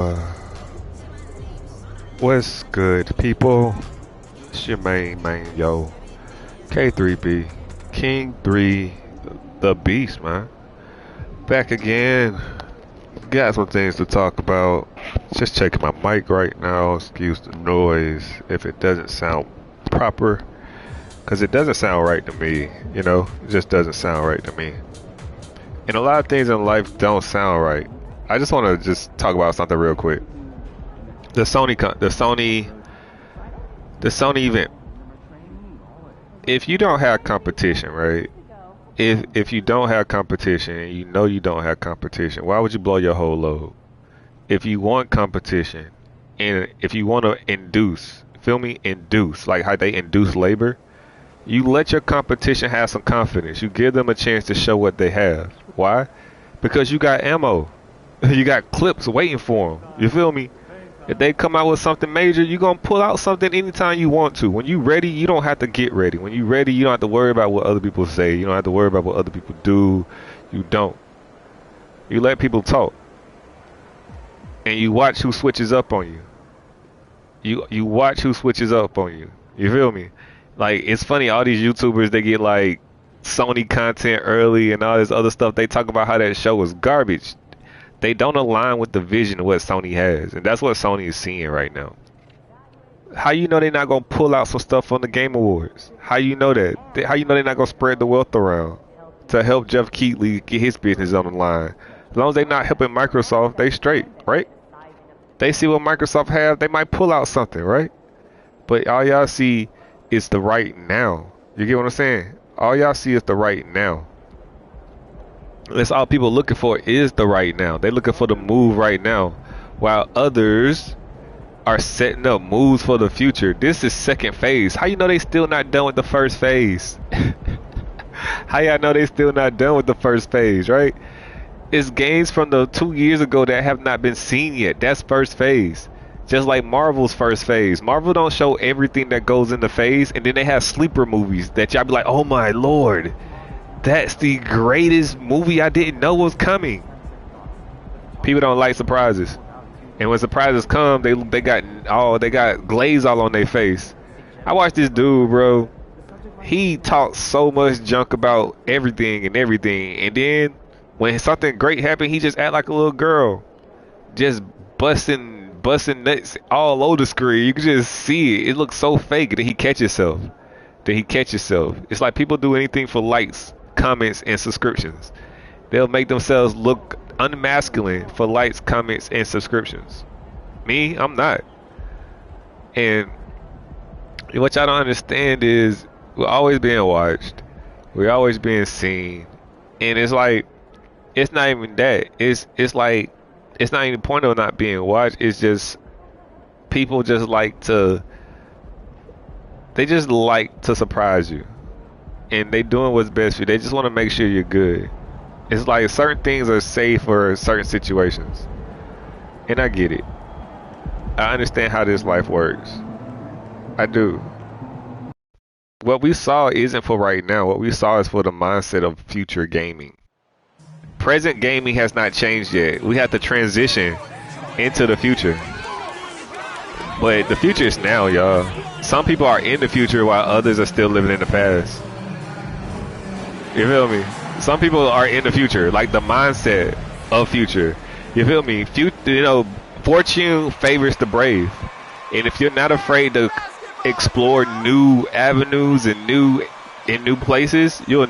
Uh, what's good, people? It's your main yo. K3B. King 3, the beast, man. Back again. Got some things to talk about. Just checking my mic right now. Excuse the noise if it doesn't sound proper. Because it doesn't sound right to me, you know? It just doesn't sound right to me. And a lot of things in life don't sound right. I just want to just talk about something real quick. The Sony event. If you don't have competition, right? If you don't have competition and you know you don't have competition, why would you blow your whole load? If you want competition and if you want to induce, feel me, induce, like how they induce labor, you let your competition have some confidence. You give them a chance to show what they have. Why? Because you got ammo. You got clips waiting for them. You feel me? If they come out with something major, you're going to pull out something anytime you want to. When you ready, you don't have to get ready. When you ready, you don't have to worry about what other people say. You don't have to worry about what other people do. You don't. You let people talk. And you watch who switches up on you. You watch who switches up on you. You feel me? Like, it's funny, all these YouTubers, they get like Sony content early and all this other stuff. They talk about how that show was garbage. They don't align with the vision of what Sony has, and that's what Sony is seeing right now. How you know they're not gonna pull out some stuff from the Game Awards? How you know that? How you know they're not gonna spread the wealth around to help Jeff Keighley get his business on the line? As long as they're not helping Microsoft, they straight, right? They see what Microsoft have, they might pull out something, right? But all y'all see is the right now. You get what I'm saying? All y'all see is the right now. That's all people looking for is the right now. They're looking for the move right now, while others are setting up moves for the future. This is second phase. How you know they still not done with the first phase? How y'all know they still not done with the first phase, right? It's games from the 2 years ago that have not been seen yet. That's first phase. Just like Marvel's first phase. Marvel don't show everything that goes in the phase, and then they have sleeper movies that y'all be like, oh my lord, that's the greatest movie I didn't know was coming. People don't like surprises, and when surprises come, they got glaze all on their face. I watched this dude, bro. He talked so much junk about everything, and then when something great happened, he just act like a little girl, just busting nuts all over the screen. You can just see it. It looks so fake. That he catch himself. It's like people do anything for likes, comments, and subscriptions. They'll make themselves look unmasculine for likes, comments, and subscriptions. Me, I'm not. And what y'all don't understand is we're always being watched. We're always being seen. And it's like, it's not even that. It's like, it's not even the point of not being watched. It's just people just like to surprise you. And they doing what's best for you. They just want to make sure you're good. It's like certain things are safe for certain situations. And I get it. I understand how this life works. I do. What we saw isn't for right now. What we saw is for the mindset of future gaming. Present gaming has not changed yet. We have to transition into the future. But the future is now, y'all. Some people are in the future while others are still living in the past. You feel me? Some people are in the future, like the mindset of future. You feel me? Fortune favors the brave. And if you're not afraid to explore new avenues and new places, you'll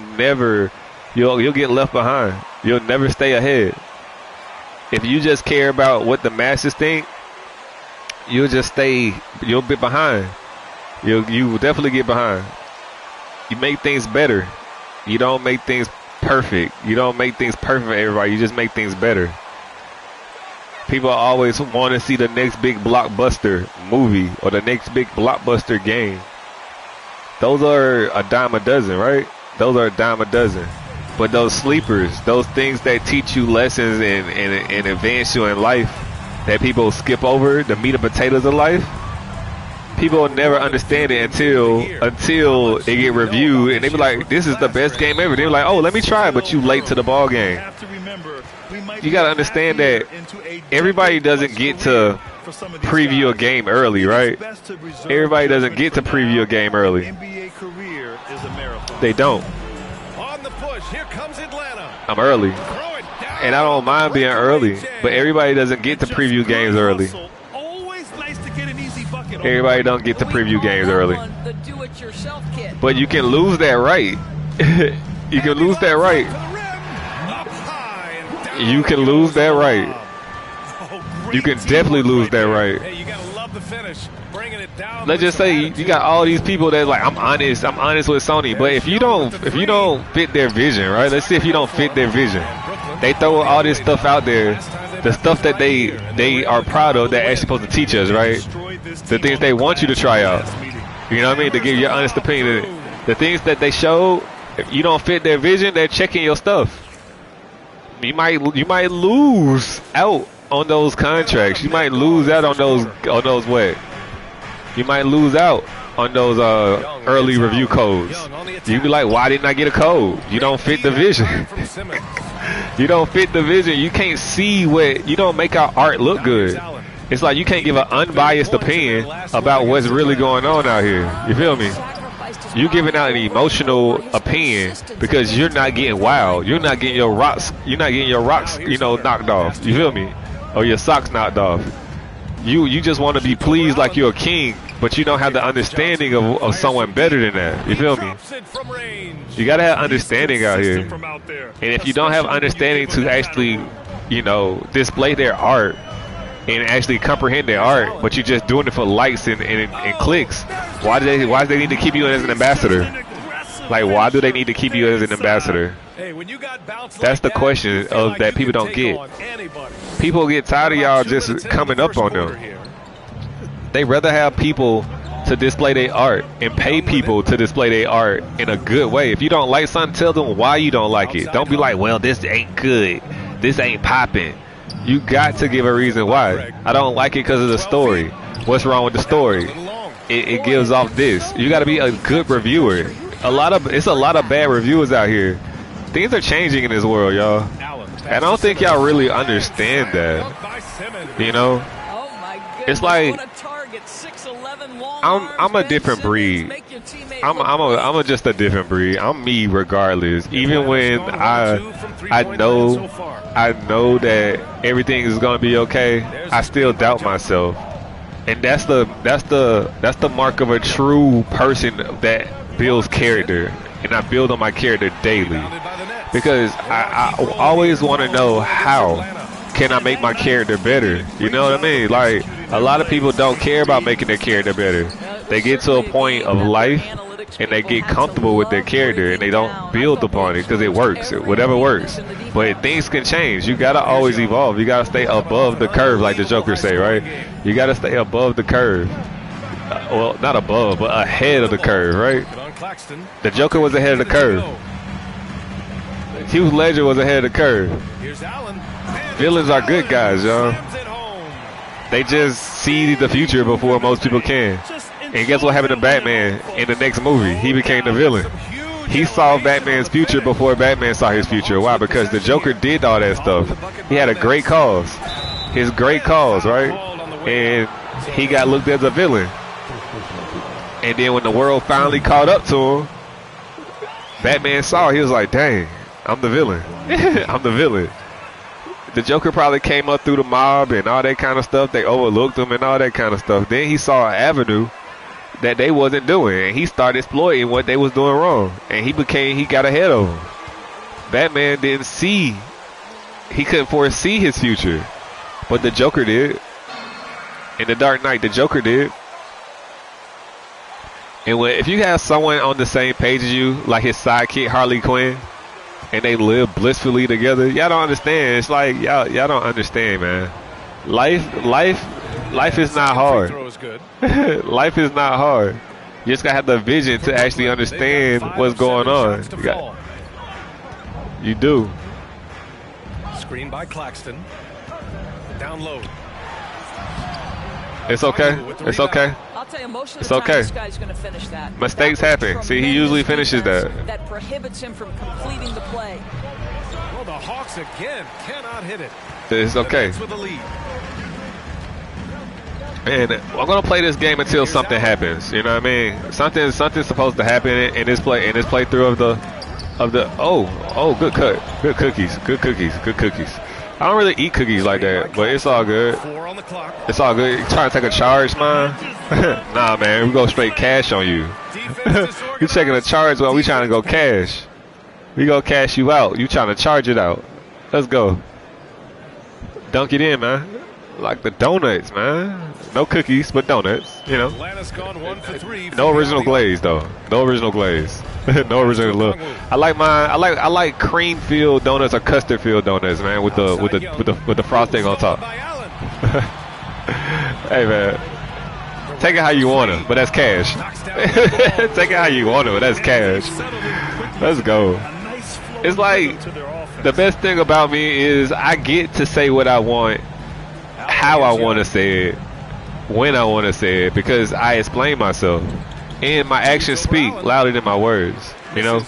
get left behind. You'll never stay ahead. If you just care about what the masses think, you'll be behind. You will definitely get behind. You make things better. You don't make things perfect. You don't make things perfect for everybody. You just make things better. People always want to see the next big blockbuster movie or the next big blockbuster game. Those are a dime a dozen, right? Those are a dime a dozen. But those sleepers, those things that teach you lessons and advance you in life that people skip over, the meat and potatoes of life, people will never understand it until they get reviewed and they be like, this is the best game ever. They're like, oh, let me try it, but you late to the ball game. you gotta understand that everybody doesn't get to preview a game early, right? Everybody doesn't get to preview a game early. They don't. I'm early, and I don't mind being early, but everybody doesn't get to preview games early. Everybody don't get to preview games early. But you can lose that right. You can lose that right. You can lose that right. You can definitely lose that right. Let's just say you got all these people that like, I'm honest with Sony, but if you don't fit their vision, right? Let's see if you don't fit their vision. They throw all this stuff out there, the stuff that they are proud of, that actually supposed to teach us, right? The things they want you to try out. You know what I mean? To give your honest opinion. The things that they show, if you don't fit their vision, they're checking your stuff. You might lose out on those contracts. You might lose out on those what? You might lose out on those early review codes. You be like, why didn't I get a code? You don't fit the vision. You don't fit the vision. You can't see what, you don't make our art look good. It's like you can't give an unbiased opinion about what's really going on out here. You feel me? You giving out an emotional opinion because you're not getting wild. You're not getting your rocks. You're not getting your rocks, knocked off. You feel me? Or your socks knocked off. You just want to be pleased like you're a king, but you don't have the understanding of someone better than that. You feel me? You gotta have understanding out here. And if you don't have understanding to actually, display their art and actually comprehend their art, but you're just doing it for likes and clicks, why do they need to keep you as an ambassador? Like, why do they need to keep you as an ambassador? That's the question that people don't get. People get tired of y'all just coming up on them. They rather have people to display their art and pay people to display their art in a good way. If you don't like something, tell them why you don't like it. Don't be like, well, this ain't good. This ain't popping. You got to give a reason why. I don't like it because of the story. What's wrong with the story? It gives off this. You got to be a good reviewer. It's a lot of bad reviewers out here. Things are changing in this world, y'all. And I don't think y'all really understand that. It's like I'm a different breed. I'm just a different breed. I'm me regardless. Even when I know that everything is gonna be okay, I still doubt myself. And that's the mark of a true person that builds character. And I build on my character daily. Because I always want to know, how can I make my character better? You know what I mean? Like, a lot of people don't care about making their character better. They get to a point of life and they get comfortable with their character and they don't build upon it because it works, whatever works. But things can change. You gotta always evolve. You gotta stay above the curve, like the Joker say, right? You gotta stay above the curve. Well, not above, but ahead of the curve, right? The Joker was ahead of the curve. Heath Ledger was ahead of the curve. Villains are good guys, y'all. They just see the future before most people can. And guess what happened to Batman in the next movie? He became the villain. He saw Batman's future before Batman saw his future. Why? Because the Joker did all that stuff. He had a great cause. His great cause, right? And he got looked as a villain. And then when the world finally caught up to him, Batman saw, he was like, dang, I'm the villain. I'm the villain. The Joker probably came up through the mob and all that kind of stuff. They overlooked him and all that kind of stuff. Then he saw an avenue that they wasn't doing, and he started exploiting what they was doing wrong. And he got ahead of them. Batman didn't see, he couldn't foresee his future, but the Joker did. In The Dark Knight, the Joker did. And if you have someone on the same page as you, like his sidekick Harley Quinn, and they live blissfully together, y'all don't understand. It's like y'all don't understand, man. Life is not hard. Life is not hard. You just gotta have the vision to actually understand what's going on. You do. Screen by Claxton. Down low. It's okay. It's okay. I'll tell you, most of It's the time okay. this guy's going to finish that. Mistakes happen. See, he usually finishes that. That prohibits him from completing the play. Oh, the Hawks again cannot hit it. It's okay. With the lead. And I'm gonna play this game until something happens. You know what I mean? Something's supposed to happen in this playthrough of the. Oh, good cut, good cookies. I don't really eat cookies like that, but it's all good. It's all good. You trying to take a charge, man? Nah, man, we go straight cash on you. You taking a charge while we trying to go cash. We go cash you out. You trying to charge it out. Let's go. Dunk it in, man. Like the donuts, man. No cookies, but donuts. You know. No original glaze though. No original glaze. No original look. I like cream filled donuts or custard filled donuts, man, with the frosting on top. Hey, man. Take it how you want it, but that's cash. Take it how you want it, but that's cash. Let's go. It's like the best thing about me is I get to say what I want, how I want to say it, when I want to say it, because I explain myself. And my actions speak louder than my words, you know?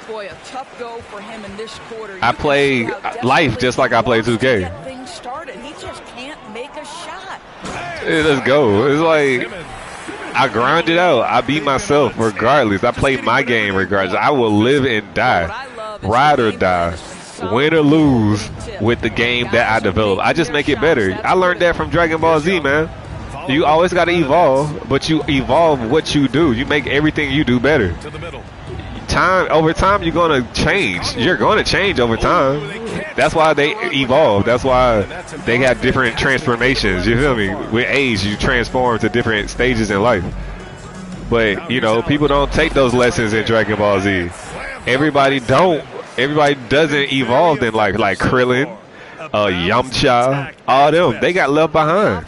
Boy, a tough go for him in this quarter. I play life just like I play 2K. He just can't make a shot. Hey, let's go. It's like I grind it out. I beat myself regardless. I play my game regardless. I will live and die, ride or die, win or lose with the game that I develop. I just make it better. I learned that from Dragon Ball Z, man. You always got to evolve, but you evolve what you do. You make everything you do better. Over time, you're going to change. You're going to change over time. That's why they evolve. That's why they have different transformations. You feel me? With age, you transform to different stages in life. But, you know, people don't take those lessons in Dragon Ball Z. Everybody doesn't evolve in life, like Krillin, Yamcha, all them. They got left behind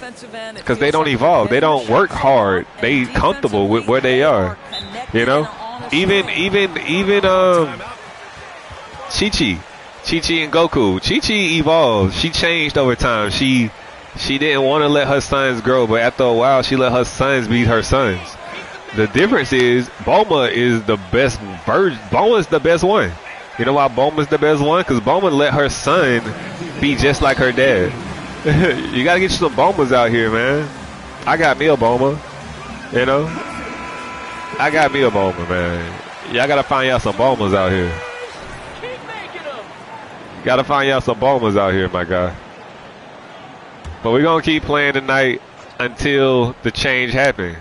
because they don't evolve. They don't work hard. They comfortable with where they are. You know, even Chi-Chi and Goku. Chi-Chi evolved. She changed over time. She didn't want to let her sons grow, but after a while, she let her sons be her sons. The difference is Bulma is the best version. Bulma's the best one. You know why Bulma's the best one? Because Bulma let her son be just like her dad. You got to get you some Bulmas out here, man. I got me a Bulma. You know? I got me a Bulma, man. Y'all got to find y'all some Bulmas out here. Got to find y'all some Bulmas out here, my guy. But we're going to keep playing tonight until the change happens.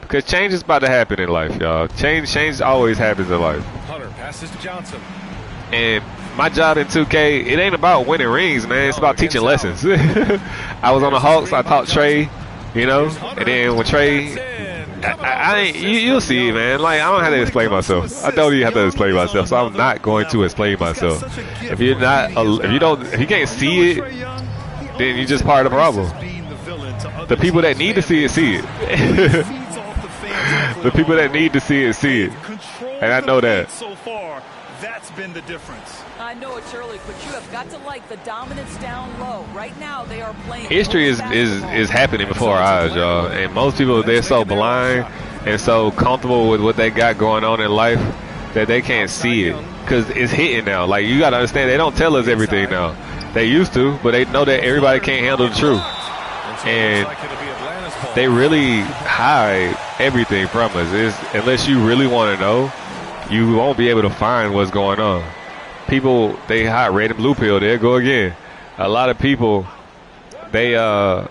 Because change is about to happen in life, y'all. Change always happens in life. Hunter passes to Johnson. And my job in 2K, it ain't about winning rings, man. It's about teaching lessons. I was on the Hawks. I taught Trey, you know. And then with Trey, you'll see, man. Like, I don't have to explain myself. I don't even have to explain myself. So I'm not going to explain myself. If you can't see it, then you're just part of the problem. The people that need to see it, see it. The people that need to see it. And I know that. So far, that's been the difference. I know it's early, but you have got to like the dominance down low. Right now, they are playing. History is happening before our eyes, y'all. And most people, they're so blind and so comfortable with what they got going on in life that they can't see it because it's hitting now. Like, you got to understand, they don't tell us everything now. They used to, but they know that everybody can't handle the truth. And they really hide everything from us. Unless you really want to know, you won't be able to find what's going on. People, they hide red and blue pill. There go again. A lot of people, they are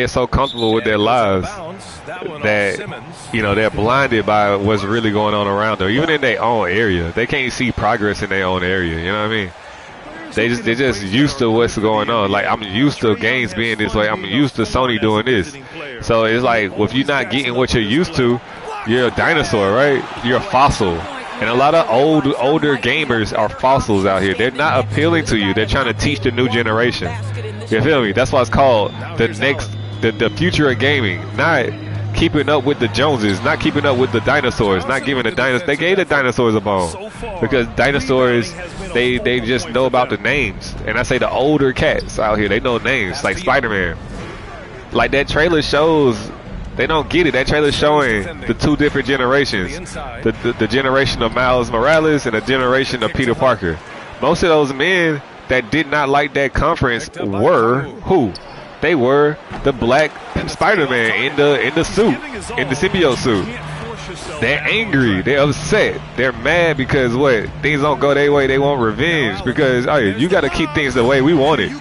so comfortable with their lives that, you know, they're blinded by what's really going on around them. Even in their own area, they can't see progress in their own area. You know what I mean? They're just used to what's going on. Like, I'm used to games being this way. I'm used to Sony doing this. So it's like, if you're not getting what you're used to, you're a dinosaur, right? You're a fossil. And a lot of older gamers are fossils out here. They're not appealing to you. They're trying to teach the new generation. You feel me? That's why it's called the future of gaming. Not keeping up with the Joneses, not keeping up with the dinosaurs, not giving the dinosaurs. They gave the dinosaurs a bone because dinosaurs, they just know about the names. And I say the older cats out here, they know names, like Spider-Man. Like, that trailer shows, they don't get it. That trailer's showing the two different generations, the generation of Miles Morales and the generation of Peter Parker. Most of those men that did not like that conference were who? They were the black Spider-Man in the suit, in the symbiote suit. They're angry. They're upset. They're mad because what? Things don't go their way. They want revenge because, oh, you got to keep things the way we want it.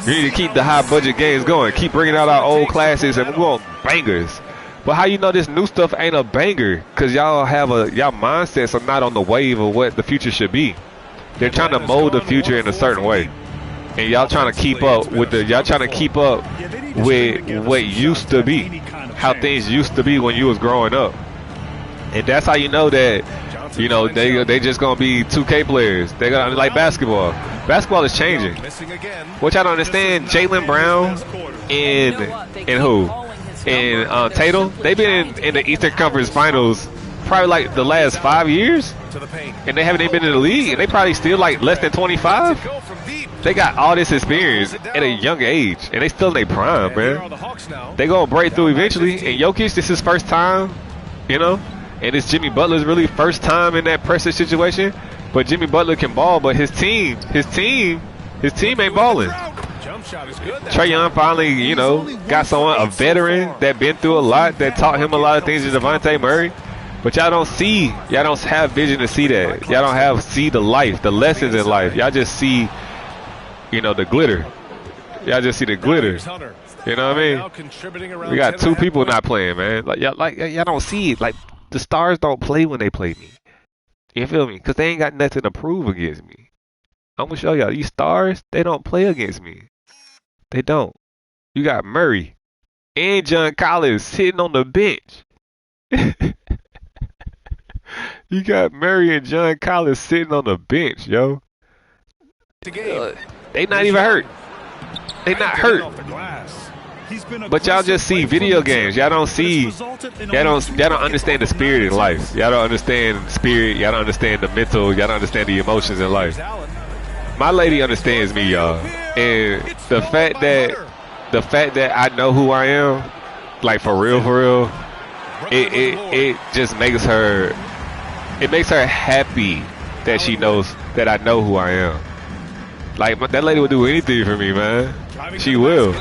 You need to keep the high budget games going. Keep bringing out our old classics and we want bangers. But how you know this new stuff ain't a banger? Because y'all mindsets are not on the wave of what the future should be. They're trying to mold the future in a certain way. And y'all trying to keep up with what used to be. How things used to be when you was growing up. And that's how you know that, you know, they just gonna be 2K players. They're gonna like basketball. Basketball is changing. Which I don't understand. Jaylen Brown and who? And Tatum. They've been in the Eastern Conference Finals probably like the last 5 years, and they haven't even been in the league. And they probably still like less than 25. They got all this experience at a young age, and they still in their prime, man. They gonna break through eventually. And Jokic, this is his first time, you know. And it's Jimmy Butler's really first time in that pressure situation. But Jimmy Butler can ball, but his team ain't balling. Trae Young finally, you know, got someone, a veteran that been through a lot, that taught him a lot of things to Devontae Murray. But y'all don't have vision to see that. Y'all don't see the life, the lessons in life. Y'all just see, you know, the glitter. Y'all just see the glitter. You know what I mean? We got two people not playing, man. Y'all don't see it. Like, the stars don't play when they play me. You feel me? Because they ain't got nothing to prove against me. I'm going to show y'all. These stars, they don't play against me. They don't. You got Murray and John Collins sitting on the bench. You got Murray and John Collins sitting on the bench, yo. They not even hurt. They not hurt. But y'all just see video games. Y'all don't understand the spirit in life. Y'all don't understand spirit. Y'all don't understand the mental. Y'all don't understand the emotions in life. My lady understands me, y'all. And the fact that I know who I am, like for real, it just makes her, it makes her happy that she knows that I know who I am. Like, that lady would do anything for me, man. She will.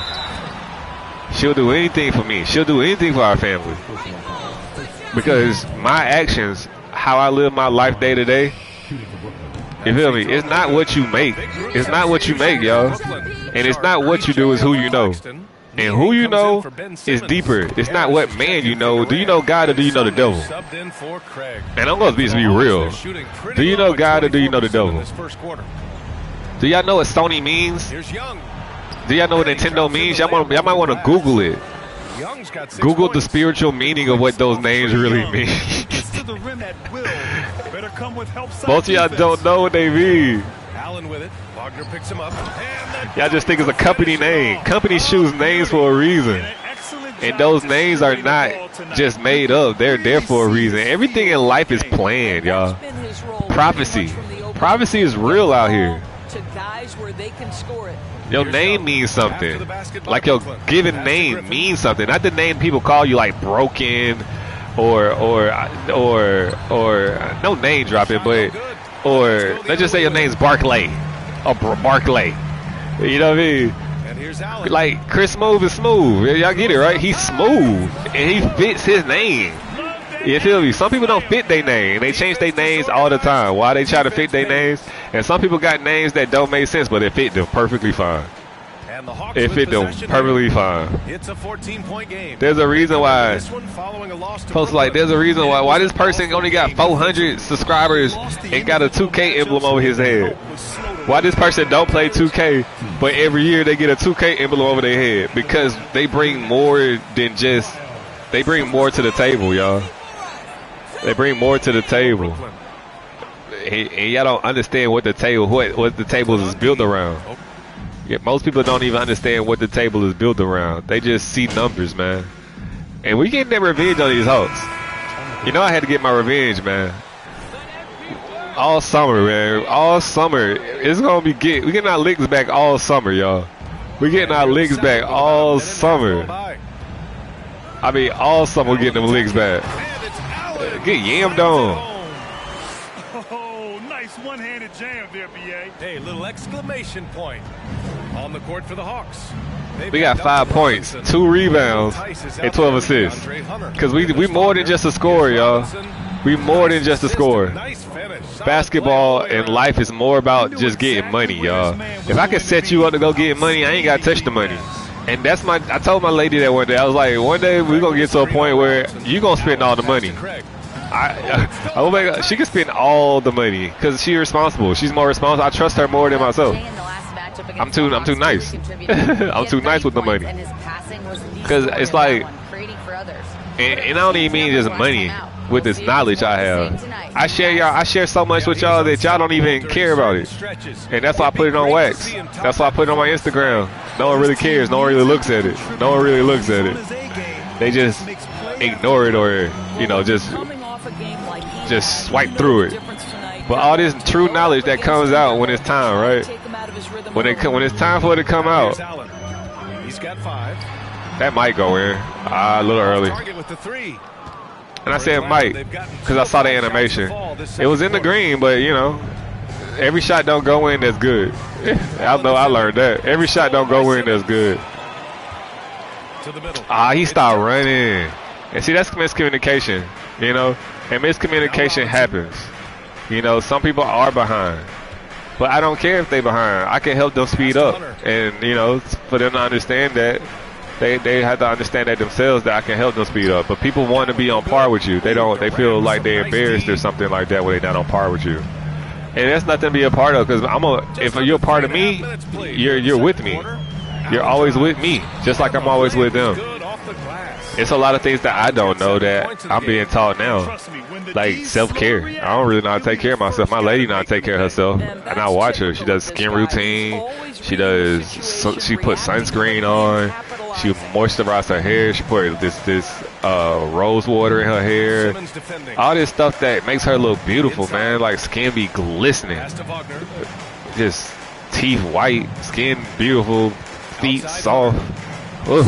She'll do anything for me. She'll do anything for our family. Because my actions, how I live my life day to day, you feel me? It's not what you make. It's not what you make, y'all. And it's not what you do, it's who you know. And who you know is deeper. It's not what man you know. Do you know God or do you know the devil? And I'm going to be real. Do you know God or do you know the devil? Do y'all know what Sony means? Do y'all know what Nintendo means? Y'all might want to Google it. Google the spiritual meaning of what those names really mean. Most of y'all don't know what they mean. Y'all just think it's a company name. Companies choose names for a reason. And those names are not just made up. They're there for a reason. Everything in life is planned, y'all. Prophecy. Prophecy is real out here. Your name means something. Like your given name means something. Not the name people call you, like Broken or no name dropping, but or let's just say your name's Barclay or Barclay. You know what I mean? Like Chris Smooth is smooth. Y'all get it, right? He's smooth and he fits his name. You feel me? Some people don't fit their name. They change their names all the time. Why they try to fit their names? And some people got names that don't make sense, but it fit them perfectly fine. It fit them perfectly fine. It's a 14-point game. There's a reason why. Folks like, there's a reason why this person only got 400 subscribers and got a 2K emblem over his head. Why this person don't play 2K, but every year they get a 2K emblem over their head? Because they bring more than just. They bring more to the table, y'all. They bring more to the table, and y'all don't understand what the table, what the table is built around. Yeah, most people don't even understand what the table is built around. They just see numbers, man. And we getting that revenge on these hoes. You know, I had to get my revenge, man. All summer, man. All summer. It's gonna be we getting our licks back all summer, y'all. We getting our licks back all summer. I mean, all summer we getting them licks back. Get yammed on. Oh, Nice one-handed jam there, BA. Hey, little exclamation point on the court for the Hawks. We got 5 points, 2 rebounds, and 12 assists. Because we more than just a scorer, y'all. We more than just a scorer. Basketball and life is more about just getting money, y'all. If I can set you up to go get money, I ain't got to touch the money. And that's I told my lady that one day. I was like, one day we're going to get to a point where you going to spend all the money. Oh my God, she can spend all the money because she's responsible. She's more responsible. I trust her more than myself. I'm too nice. I'm too nice with the money. Because it's like, and I don't even mean just money. With this knowledge I have, I share so much with y'all that y'all don't even care about it. And that's why I put it on wax. That's why I put it on my Instagram. No one really cares. No one really looks at it. No one really looks at it. They just ignore it or, you know, just swipe through it. But all this true knowledge that comes out when it's time, right? When it's time for it to come out, that might go in a little early. And I said might because I saw the animation. It was in the green, but you know, every shot don't go in that's good. I know I learned that. Every shot don't go in that's good. He started running. And see, that's miscommunication, you know, and miscommunication happens. You know, some people are behind, but I don't care if they behind. I can help them speed up, and you know, for them to understand that. They have to understand that themselves that I can help them speed up. But people want to be on par with you. They don't. They feel like they're embarrassed or something like that when they're not on par with you. And that's nothing to be a part of because if you're a part of me, you're with me. You're always with me, just like I'm always with them. It's a lot of things that I don't know that I'm being taught now, like self-care. I don't really know how to take care of myself. My lady know how to take care of herself, and I watch her. She does skin routine. She puts sunscreen on. She moisturizes her hair. She put this rose water in her hair. All this stuff that makes her look beautiful, man. Like skin be glistening, just teeth white, skin beautiful, feet soft. Ugh.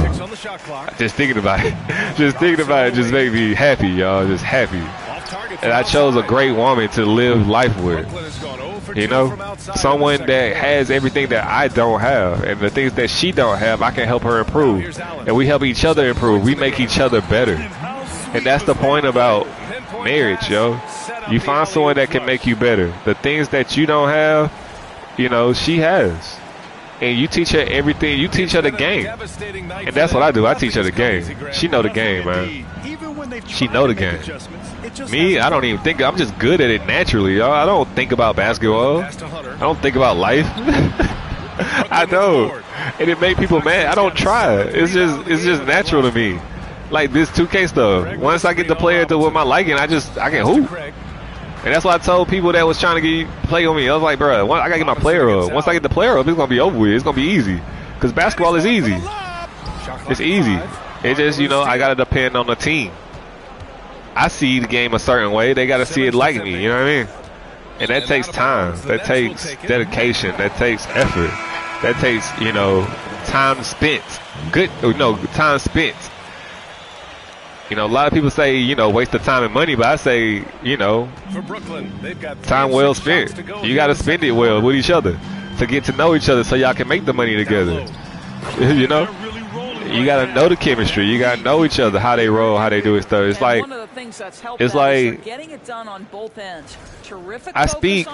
Just thinking about it, just make me happy, y'all. Just happy. And I chose a great woman to live life with. You know, someone that has everything that I don't have, and the things that she don't have, I can help her improve, and we help each other improve. We make each other better, and that's the point about marriage, yo. You find someone that can make you better. The things that you don't have, you know, she has. And you teach her everything. You teach her the game. And that's what I do. I teach her the game. She know the game, man. She know the game. Me, I don't even think. I'm just good at it naturally, y'all. I don't think about basketball. I don't think about life. I don't. And it make people mad. I don't try. It's just natural to me. Like this 2K stuff. Once I get the player to what my liking, I can hoop. And that's why I told people that was trying to play on me. I was like, bro, I got to get my player up. Once I get the player up, it's going to be over with. It's going to be easy. Because basketball is easy. It's easy. It just, you know, I got to depend on the team. I see the game a certain way. They got to see it like me. You know what I mean? And that takes time. That takes dedication. That takes effort. That takes, you know, time spent. Time spent. You know, a lot of people say, you know, waste of time and money, but I say, you know, time well spent. You got to spend it well with each other to get to know each other so y'all can make the money together. You know, you got to know the chemistry. You got to know each other, how they roll, how they do it stuff. It's like, getting it done on both ends. Terrific I speak,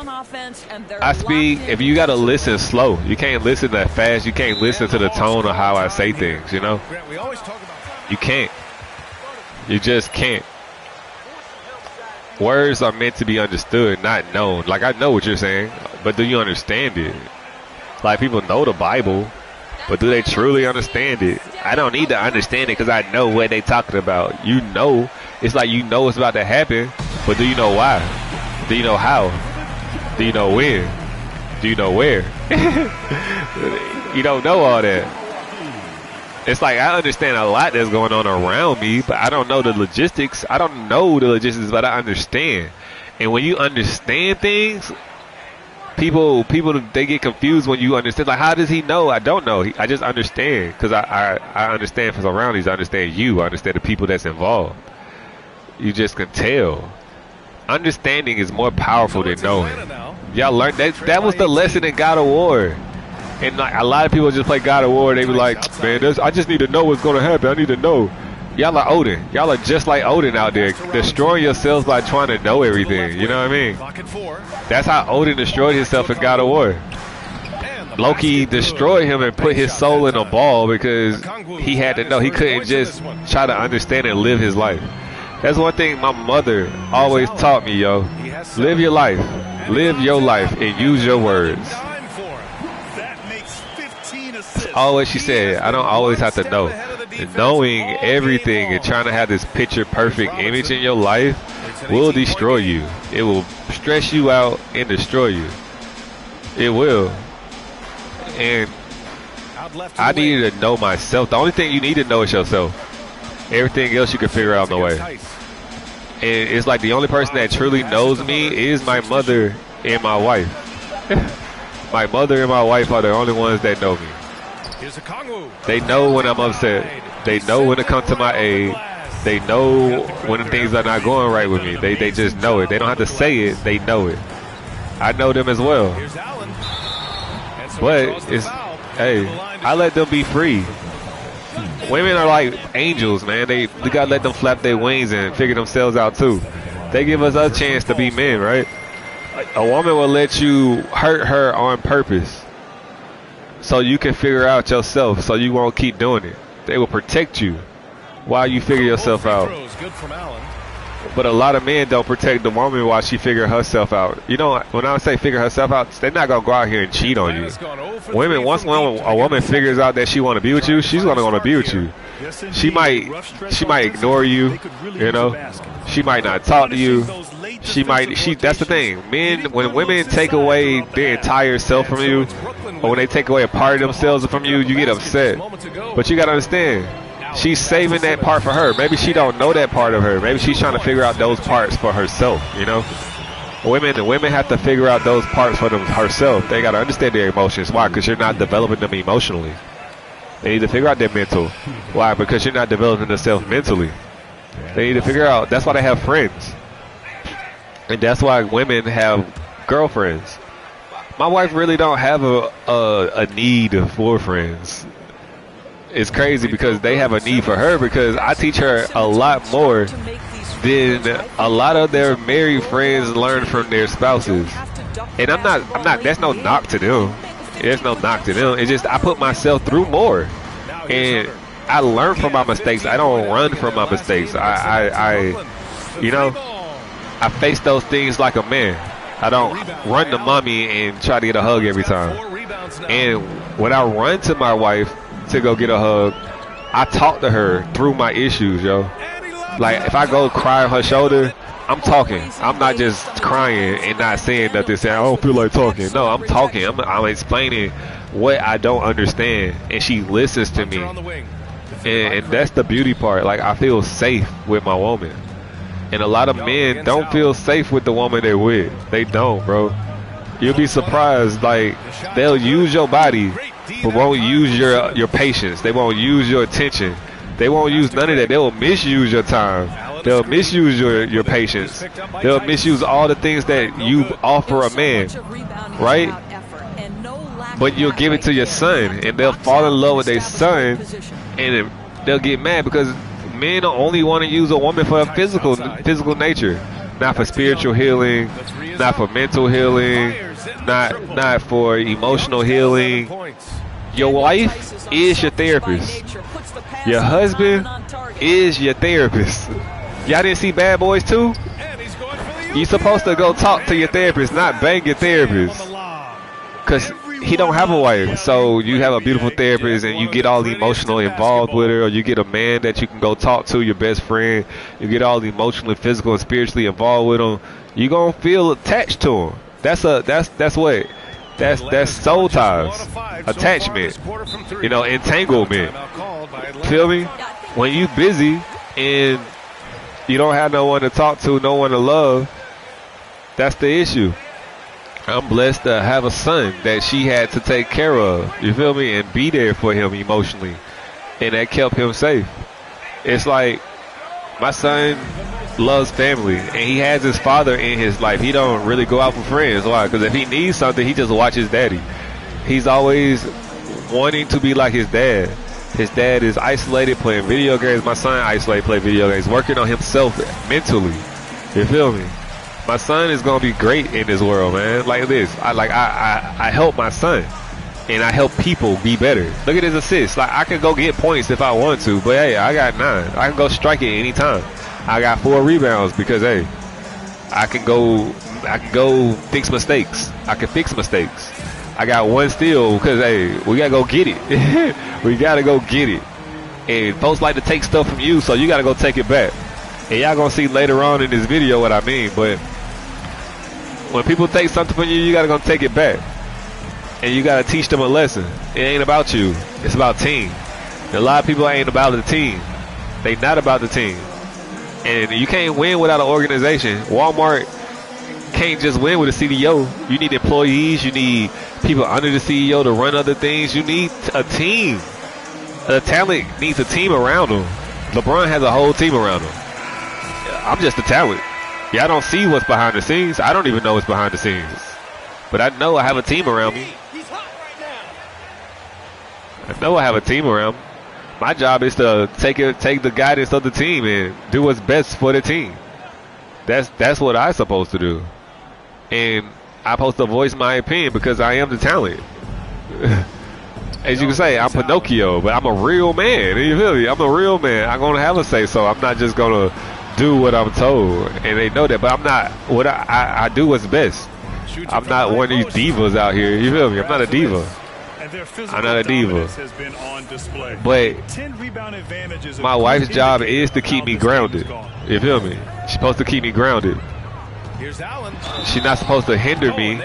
if you got to listen slow. You can't listen that fast. You can't listen to the tone of how I say things, you know. You can't. You just can't. Words are meant to be understood, not known. Like, I know what you're saying, but do you understand it? Like, people know the Bible, but do they truly understand it? I don't need to understand it because I know what they talking about. You know, it's like you know it's about to happen, but do you know why? Do you know how? Do you know when? Do you know where? You don't know all that. It's like I understand a lot that's going on around me, but I don't know the logistics. I don't know the logistics, but I understand. And when you understand things, people they get confused when you understand. Like, how does he know? I don't know. I just understand because I understand from surroundings. I understand you. I understand the people that's involved. You just can tell. understanding is more powerful than knowing. Y'all learned that. That was the lesson in God of War. And like, a lot of people just play God of War. They be like, man, I just need to know what's gonna happen. I need to know. Y'all are Odin. Y'all are just like Odin out there, destroying yourselves by trying to know everything. You know what I mean? That's how Odin destroyed himself in God of War. Loki destroyed him and put his soul in a ball because he had to know. He couldn't just try to understand and live his life. That's one thing my mother always taught me, yo. Live your life. Live your life and use your words. Always, she said, I don't always have to know. And knowing everything and trying to have this picture perfect image in your life will destroy you. It will stress you out and destroy you. It will. And I needed to know myself. The only thing you need to know is yourself. Everything else you can figure out on the way. And it's like the only person that truly knows me is my mother and my wife. My mother and my wife are the only ones that know me. They know when I'm upset. They know when to come to my aid. They know when things are not going right with me. They just know it. They don't have to say it. They know it. I know them as well. But it's, hey, I let them be free. Women are like angels, man. We gotta let them flap their wings and figure themselves out too. They give us a chance to be men, right? A woman will let you hurt her on purpose so you can figure out yourself, so you won't keep doing it. They will protect you while you figure yourself out. But a lot of men don't protect the woman while she figure herself out. You know, when I say figure herself out, they're not going to go out here and cheat on you. Women, once a woman figures out that she want to be with you, she's going to want to be with you. She might ignore you, you know. She might not talk to you. That's the thing. Men, when women take away their entire self from you, or when they take away a part of themselves from you, you get upset. But you got to understand, she's saving that part for her. Maybe she don't know that part of her. Maybe she's trying to figure out those parts for herself, you know? Women have to figure out those parts for herself. They got to understand their emotions. Why? Because you're not developing them emotionally. They need to figure out their mental. Why? Because you're not developing themselves mentally. They need to figure out. That's why they have friends. And that's why women have girlfriends. My wife really don't have a need for friends. It's crazy because they have a need for her because I teach her a lot more than a lot of their married friends learn from their spouses. And I'm not, that's no knock to them. There's no knock to them. It's just I put myself through more. And I learn from my mistakes. I don't run from my mistakes. You know, I face those things like a man. I don't run to mommy and try to get a hug every time. And when I run to my wife to go get a hug, I talk to her through my issues, yo. Like if I go cry on her shoulder, I'm talking. I'm not just crying and not saying nothing, saying I don't feel like talking. No, I'm talking. I'm explaining what I don't understand, and she listens to me. And that's the beauty part. Like I feel safe with my woman. And a lot of men don't feel safe with the woman they're with. They don't, bro. You'll be surprised. Like they'll use your body, but won't use your patience. They won't use your attention. They won't use none of that. They will misuse your time. They'll misuse your patience. They'll misuse all the things that you offer a man, right? But you'll give it to your son, and they'll fall in love with their son, and they'll get mad because men only want to use a woman for a physical nature, not for spiritual healing, not for mental healing, not for emotional healing. Your wife is your therapist. Your husband is your therapist. Y'all didn't see Bad Boys 2? You're supposed to go talk to your therapist, not bang your therapist. Because he don't have a wife. So you have a beautiful therapist and you get all emotional involved with her, or you get a man that you can go talk to, your best friend. You get all emotionally, physical, and spiritually involved with him. You're going to feel attached to him. That's soul ties, attachment, you know, entanglement. Feel me? When you busy and you don't have no one to talk to, no one to love, that's the issue. I'm blessed to have a son that she had to take care of, you feel me, and be there for him emotionally, and that kept him safe. It's like My son loves family, and he has his father in his life. He don't really go out with friends. Why? Because if he needs something, he just watches daddy. He's always wanting to be like his dad. His dad is isolated playing video games. My son isolated playing video games, working on himself mentally. You feel me? My son is gonna be great in this world, man. Like this, I help my son, and I help people be better. Look at his assists. Like I can go get points if I want to, but hey, I got 9. I can go strike it anytime. I got 4 rebounds because hey, I can go fix mistakes. I can fix mistakes. I got 1 steal because hey, we gotta go get it. We gotta go get it. And folks like to take stuff from you, so you gotta go take it back. And y'all gonna see later on in this video what I mean. But when people take something from you, you gotta go take it back. And you gotta teach them a lesson. It ain't about you. It's about team. And a lot of people ain't about the team. They not about the team. And you can't win without an organization. Walmart can't just win with a CDO. You need employees. You need people under the CEO to run other things. You need a team. The talent needs a team around them. LeBron has a whole team around him. I'm just a talent. Y'all don't see what's behind the scenes. I don't even know what's behind the scenes. But I know I have a team around me. I know I have a team around me. My job is to take the guidance of the team and do what's best for the team. That's what I'm supposed to do. And I'm supposed to voice my opinion because I am the talent. As you can say, I'm Pinocchio, but I'm a real man. You feel me? I'm a real man. I'm gonna have a say so. I'm not just gonna do what I'm told, and they know that. But I'm not. What I do what's best. I'm not one of these divas out here. You feel me? I'm not a diva. I'm not a diva. But my wife's job is to keep me grounded. You feel me? She's supposed to keep me grounded. She's not supposed to hinder me.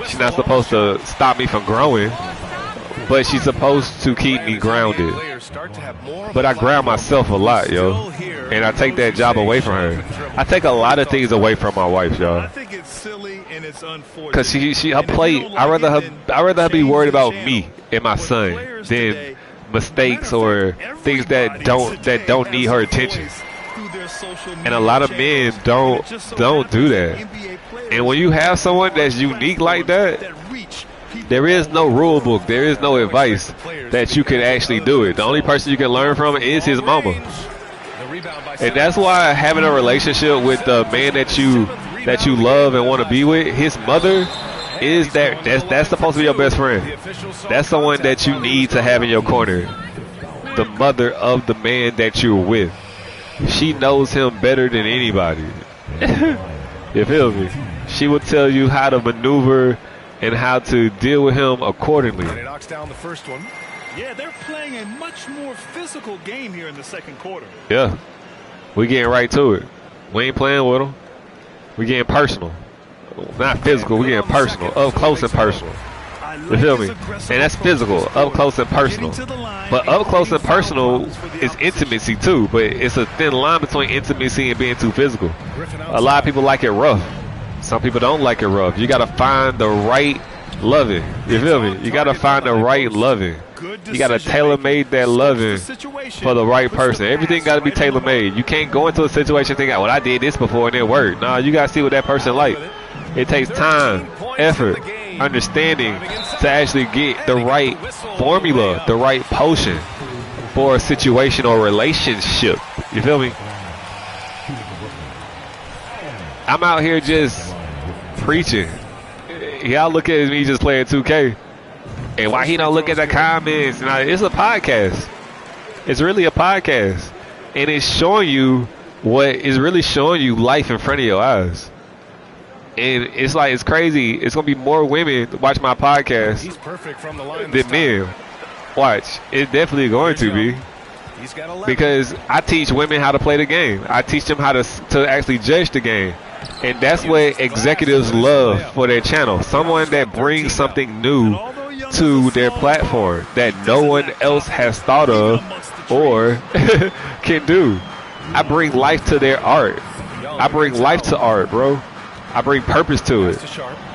She's not supposed to stop me from growing. But she's supposed to keep me grounded. But I ground myself a lot, yo. And I take that job away from her. I take a lot of things away from my wife, y'all. Because her plate, I'd rather her be worried about me and my son than mistakes or things that don't need her attention. And a lot of men don't do that. And when you have someone that's unique like that, there is no rule book. There is no advice that you can actually do it. The only person you can learn from is his mama. And that's why having a relationship with the man that you love and want to be with, his mother is that's supposed to be your best friend. That's someone that you need to have in your corner. The mother of the man that you're with. She knows him better than anybody. You feel me? She will tell you how to maneuver and how to deal with him accordingly. And he knocks down the first one. Yeah, they're playing a much more physical game here in the second quarter. Yeah. We getting right to it. We ain't playing with them. We getting personal. Not physical, we getting personal. Up close and personal. You feel me? And that's physical, up close and personal. But up close and personal is intimacy too. But it's a thin line between intimacy and being too physical. A lot of people like it rough. Some people don't like it rough. You gotta find the right loving. You feel me? You gotta find the right loving. You gotta tailor-made that loving for the right person. Everything gotta be tailor-made. You can't go into a situation thinking, well, I did this before and it worked. No, you gotta see what that person like. It takes time, effort, understanding to actually get the right formula, the right potion for a situation or relationship. You feel me? I'm out here just preaching. Y'all look at me just playing 2K. And why he don't look at the comments? It's a podcast. It's really a podcast. And it's showing you what is really showing you life in front of your eyes. And it's like, it's crazy. It's going to be more women watch my podcast than men. Watch. It's definitely going to be. Because I teach women how to play the game. I teach them how to actually judge the game. And that's what executives love for their channel. Someone that brings something new to their platform that no one else has thought of or can do. I bring life to their art. I bring life to art, bro. I bring purpose to it.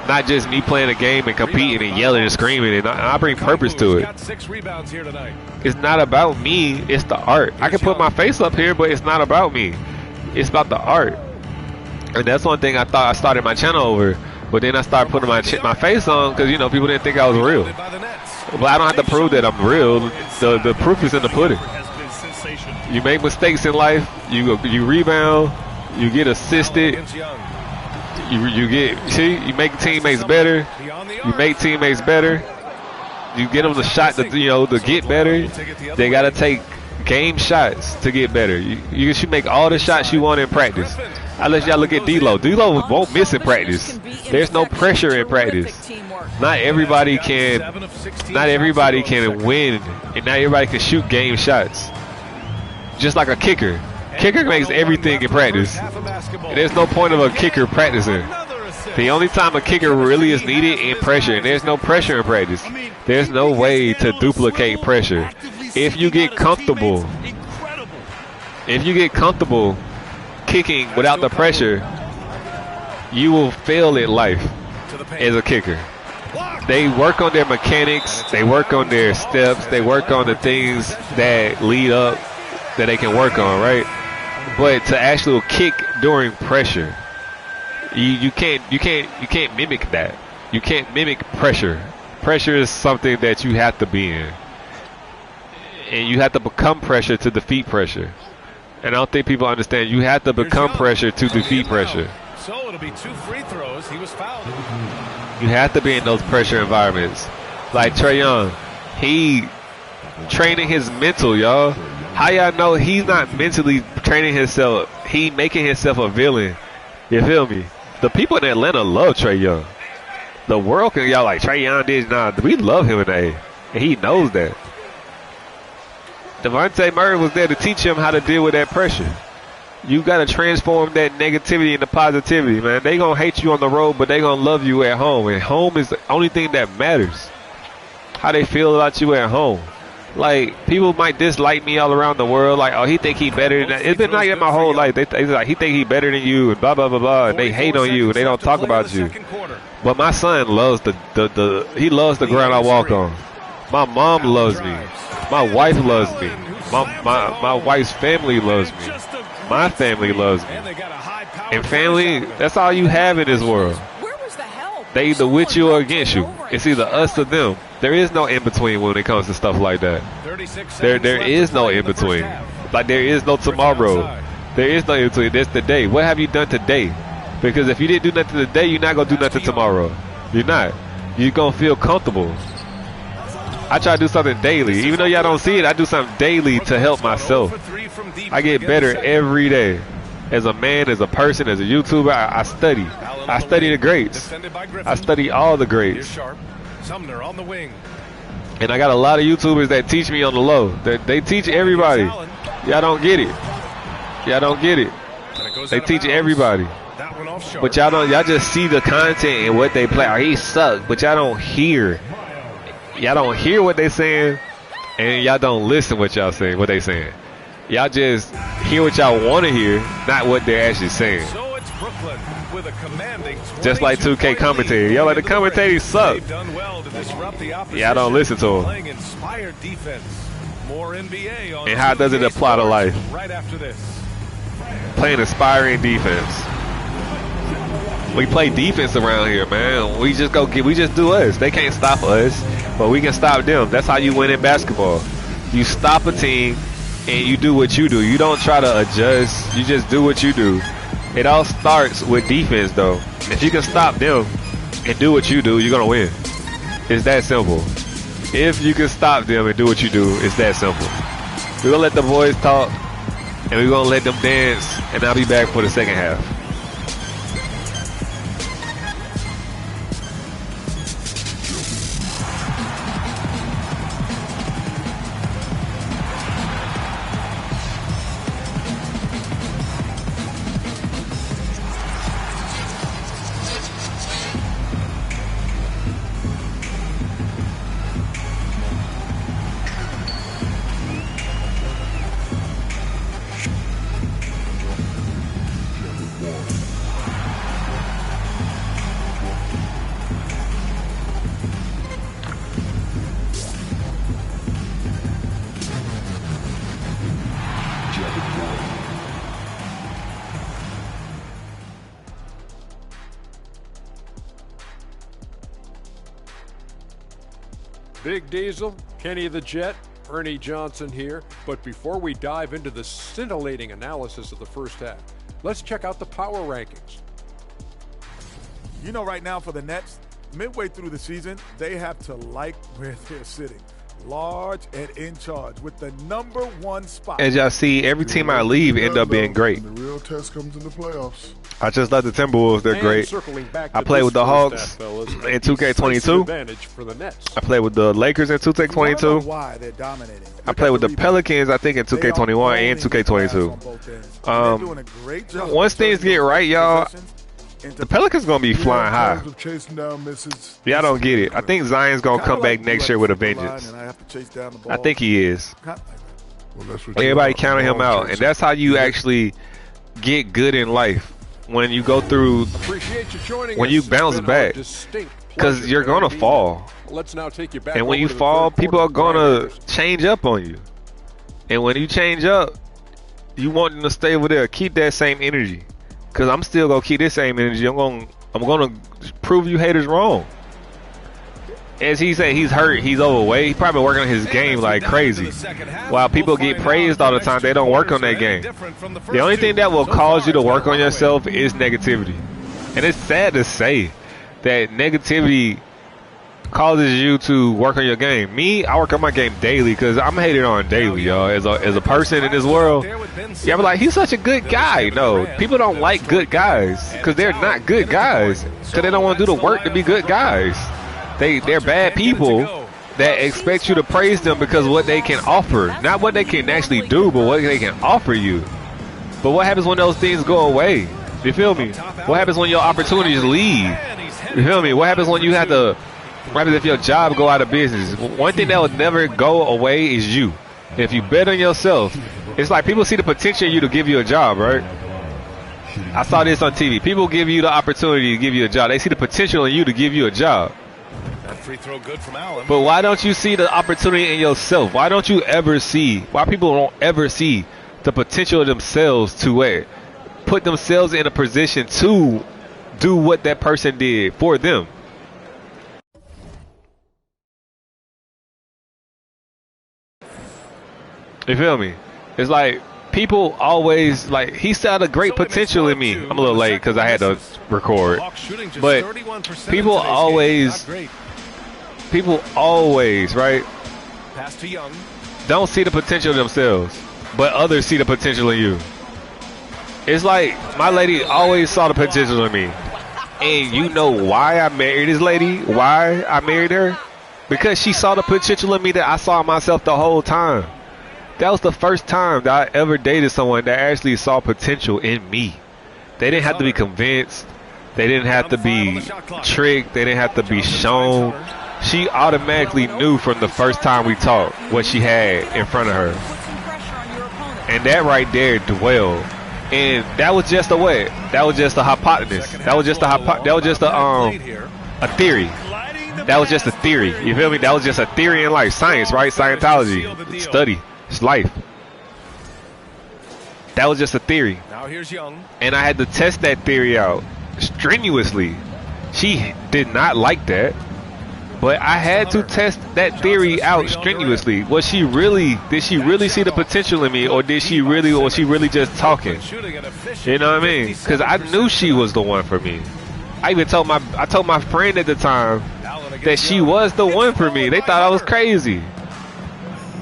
Not just me playing a game and competing and yelling and screaming. And I bring purpose to it. It's not about me. It's the art. I can put my face up here, but it's not about me. It's about the art. And that's one thing I thought I started my channel over. But then I started putting my face on because, you know, people didn't think I was real. But I don't have to prove that I'm real. The proof is in the pudding. You make mistakes in life. You rebound. You get assisted. You make teammates better. You make teammates better. You get them the shot to get better. They got to take game shots to get better. You should make all the shots you want in practice. I let y'all look at D-Lo. D-Lo won't miss in practice. There's no pressure in practice. Not everybody can win, and not everybody can shoot game shots. Just like a kicker. Kicker makes everything in practice. And there's no point of a kicker practicing. The only time a kicker really is needed in pressure, and there's no pressure in practice. There's no way to duplicate pressure. If you get comfortable kicking without the pressure, you will fail at life as a kicker. They work on their mechanics, they work on their steps, they work on the things that lead up that they can work on, right? But to actually kick during pressure, you can't mimic that. You can't mimic pressure. Pressure is something that you have to be in. And you have to become pressure to defeat pressure. And I don't think people understand. You have to become pressure to defeat pressure. So it'll be 2 free throws. He was fouled. You have to be in those pressure environments. Like Trae Young, he training his mental, y'all. How y'all know he's not mentally training himself? He making himself a villain. You feel me? The people in Atlanta love Trae Young. The world can y'all like Trae Young did not. We love him in the A, and he knows that. Devontae Murray was there to teach him how to deal with that pressure. You got to transform that negativity into positivity, man. They going to hate you on the road, but they going to love you at home. And home is the only thing that matters. How they feel about you at home. Like, people might dislike me all around the world. Like, oh, he think he better than that. It's been like that my whole life. They like, he think he better than you and blah, blah, blah, blah. And they hate on you and they don't talk about you. But my son loves he loves the ground I walk on. My mom loves me. My wife loves me. My wife's family loves me. My family loves me. And family, that's all you have in this world. They either with you or against you. It's either us or them. There is no in-between when it comes to stuff like that. There is no in-between. Like, there is no tomorrow. There is no in-between. There's today. What have you done today? Because if you didn't do nothing today, you're not going to do nothing tomorrow. You're not. You're going to feel comfortable. I try to do something daily. Even though y'all don't see it, I do something daily to help myself. I get better every day. As a man, as a person, as a YouTuber, I study. I study the greats. I study all the greats. And I got a lot of YouTubers that teach me on the low. They teach everybody. Y'all don't get it. Y'all don't get it. They teach everybody. But y'all just see the content and what they play. Oh, he sucks. But y'all don't hear. Y'all don't hear what they saying, and y'all don't listen what y'all saying, what they saying. Y'all just hear what y'all want to hear, not what they're actually saying. So it's Brooklyn with a commanding just like 2K commentator. Y'all like the commentators suck. Y'all don't listen to them. And how does it apply to life? Right after this. Playing inspiring defense. We play defense around here, man. We just do us. They can't stop us, but we can stop them. That's how you win in basketball. You stop a team and you do what you do. You don't try to adjust. You just do what you do. It all starts with defense, though. If you can stop them and do what you do, you're gonna win. It's that simple. If you can stop them and do what you do, it's that simple. We're gonna let the boys talk, and we're gonna let them dance, and I'll be back for the second half. Big Diesel, Kenny the Jet, Ernie Johnson here. But before we dive into the scintillating analysis of the first half, let's check out the power rankings. You know, right now for the Nets, midway through the season, they have to like where they're sitting. Large and in charge with the #1 spot. As y'all see, every team I leave end up being great. The real test comes in the playoffs. I just love the Timberwolves. They're great. I play with the Hawks in 2K22. I play with the Lakers in 2K22. Why they're dominating. I play with the Pelicans, I think, in 2K21 and 2K22. Once things get right, y'all, the Pelicans going to be flying high. Y'all don't get it. I think Zion's going to come back next year with a vengeance. I think he is. Everybody counting him out. And that's how you actually get good in life. When you go through, when you bounce back, because you're gonna fall. And when you fall, people are gonna change up on you. And when you change up, you want them to stay over there. Keep that same energy, because I'm still gonna keep this same energy. I'm gonna prove you haters wrong. As he said, he's hurt, he's overweight. He's probably working on his game like crazy. While people get praised all the time, they don't work on that game. The only thing that will cause you to work on yourself is negativity. And it's sad to say that negativity causes you to work on your game. Me, I work on my game daily because I'm hated on daily, y'all. As a person in this world, yeah, I'm like, he's such a good guy. No, people don't like good guys because they're not good guys because they don't want to do the work to be good guys. They're bad people that expect you to praise them because what they can offer, not what they can actually do, but what they can offer you. But what happens when those things go away? You feel me? What happens when your opportunities leave? You feel me? What happens when you have to? What happens if your job go out of business? One thing that will never go away is you. If you bet on yourself, it's like people see the potential in you to give you a job, right? I saw this on TV. People give you the opportunity to give you a job. They see the potential in you to give you a job. That free throw good from Allen. But why don't you see the opportunity in yourself? Why don't you ever see? Why people don't ever see the potential of themselves to put themselves in a position to do what that person did for them? You feel me? It's like people always like, he saw the great potential in me. I'm a little late because I had to record. But people always, right, don't see the potential of themselves, but others see the potential in you. It's like my lady always saw the potential in me. And you know why I married this lady? Why I married her? Because she saw the potential in me that I saw in myself the whole time. That was the first time that I ever dated someone that actually saw potential in me. They didn't have to be convinced. They didn't have to be tricked. They didn't have to be shown. She automatically knew from the first time we talked what she had in front of her. And that right there dwelled. And that was just a what? That was just a hypothesis. That was just a theory. That was just a theory. You feel me? That was just a theory in life. Science, right? Scientology. Study. It's life. That was just a theory. Now here's Young. And I had to test that theory out strenuously. She did not like that. But I had to test that theory out strenuously. Did she really see the potential in me, or was she really just talking? You know what I mean? Because I knew she was the one for me. I even told my friend at the time that she was the one for me. They thought I was crazy.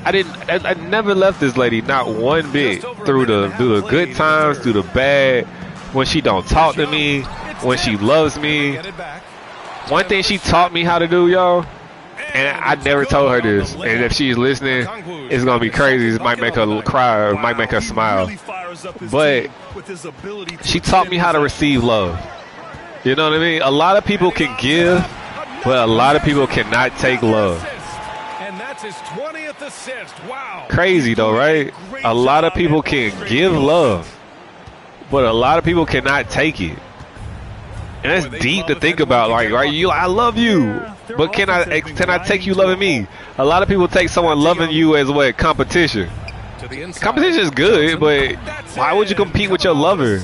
I never left this lady, not one bit, through the good times, through the bad, when she don't talk to me, when she loves me. One thing she taught me how to do, y'all, and I never told her this, and if she's listening, it's going to be crazy. It might make her cry or it might make her smile. But she taught me how to receive love. You know what I mean? A lot of people can give, but a lot of people cannot take love. And that's his 20th assist. Wow. Crazy though, right? A lot of people can give love, but a lot of people cannot take it. And that's deep to think about, like, right? I love you, but can I take you loving me? A lot of people take someone loving you as what? Competition. Competition is good, but why would you compete with your lover?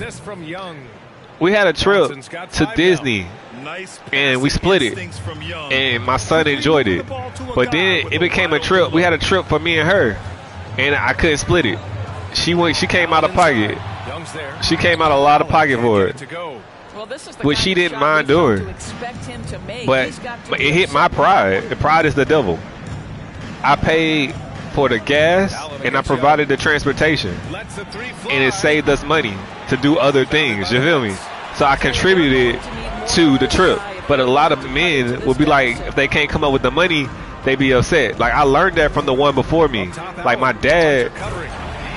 We had a trip Johnson's got to 5 Disney, Nice and we split it, instincts from Young. and my son enjoyed it. But then it became a trip. We had a trip for me and her, and I couldn't split it. She came out of pocket. Young's there. She came out a lot of pocket for it, To go. Well, this is the which kind she of didn't shot mind we've come doing. to expect him to make. but He's got to it do hit my something pride. about The pride is the devil. I paid for the gas, and I provided the transportation, Lets the 3 fly. and it saved us money to do other things. You feel me? So I contributed to the trip. But a lot of men will be like, if they can't come up with the money, they be upset. Like, I learned that from the one before me. Like, my dad,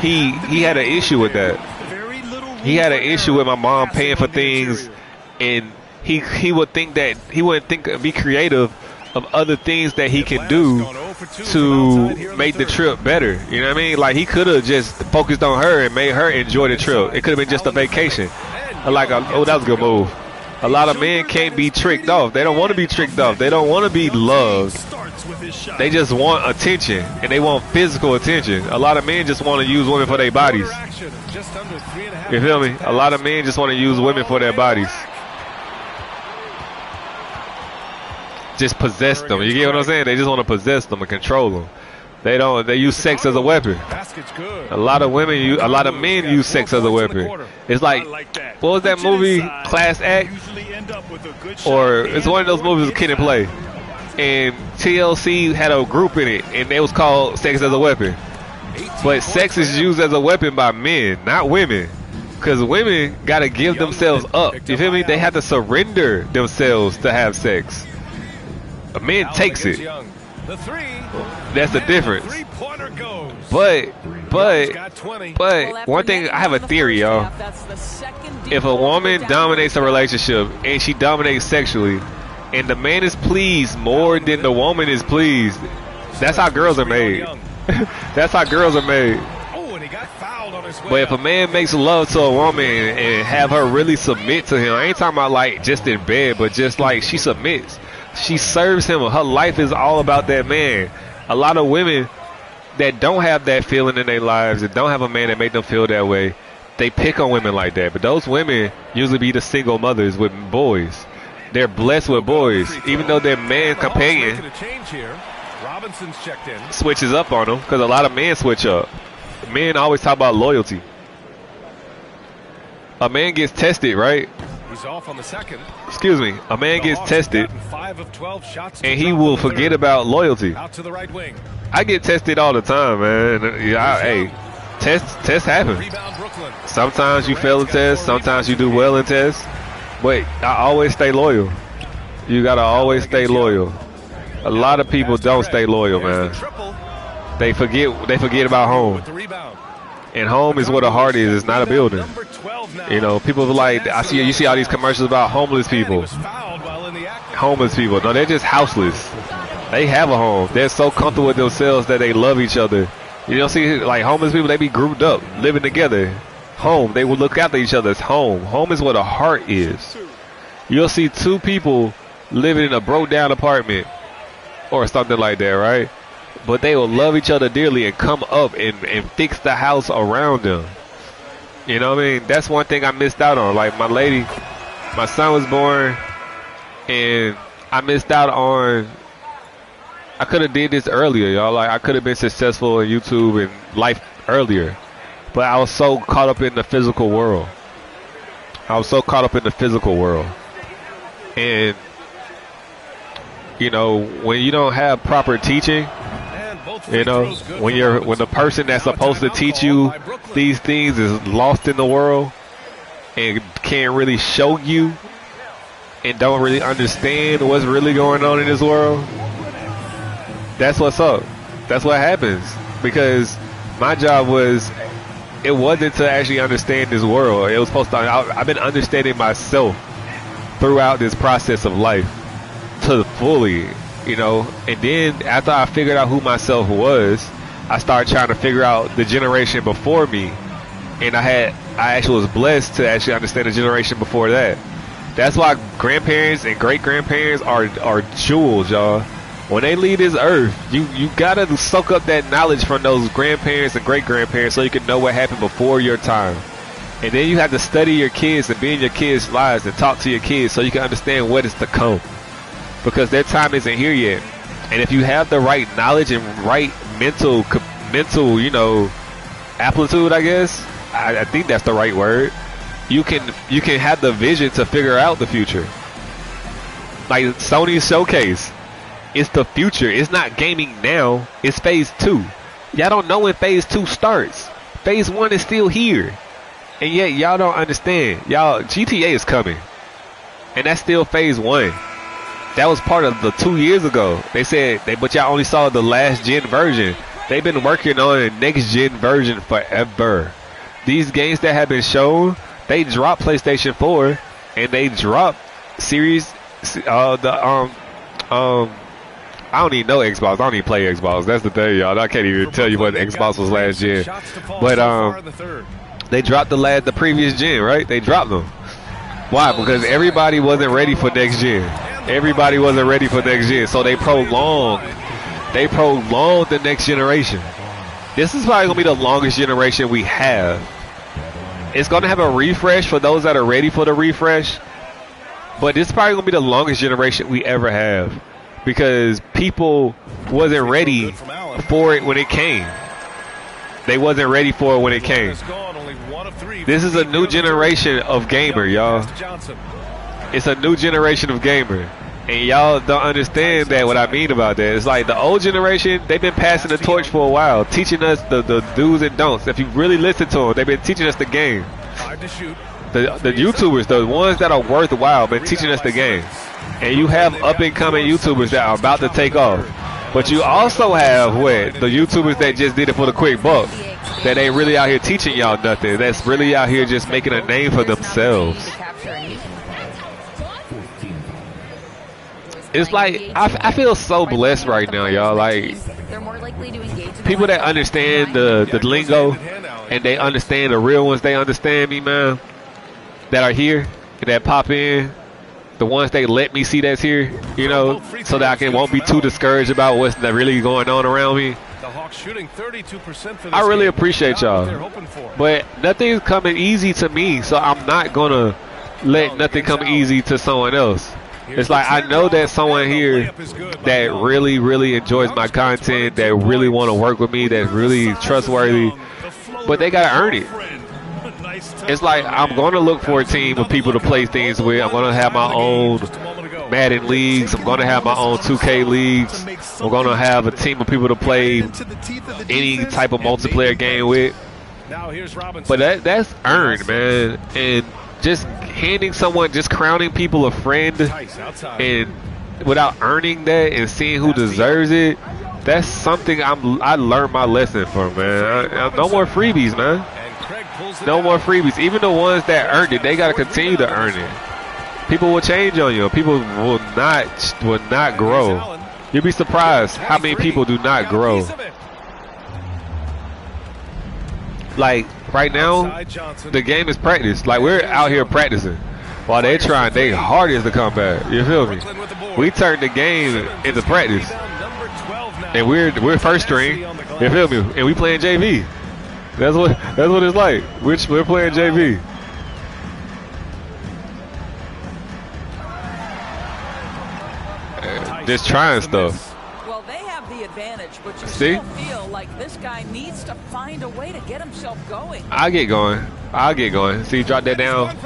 he had an issue with that. Very little He had an issue with my mom paying for things, and he would think that he wouldn't be creative of other things that he can do to make the trip better. You know what I mean? Like, he could have just focused on her and made her enjoy the trip. It could have been just a vacation. Like, oh, that was a good move. A lot of men can't be tricked off. They don't want to be tricked off. They don't want to be loved. starts with his shot. They just want attention, and they want physical attention. A lot of men just want to use women for their bodies. Just under 3.5 You feel me? A lot of men just want to use women for their bodies. Just possess them. You get what I'm saying? They just want to possess them and control them. They use sex as a weapon. Basket's good. A lot of men use sex as a weapon. It's like, what was that movie, Class Act? Usually end up with a good shot. Or it's one of those movies with Kid and Play. And TLC had a group in it, and it was called Sex as a Weapon. But sex is used as a weapon by men, not women. Because women got to give themselves up. You feel me? They have to surrender themselves to have sex. A man takes it. The 3. That's the difference. 3-pointer goes. But Got 20. one thing, I have a theory, y'all. If a woman dominates a relationship and she dominates sexually, and the man is pleased more than the woman is pleased, that's how girls are made. That's how girls are made. Oh, and he got fouled on his way. But if a man makes love to a woman and have her really submit to him, I ain't talking about like just in bed, but just like she submits. She serves him. Her life is all about that man. A lot of women that don't have that feeling in their lives, that don't have a man that make them feel that way, they pick on women like that. But those women usually be the single mothers with boys. They're blessed with boys, even though their man companion Making a change here. Robinson's checked in. switches up on them, because a lot of men switch up. Men always talk about loyalty. A man gets tested, right? He's off on the second. Excuse me. A man gets tested, 5 of 12 shots and he will forget about loyalty. out to the right wing. I get tested all the time, man. Yeah, hey, tests happen. Rebound Brooklyn. Sometimes you fail a test, sometimes you do well in tests, but I always stay loyal. You gotta always stay loyal. A lot of people don't stay loyal, man. Triple They forget about home, with the rebound. and home is where the heart is. It's not a building. Number 12 now. You know, people are like, you see all these commercials about homeless And he people. was fouled while in the act. Homeless people, no, they're just houseless. They have a home. They're so comfortable with themselves that they love each other. You don't see, like, homeless people, they be grouped up, living together. Home, they will look after each other's home. Home is where the heart is. You'll see two people living in a broke down apartment or something like that, right? But they will love each other dearly and come up and fix the house around them. You know what I mean? That's one thing I missed out on. Like, my son was born, and I missed out on, I could have did this earlier, y'all. Like, I could have been successful in YouTube and life earlier. But I was so caught up in the physical world. And, you know, when you don't have proper teaching, you know, when the person that's supposed to teach you these things is lost in the world and can't really show you and don't really understand what's really going on in this world, that's what's up. That's what happens. Because my job it wasn't to actually understand this world. It was supposed to, I've been understanding myself throughout this process of life to fully, you know. And then after I figured out who myself was, I started trying to figure out the generation before me. And I actually was blessed to actually understand the generation before that. That's why grandparents and great-grandparents are jewels, y'all. When they leave this earth, you gotta soak up that knowledge from those grandparents and great-grandparents so you can know what happened before your time. And then you have to study your kids and be in your kids' lives and talk to your kids so you can understand what is to come. Because their time isn't here yet. And if you have the right knowledge and right mental, you know, aptitude, I guess, I think that's the right word. You can have the vision to figure out the future. Like Sony's showcase, it's the future. It's not gaming now. It's phase 2. Y'all don't know when phase 2 starts. Phase 1 is still here, and yet y'all don't understand. Y'all, GTA is coming, and that's still phase 1. That was part of the 2 years ago. They said but y'all only saw the last gen version. They've been working on a next gen version forever. These games that have been shown, they dropped PlayStation 4 and they dropped Series. I don't even know Xbox. I don't even play Xbox. That's the thing, y'all. I can't even tell you what Xbox was last gen. But they dropped the previous gen, right? They dropped them. Why? Because everybody wasn't ready for next gen. Everybody wasn't ready for next gen, so they prolonged the next generation. This is probably gonna be the longest generation we have. It's gonna have a refresh for those that are ready for the refresh, but this is probably gonna be the longest generation we ever have because people wasn't ready for it when it came. They wasn't ready for it when it came. This is a new generation of gamer, y'all. It's a new generation of gamer. And y'all don't understand that, what I mean about that. It's like the old generation, they've been passing the torch for a while, teaching us the do's and don'ts. If you really listen to them, they've been teaching us the game. The YouTubers, the ones that are worthwhile, been teaching us the game. And you have up-and-coming YouTubers that are about to take off. But you also have, the YouTubers that just did it for the quick buck. That ain't really out here teaching y'all nothing. That's really out here just making a name for themselves. It's like, I feel so blessed right now, y'all. Like, people that understand the lingo and they understand the real ones, they understand me, man, that are here and that pop in. The ones they let me see that's here, you know, so that I won't be too discouraged about what's really going on around me. I really appreciate y'all. But nothing's coming easy to me, so I'm not going to let nothing come easy to someone else. It's like I know that someone here that really, really enjoys my content, that really want to work with me, that's really trustworthy, but they got to earn it. It's like I'm going to look for a team of people to play things with. I'm going to have my own Madden leagues. I'm going to have my own 2K leagues. I'm going to have a team of people to play any type of multiplayer game with. But that's earned, man. And just handing someone, just crowning people a friend, and without earning that and seeing who deserves it, that's something I learned my lesson from, man. No more freebies, man. No more freebies. Even the ones that earned it, they got to continue to earn it. People will change on you. People will not grow. You'll be surprised how many people do not grow. Like right now, the game is practice. Like we're out here practicing while they're trying their hardest to come back. You feel me? We turned the game into practice, and we're first string. You feel me? And we playing JV. That's what it's like. We're playing JV. Just trying stuff. Well, they have the advantage, but you See? still feel like this guy needs to find a way to get himself going. I'll get going. See, drop that down.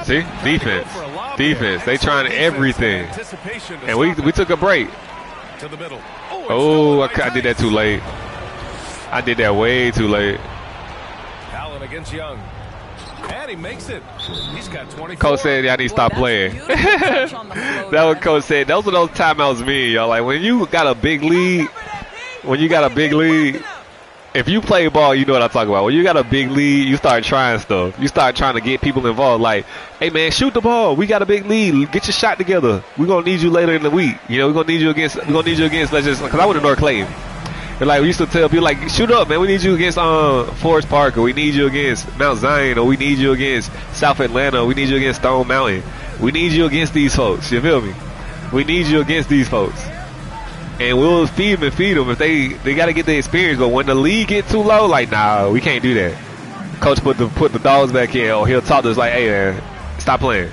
See? Defense. They trying everything. And we took a break. Oh, I did that too late. I did that way too late. Allen against Young. And he makes it. He's got 24. Coach said y'all need to stop playing. That what Coach said. Those are those timeouts mean, y'all. Like when you got a big lead, if you play ball, you know what I'm talking about. When you got a big lead, you start trying stuff. You start trying to get people involved. Like, hey man, shoot the ball. We got a big lead. Get your shot together. We're gonna need you later in the week. You know, we're gonna need you against let's just, because I went to North Clayton. And like we used to tell people, like, shoot up, man. We need you against Forest Park, or we need you against Mount Zion, or we need you against South Atlanta, or we need you against Stone Mountain. We need you against these folks. You feel me? We need you against these folks. And we'll feed them if they got to get the experience. But when the league get too low, like, nah, we can't do that. Coach put the dogs back in, or he'll talk to us like, hey man, stop playing.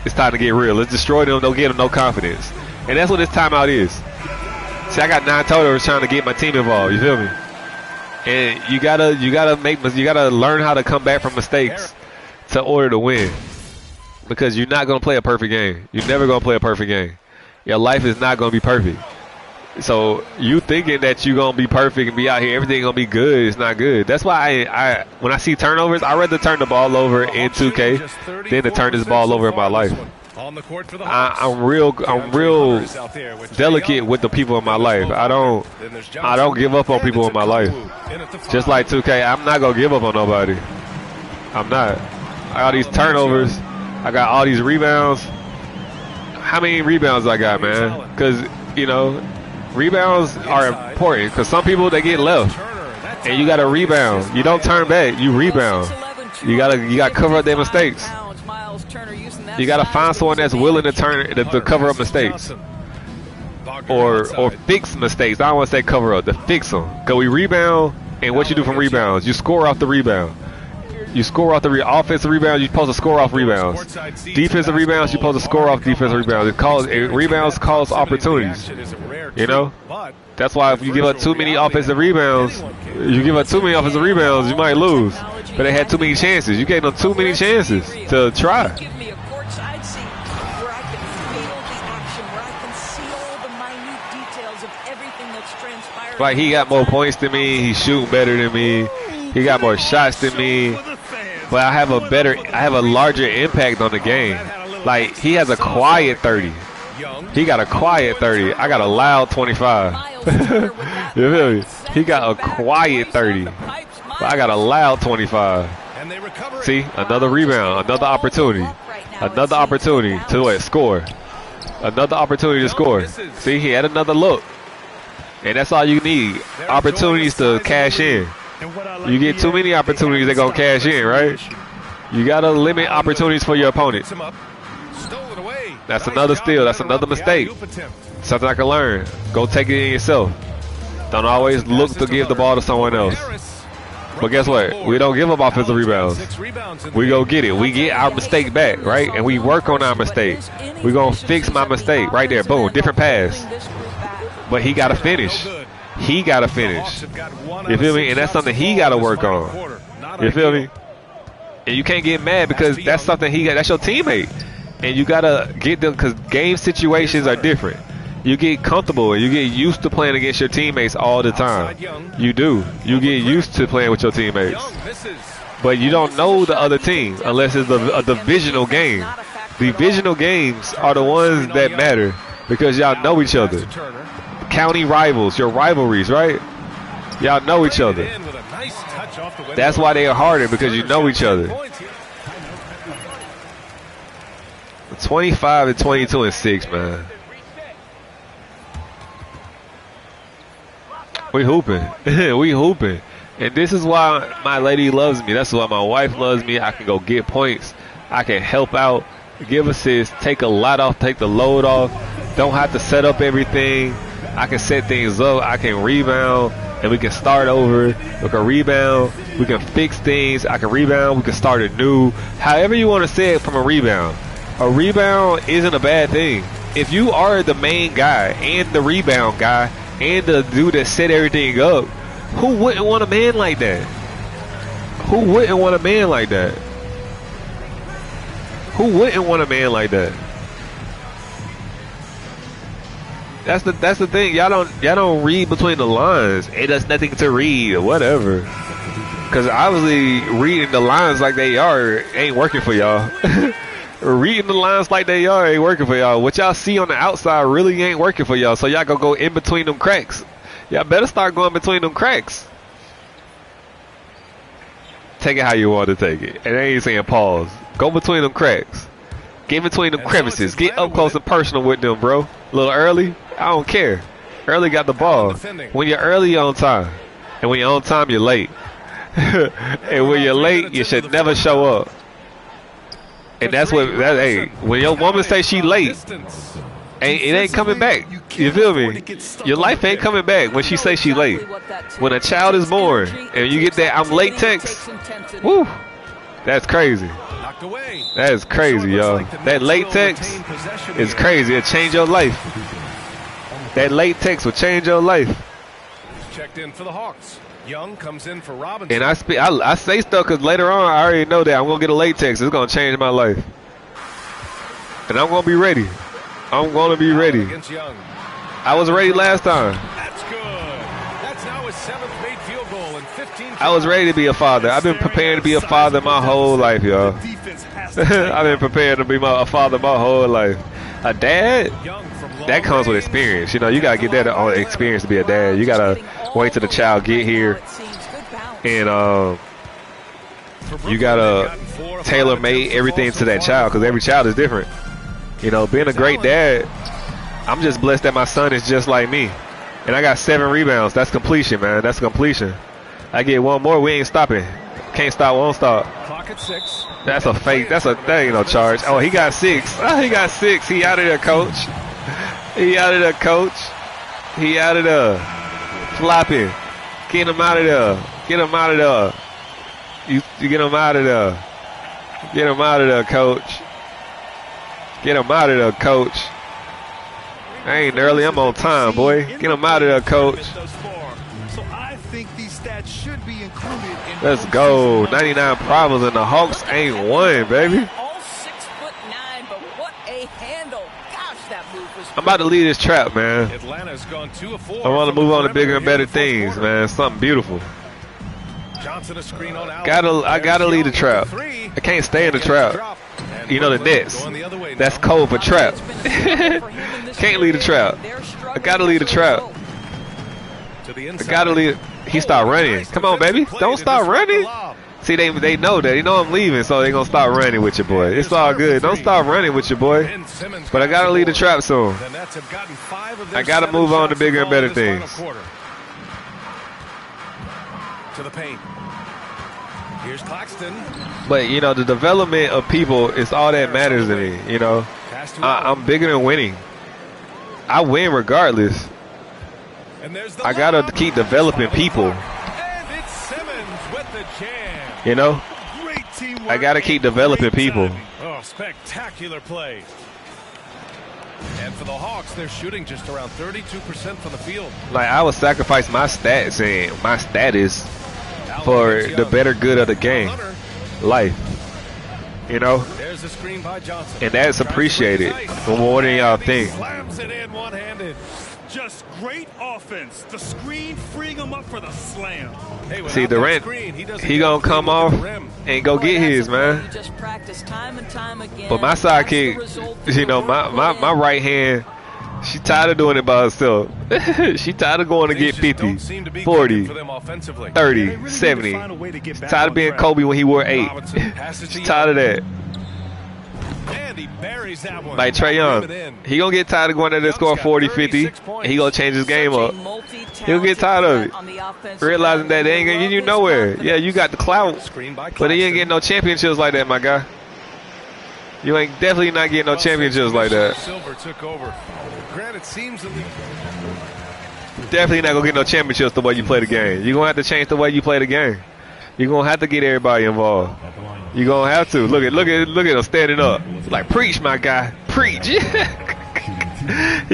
It's time to get real. Let's destroy them. Don't give them no confidence. And that's what this timeout is. See, I got 9 turnovers trying to get my team involved. You feel me? And you gotta learn how to come back from mistakes to order to win. Because you're not gonna play a perfect game. You're never gonna play a perfect game. Your life is not gonna be perfect. So you thinking that you're gonna be perfect and be out here, everything gonna be good, it's not good. That's why I when I see turnovers, I'd rather turn the ball over in 2K than to turn this ball over in my life. I'm real delicate with the people in my life. I don't give up on people in my life. Just like 2K, I'm not gonna give up on nobody. I'm not. I got these turnovers. I got all these rebounds. How many rebounds I got, man? Because you know, rebounds are important. Because some people they get left, and you got to rebound. You don't turn back. You rebound. You gotta cover up their mistakes. You gotta find someone that's willing to to cover up mistakes, or fix mistakes. I don't want to say cover up, to fix them. Cause we rebound, and what you do from rebounds, you score off the rebound. You score off the offensive rebounds. You're supposed to score off rebounds. Defensive rebounds, you're supposed to score off defensive rebounds. Rebounds cause opportunities. You know, that's why if you give up too many offensive rebounds, you might lose. But they had too many chances. You gave them too many chances to try. Like he got more points than me. He's shooting better than me. He got more shots than me. But I have a larger impact on the game. Like he has a quiet 30. He got a quiet 30. I got a loud 25. You feel me? He got a quiet 30. But I got a loud 25. See, another rebound, another opportunity to what? Score. Another opportunity to score. See, he had another look. And that's all you need. Opportunities to cash in. You get too many opportunities, they're going to cash in, right? You got to limit opportunities for your opponent. That's another steal. That's another mistake. Something I can learn. Go take it in yourself. Don't always look to give the ball to someone else. But guess what? We don't give up offensive rebounds. We go get it. We get our mistake back, right? And we work on our mistake. We're going to fix my mistake right there. Boom. Different pass. But he got to finish. He got to finish. You feel me? And that's something he got to work on. You feel me? And you can't get mad because that's something that's your teammate. And you got to get them because game situations are different. You get comfortable and you get used to playing against your teammates all the time. You do. You get used to playing with your teammates. But you don't know the other team unless it's a divisional game. Divisional games are the ones that matter because y'all know each other. County rivals, your rivalries, right? Y'all know each other. That's why they are harder, because you know each other. 25 and 22 and 6, man. We hooping. We hooping. And this is why my lady loves me. That's why my wife loves me. I can go get points. I can help out, give assists, take a lot off, take the load off. Don't have to set up everything. I can set things up. I can rebound, and we can start over. We can rebound. We can fix things. I can rebound. We can start anew. However you want to say it from a rebound. A rebound isn't a bad thing. If you are the main guy and the rebound guy and the dude that set everything up, who wouldn't want a man like that? Who wouldn't want a man like that? Who wouldn't want a man like that? That's the thing. Y'all don't read between the lines. It does nothing to read or whatever. Cause obviously reading the lines like they are ain't working for y'all. Reading the lines like they are ain't working for y'all. What y'all see on the outside really ain't working for y'all. So y'all gonna go in between them cracks. Y'all better start going between them cracks. Take it how you want to take it. And I ain't saying pause. Go between them cracks. Get between them crevices. Get up close and personal with them, bro. A little early, I don't care. Early got the ball. When you're early, you're on time. And when you're on time, you're late. And when you're late, you should never show up. And that's what, hey, when your woman say she late, it ain't coming back. You feel me? Your life ain't coming back when she say she late. When a child is born and you get that I'm late text, woo, that's crazy. That is crazy, y'all. That late text is crazy. It'll change your life. That late text will change your life. Checked in for the Hawks. Young comes in for Robinson. And I say stuff because later on I already know that I'm gonna get a late text. It's gonna change my life, and I'm gonna be ready. I'm gonna be ready. I was ready last time. That's good. That's now his 7th made field goal in 15. I was ready to be a father. I've been preparing to be a father my whole life, y'all. I've been preparing to be a father my whole life. A dad, that comes with experience. You know, you gotta get that experience to be a dad. You gotta wait till the child get here, and you gotta tailor make everything to that child because every child is different. You know, being a great dad, I'm just blessed that my son is just like me, and I got 7 rebounds. That's completion, man. That's completion. I get one more, we ain't stopping. Can't stop, won't stop. Clock at 6. That's a fake. That ain't no charge. Oh, he got 6. Oh, he got 6. He out of there, coach. He out of there, coach. He out of there. Flopping. Get him out of there. Get him out of there. You get him out of there. Get him out of there, coach. Get him out of there, coach. I ain't early. I'm on time, boy. Get him out of there, coach. So I think these stats should be included in. Let's go. 99 problems and the Hawks ain't won, baby. All 6'9", but what a handle. Gosh, that move was I'm about to leave this trap, man. Atlanta's gone 2 of 4. I want to move on to bigger and better things, man. Something beautiful. Johnson a screen on I gotta leave the trap. I can't stay in the trap. You know the Nets. That's code for trap. Can't leave the trap. I gotta leave the trap. I gotta leave. He start running. Come on, baby. Don't start running. See, they know that. They know I'm leaving, so they gonna start running with your boy. It's all good. Don't start running with your boy. But I gotta leave the trap soon. I gotta move on to bigger and better things. To the paint. Here's Claxton. But you know, the development of people is all that matters to me. You know, I'm bigger than winning. I win regardless. I gotta keep developing people. And it's Simmons with the jam. You know, I gotta keep developing people. Oh, spectacular play. And for the Hawks, they're shooting just around 32% from the field. Like, I would sacrifice my stats and my status for the better good of the game, life. You know, there's a screen by Johnson. And that's appreciated more than y'all think. Slams it in one-handed. Just great offense. The screen freeing him up for the slam. Hey, see, Durant, he gonna come off and go get his, man. But my sidekick, you know, my right hand, she tired of doing it by herself. She tired of going to get 50, 40, 30, 70. She's tired of being Kobe when he wore 8. She's tired of that. And he buries that one. Like Trae Young, he gonna get tired of going there to score 40, 50. And he gonna change his game up. He'll get tired of it, realizing that they ain't gonna get you nowhere. Yeah, you got the clout, but he ain't getting no championships like that, my guy. You ain't definitely not getting no championships like that. Silver took over. Granted, seems definitely not gonna get no championships the way you play the game. You're gonna have to change the way you play the game. You're gonna have to get everybody involved. You're gonna have to. Look at him standing up. Like, preach, my guy. Preach. You're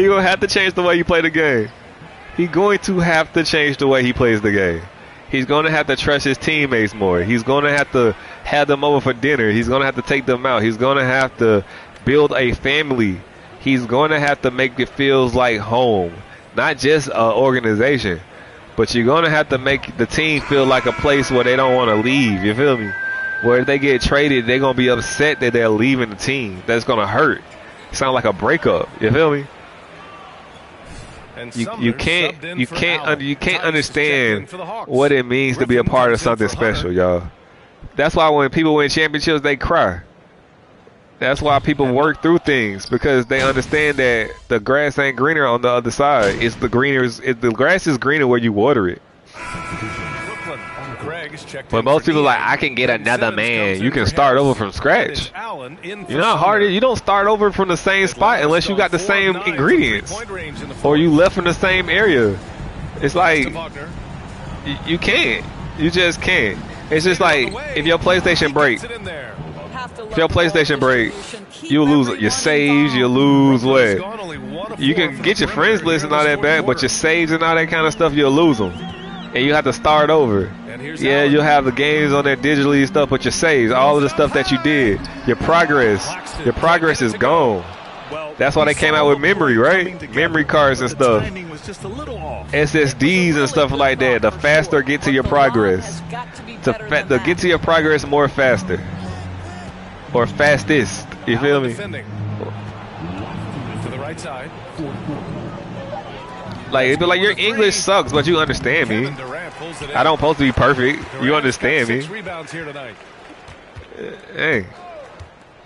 gonna have to change the way you play the game. He's going to have to change the way he plays the game. He's gonna have to trust his teammates more. He's gonna have to have them over for dinner. He's gonna have to take them out. He's gonna have to build a family. He's gonna have to make it feel like home, not just an organization. But you're going to have to make the team feel like a place where they don't want to leave. You feel me? Where if they get traded, they're going to be upset that they're leaving the team. That's going to hurt. Sound like a breakup. You feel me? You can't understand what it means to be a part of something special, y'all. That's why when people win championships, they cry. That's why people work through things, because they understand that the grass ain't greener on the other side. The grass is greener where you water it. Brooklyn. Greg But most people like, I can get another man. You can start over from scratch. You know how hard it is? You don't start over from the same spot unless you got the same ingredients or you left from the same area. It's like you can't. You just can't. It's just like if your PlayStation break. If your PlayStation break, you lose your saves, you lose what? You can get your friends list and all that back, but your saves and all that kind of stuff, you'll lose them. And you have to start over. Yeah, you'll have the games on there digitally and stuff, but your saves, all of the stuff that you did, your progress is gone. That's why they came out with memory, right? Memory cards and stuff. SSDs and stuff like that. The faster get to your progress. To get to your progress more faster. Or fastest. You feel me? To the right side. Like, it'd be like, your English sucks, but you understand me. I don't supposed to be perfect. You understand me. Hey.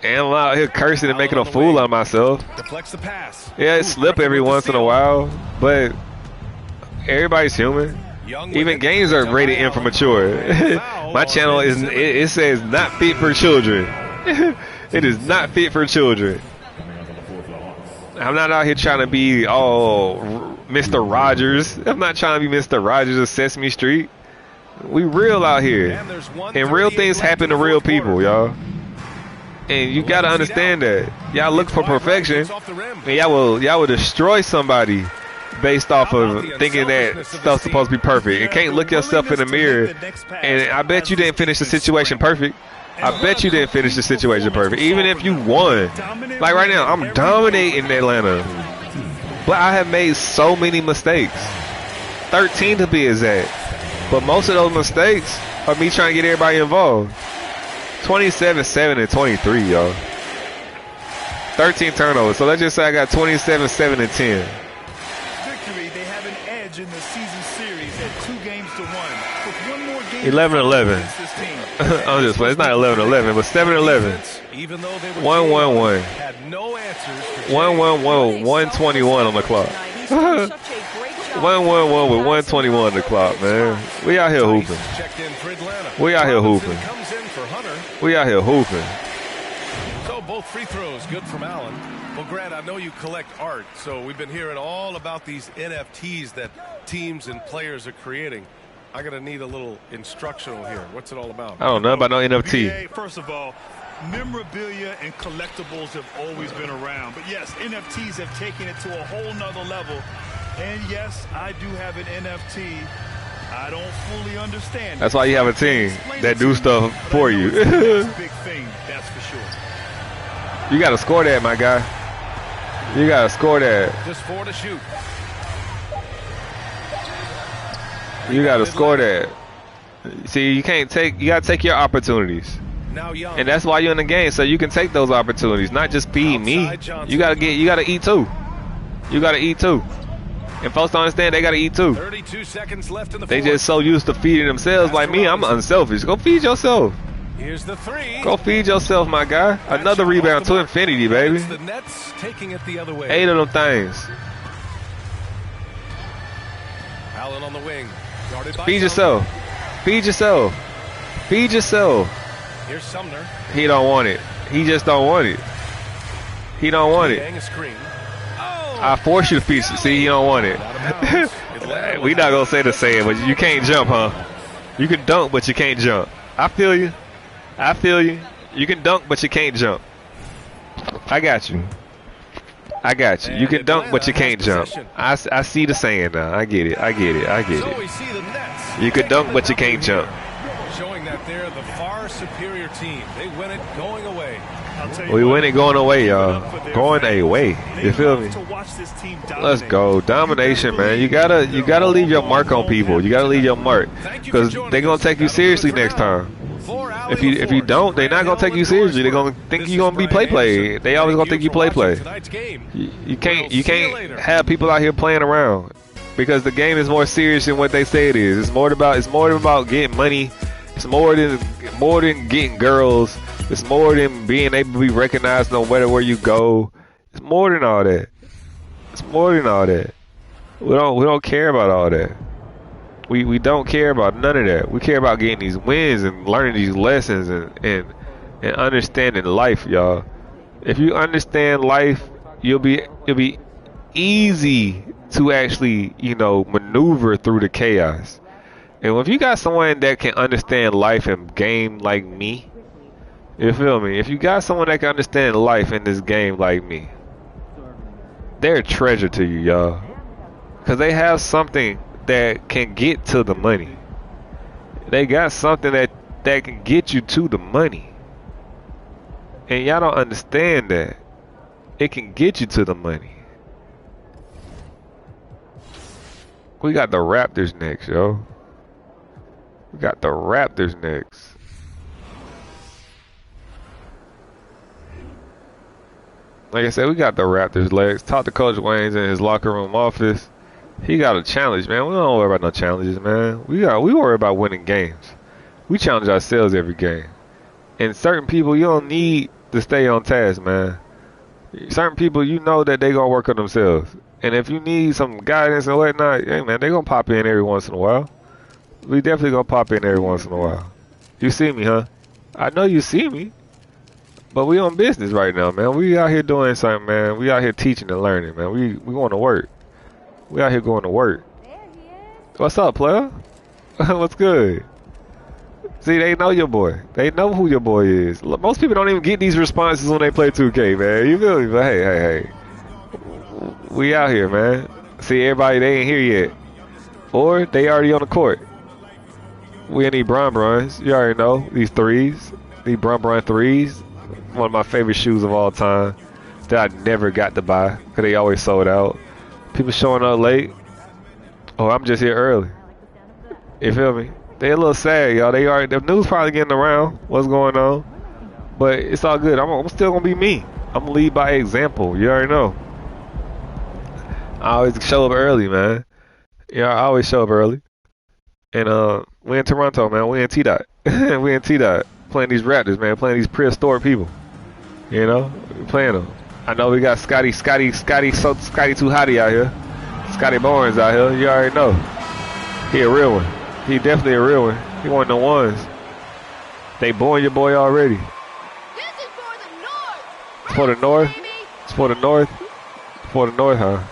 And I'm out here cursing and making a fool out of myself. Yeah, it slip every once in a while, but everybody's human. Even games are rated M for mature. My channel it says not fit for children. It is not fit for children. I'm not out here trying to be Mr. Rogers. I'm not trying to be Mr. Rogers of Sesame Street. We real out here. And real things happen to real people, y'all. And you gotta understand that. Y'all look for perfection, and y'all will destroy somebody based off of thinking that stuff's supposed to be perfect. And can't look yourself in the mirror. And I bet you didn't finish the situation perfect. I bet you didn't finish the situation perfect. Even if you won. Like right now, I'm dominating Atlanta. But I have made so many mistakes. 13 to be exact. But most of those mistakes are me trying to get everybody involved. 27, 7, and 23, y'all. 13 turnovers. So let's just say I got 27, 7, and 10. Victory, they have an edge in the season series at 2 games to 1. With one more game 11-11. I'm just playing. It's not 11-11, but 7-11. 1-1-1. 1-1-1 with 121 on the clock. 1-1-1 with 121 on the clock, man. We out here hooping. We out here hooping. We out here hooping. So both free throws good from Allen. Well, Grant, I know you collect art, so we've been hearing all about these NFTs that teams and players are creating. I'm going to need a little instructional here. What's it all about? I don't know about no NFT. First of all, memorabilia and collectibles have always been around. But yes, NFTs have taken it to a whole nother level. And yes, I do have an NFT. I don't fully understand. That's why you have a team that do stuff for you. Big thing, that's for sure. You got to score that, my guy. You got to score that. Just 4 to shoot. You got to score that. See, you got to take your opportunities. And that's why you're in the game, so you can take those opportunities, not just feed me. You got to eat too. You got to eat too. And folks don't understand, they got to eat too. 32 seconds left in the They fourth. just so used to feeding themselves. Like me, I'm unselfish. Go feed yourself. Here's the 3. Go feed yourself, my guy. Another rebound to infinity, baby. The Nets taking it the other way. 8 of them things. Allen on the wing. Guarded by Feed yourself. Feed yourself. Feed yourself. Here's Sumner. He don't want it. He just don't want it. He don't want it. A screen. I force you to feed. See, he don't want it. We not gonna say the same, but you can't jump, huh? You can dunk, but you can't jump. I feel you. I feel you. You can dunk, but you can't jump. I got you. I got you. You can dunk, but you can't jump. I see the saying now. I get it. I get it. I get it. You can dunk, but you can't jump. Showing that they're the far superior team. They win it going away. We win it going away, y'all. Going away. You feel me? Let's go. Domination, man. You gotta leave your mark on people. You gotta leave your mark, because they're gonna take you seriously next time. If you don't, they're not gonna take you seriously. They're gonna think you're gonna be play. They always gonna think you play. You can't have people out here playing around, because the game is more serious than what they say it is. It's more about getting money. It's more than getting girls. It's more than being able to be recognized no matter where you go. It's more than all that. It's more than all that. We don't care about all that. We don't care about none of that. We care about getting these wins and learning these lessons and understanding life, y'all. If you understand life, it'll be easy to actually, you know, maneuver through the chaos. And if you got someone that can understand life and game like me, you feel me? If you got someone that can understand life in this game like me, they're a treasure to you, y'all. Because they have something that can get to the money. They got something that can get you to the money. And y'all don't understand that. It can get you to the money. We got the Raptors next, yo. We got the Raptors next. Like I said, we got the Raptors legs. Talk to Coach Wayne's in his locker room office. He got a challenge, man. We don't worry about no challenges, man. We worry about winning games. We challenge ourselves every game. And certain people, you don't need to stay on task, man. Certain people, you know that they gonna work on themselves. And if you need some guidance and whatnot, hey man, they gonna pop in every once in a while. We definitely gonna pop in every once in a while. You see me, huh? I know you see me. But we on business right now, man. We out here doing something, man. We out here teaching and learning, man. We going to work. We out here going to work. What's up, player? What's good? See, they know your boy. They know who your boy is. Look, most people don't even get these responses when they play 2K, man. You feel me? But hey. We out here, man. See, everybody, they ain't here yet. Or they already on the court. We in these Bron. You already know. These threes. These Bron threes. One of my favorite shoes of all time that I never got to buy because they always sold out. People showing up late. Oh, I'm just here early. You feel me? They a little sad, y'all. The news probably getting around what's going on, but it's all good. I'm still gonna be me. I'm gonna lead by example. You already know. I always show up early, man. Yeah, I always show up early. And we in Toronto, man. We in T-Dot. We in T-Dot. Playing these Raptors, man. Playing these prehistoric people. You know? We playing them. I know we got Scotty Too Hotty out here. Scotty Barnes out here. You already know. He a real one. He definitely a real one. He one of the ones. They born your boy already. This is for the North. It's for the North? It's for the North? For the North, huh?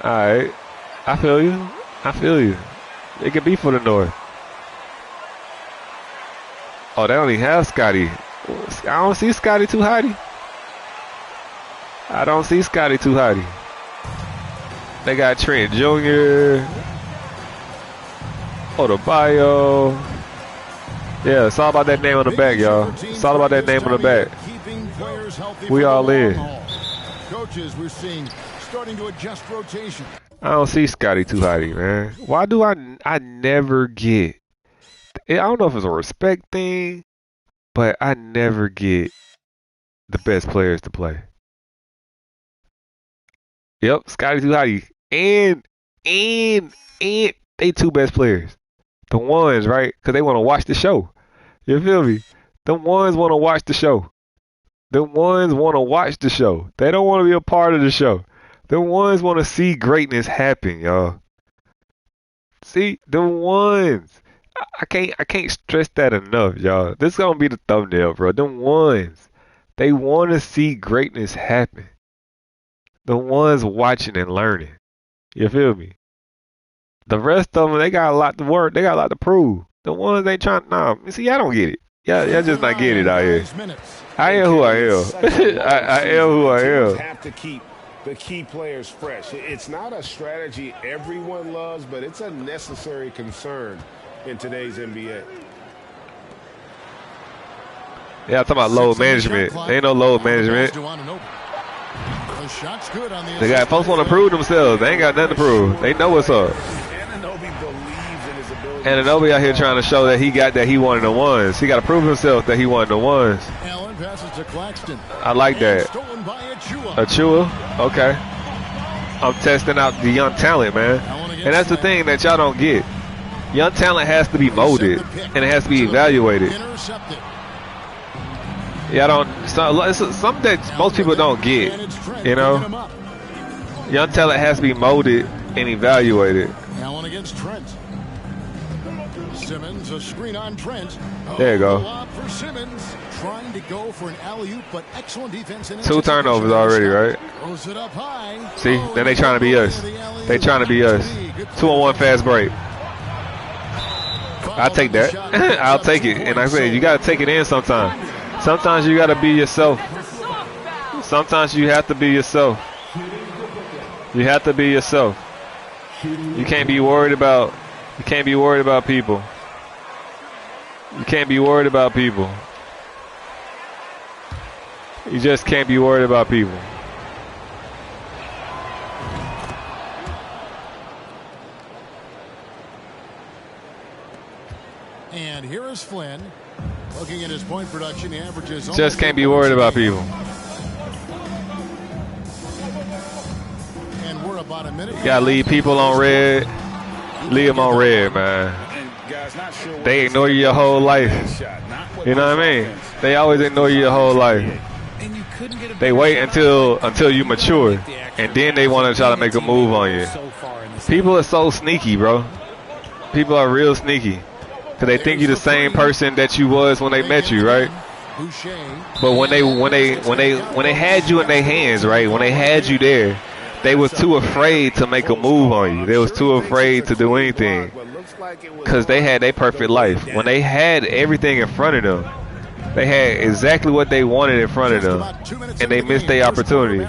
Alright. I feel you. It could be for the North. Oh, they don't even have Scotty. I don't see Scotty Too Hotty. I don't see Scotty Too Hotty. They got Trent Jr. Odebayo. Yeah, it's all about that name on the back, y'all. It's all about that name on the back. We all in. Coaches, we're seeing starting to adjust rotation. I don't see Scotty Too Hotty, man. Why do I never get? I don't know if it's a respect thing, but I never get the best players to play. Yep, Scotty Too Hotty. And they two best players. The ones, right? Because they want to watch the show. You feel me? The ones want to watch the show. The ones want to watch the show. They don't want to be a part of the show. The ones want to see greatness happen, y'all. See, the ones. I can't stress that enough, y'all. This is gonna be the thumbnail, bro. Them ones. They want to see greatness happen. The ones watching and learning. You feel me? The rest of them, they got a lot to work. They got a lot to prove. The ones they trying. Nah, see, y'all don't get it. Y'all just not get it out here. I am who I am. I am who I am. Have to keep the key players fresh. It's not a strategy everyone loves, but it's a necessary concern in today's NBA. Yeah, I'm talking about load management. Ain't no load management. They got folks want to prove themselves. They ain't got nothing to prove. They know what's up. Anunoby out here trying to show that he one of the ones. He got to prove himself that he one of the ones. I like that. Achua, okay. I'm testing out the young talent, man. And that's the thing that y'all don't get. Young talent has to be molded and it has to be evaluated. Y'all don't. It's something that most people don't get. You know, young talent has to be molded and evaluated. Allen against Trent. Simmons, a screen on Trent. There you go. Lob for Simmons, trying to go for an alley-oop, but excellent defense. 2 turnovers already, right? Throws it up high. See, then they trying to be us. They trying to be us. 2-on-1 fast break. I'll take that. I'll take it. And like I said, you got to take it in sometimes. Sometimes you got to be yourself. Sometimes you have to be yourself. You have to be yourself. You can't be worried about. You can't be worried about people. You can't be worried about people. You just can't be worried about people. And here is Flynn. Looking at his point production, he averages. Just can't be worried about people. And we're about a minute. You gotta leave people on red. Leave them on red, man. They ignore you your whole life. You know what I mean? They always ignore you your whole life. They wait until you mature, and then they want to try to make a move on you. People are so sneaky, bro. People are real sneaky. Cause they think you're the same person that you was when they met you, right? But when they had you in their hands, right? When they had you there, they was too afraid to make a move on you. They was too afraid to do anything. Cause they had their perfect life. When they had everything in front of them, they had exactly what they wanted in front of them, and they missed their opportunity.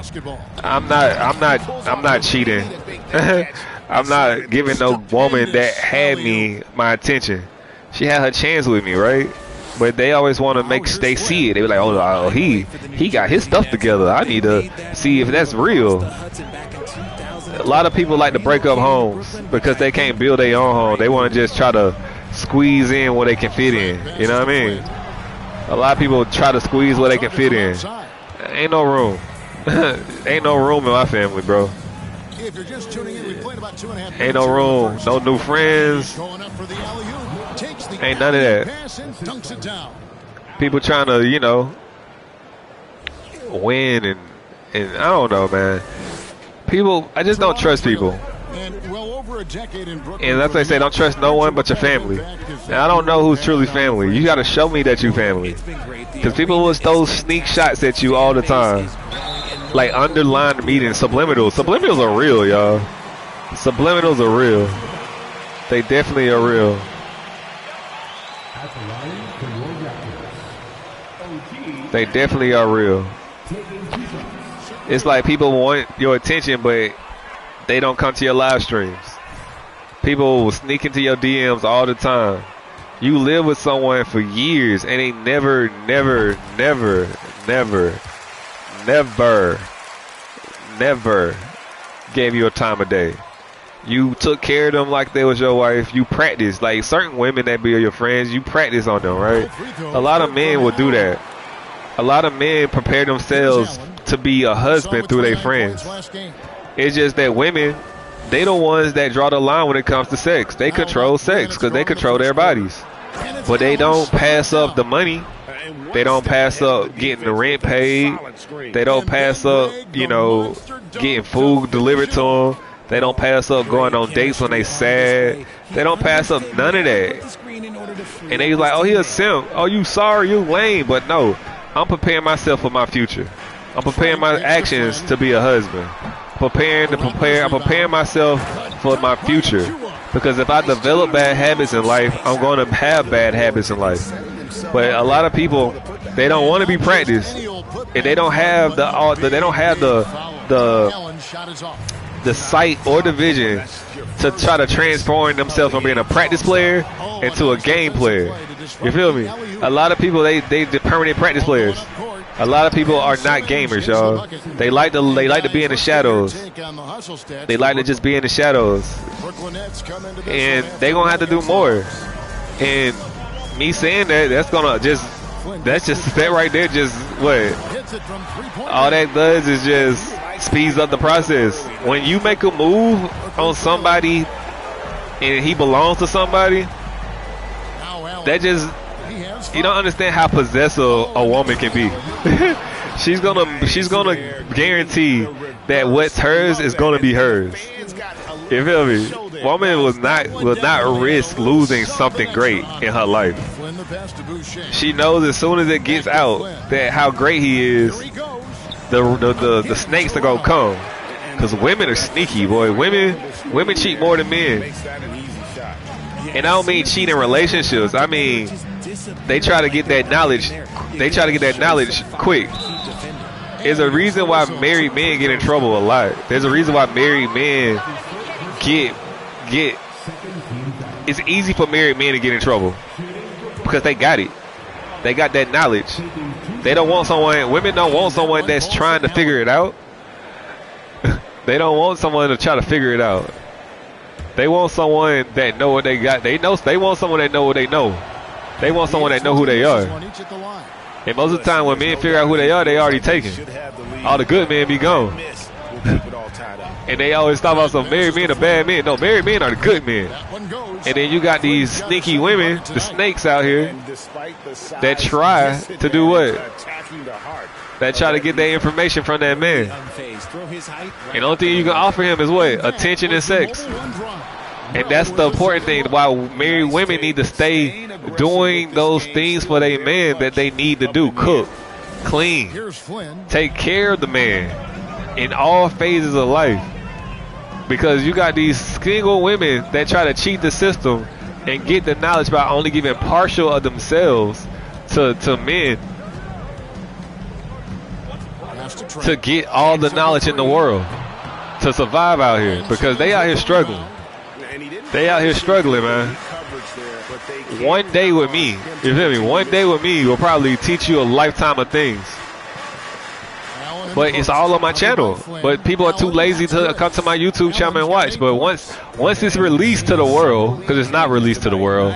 I'm not cheating. I'm not giving no woman that had me my attention. She had her chance with me, right? But they always want to make they see it. They be like, oh, he got his stuff together. I need to see if that's real. A lot of people like to break up homes because they can't build their own home. They want to just try to squeeze in where they can fit in. You know what I mean? A lot of people try to squeeze where they can fit in. Ain't no room. Ain't no room in my family, bro. If you're just tuning in, we played about 2.5 minutes. Ain't no room. No new friends. Ain't none of that. People trying to, you know, win and I don't know, man. People, I just don't trust people. And that's why they say don't trust no one but your family. And I don't know who's truly family. You got to show me that you family. Because people will throw sneak shots at you all the time. Like underlined meaning, subliminals. Subliminals are real, y'all. Subliminals are real. They definitely are real. They definitely are real. It's like people want your attention, but they don't come to your live streams. People will sneak into your DMs all the time. You live with someone for years, and they never gave you a time of day. You took care of them like they was your wife. You practice. Like certain women that be your friends, you practice on them, right? A lot of men will do that. A lot of men prepare themselves to be a husband through their friends. It's just that women, they the ones that draw the line when it comes to sex. They control sex because they control their bodies. But they don't pass up the money. They don't pass up getting the rent paid. They don't pass up, you know, getting food delivered to them. They don't pass up going on dates when they sad. They don't pass up none of that. And they like, oh, he a simp. Oh, you sorry, you lame. But no, I'm preparing myself for my future. I'm preparing my actions to be a husband. I'm preparing myself for my future. Because if I develop bad habits in life, I'm going to have bad habits in life. But a lot of people, they don't want to be practiced, and they don't have the sight or the vision to try to transform themselves from being a practice player into a game player. You feel me? A lot of people, they permanent practice players. A lot of people are not gamers, y'all. They like to be in the shadows. They like to just be in the shadows. And they gonna have to do more. And me saying that, that's just that right there. Just what? All that does is just speeds up the process. When you make a move on somebody and he belongs to somebody, that just, you don't understand how possessive a woman can be. she's gonna guarantee that what's hers is gonna be hers. You feel me? woman will not risk losing something great in her life. She knows as soon as it gets out that how great he is, the snakes are gonna come. Because women are sneaky, boy. Women cheat more than men. And I don't mean cheat in relationships. I mean they try to get that knowledge. They try to get that knowledge quick. There's a reason why married men get in trouble a lot. There's a reason why married men get. It's easy for married men to get in trouble because they got it. They got that knowledge. They don't want someone. Women don't want someone that's trying to figure it out. They don't want someone to try to figure it out. They want someone that know what they got. They want someone that know what they know. They want someone that know who they are. And most of the time when men figure out who they are, they already taken. All the good men be gone. And they always talk about some married men are bad men. No, married men are the good men. And then you got these sneaky women, the snakes out here, that try to do what? That try to get that information from that man. And the only thing you can offer him is what? Attention and sex. And that's the important thing. Why married women need to stay doing those things for their man that they need to do. Cook, clean, take care of the man in all phases of life. Because you got these single women that try to cheat the system and get the knowledge by only giving partial of themselves to men to get all the knowledge in the world to survive out here. Because they out here struggling. They out here struggling, man. One day with me, you feel me? One day with me will probably teach you a lifetime of things. But it's all on my channel. But people are too lazy to come to my YouTube channel and watch. But once it's released to the world, because it's not released to the world.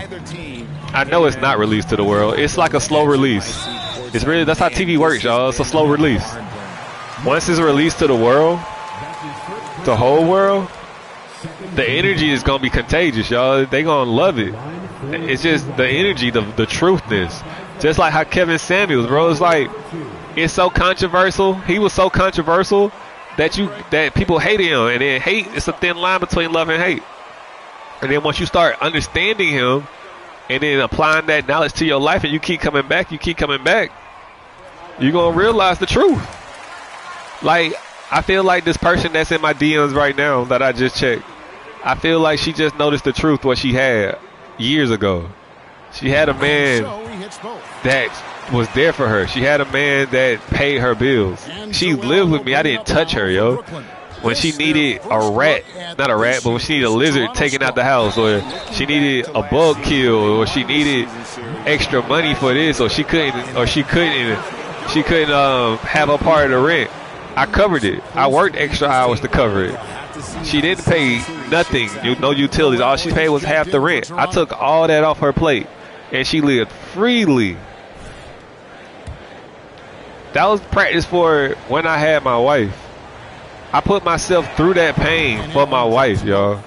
I know it's not released to the world. It's like a slow release. It's really, that's how TV works, y'all. It's a slow release. Once it's released to the world, the whole world, the energy is gonna be contagious, y'all. They gonna love it. It's just the energy, the truthness. Just like how Kevin Samuels, bro. It's like, it's so controversial. He was so controversial that people hated him. And then hate, it's a thin line between love and hate. And then once you start understanding him and then applying that knowledge to your life and you keep coming back, you're gonna realize the truth. Like, I feel like this person that's in my DMs right now that I just checked, I feel like she just noticed the truth what she had years ago. She had a man that was there for her. She had a man that paid her bills. She lived with me. I didn't touch her, yo. When she needed a rat, not a rat, but when she needed a lizard taken out the house, or she needed a bug killed, or she needed extra money for this, or she couldn't have a part of the rent, I covered it. I worked extra hours to cover it. She didn't pay nothing, no utilities. All she paid was half the rent. I took all that off her plate, and she lived freely. That was practice for when I had my wife. I put myself through that pain for my wife, y'all.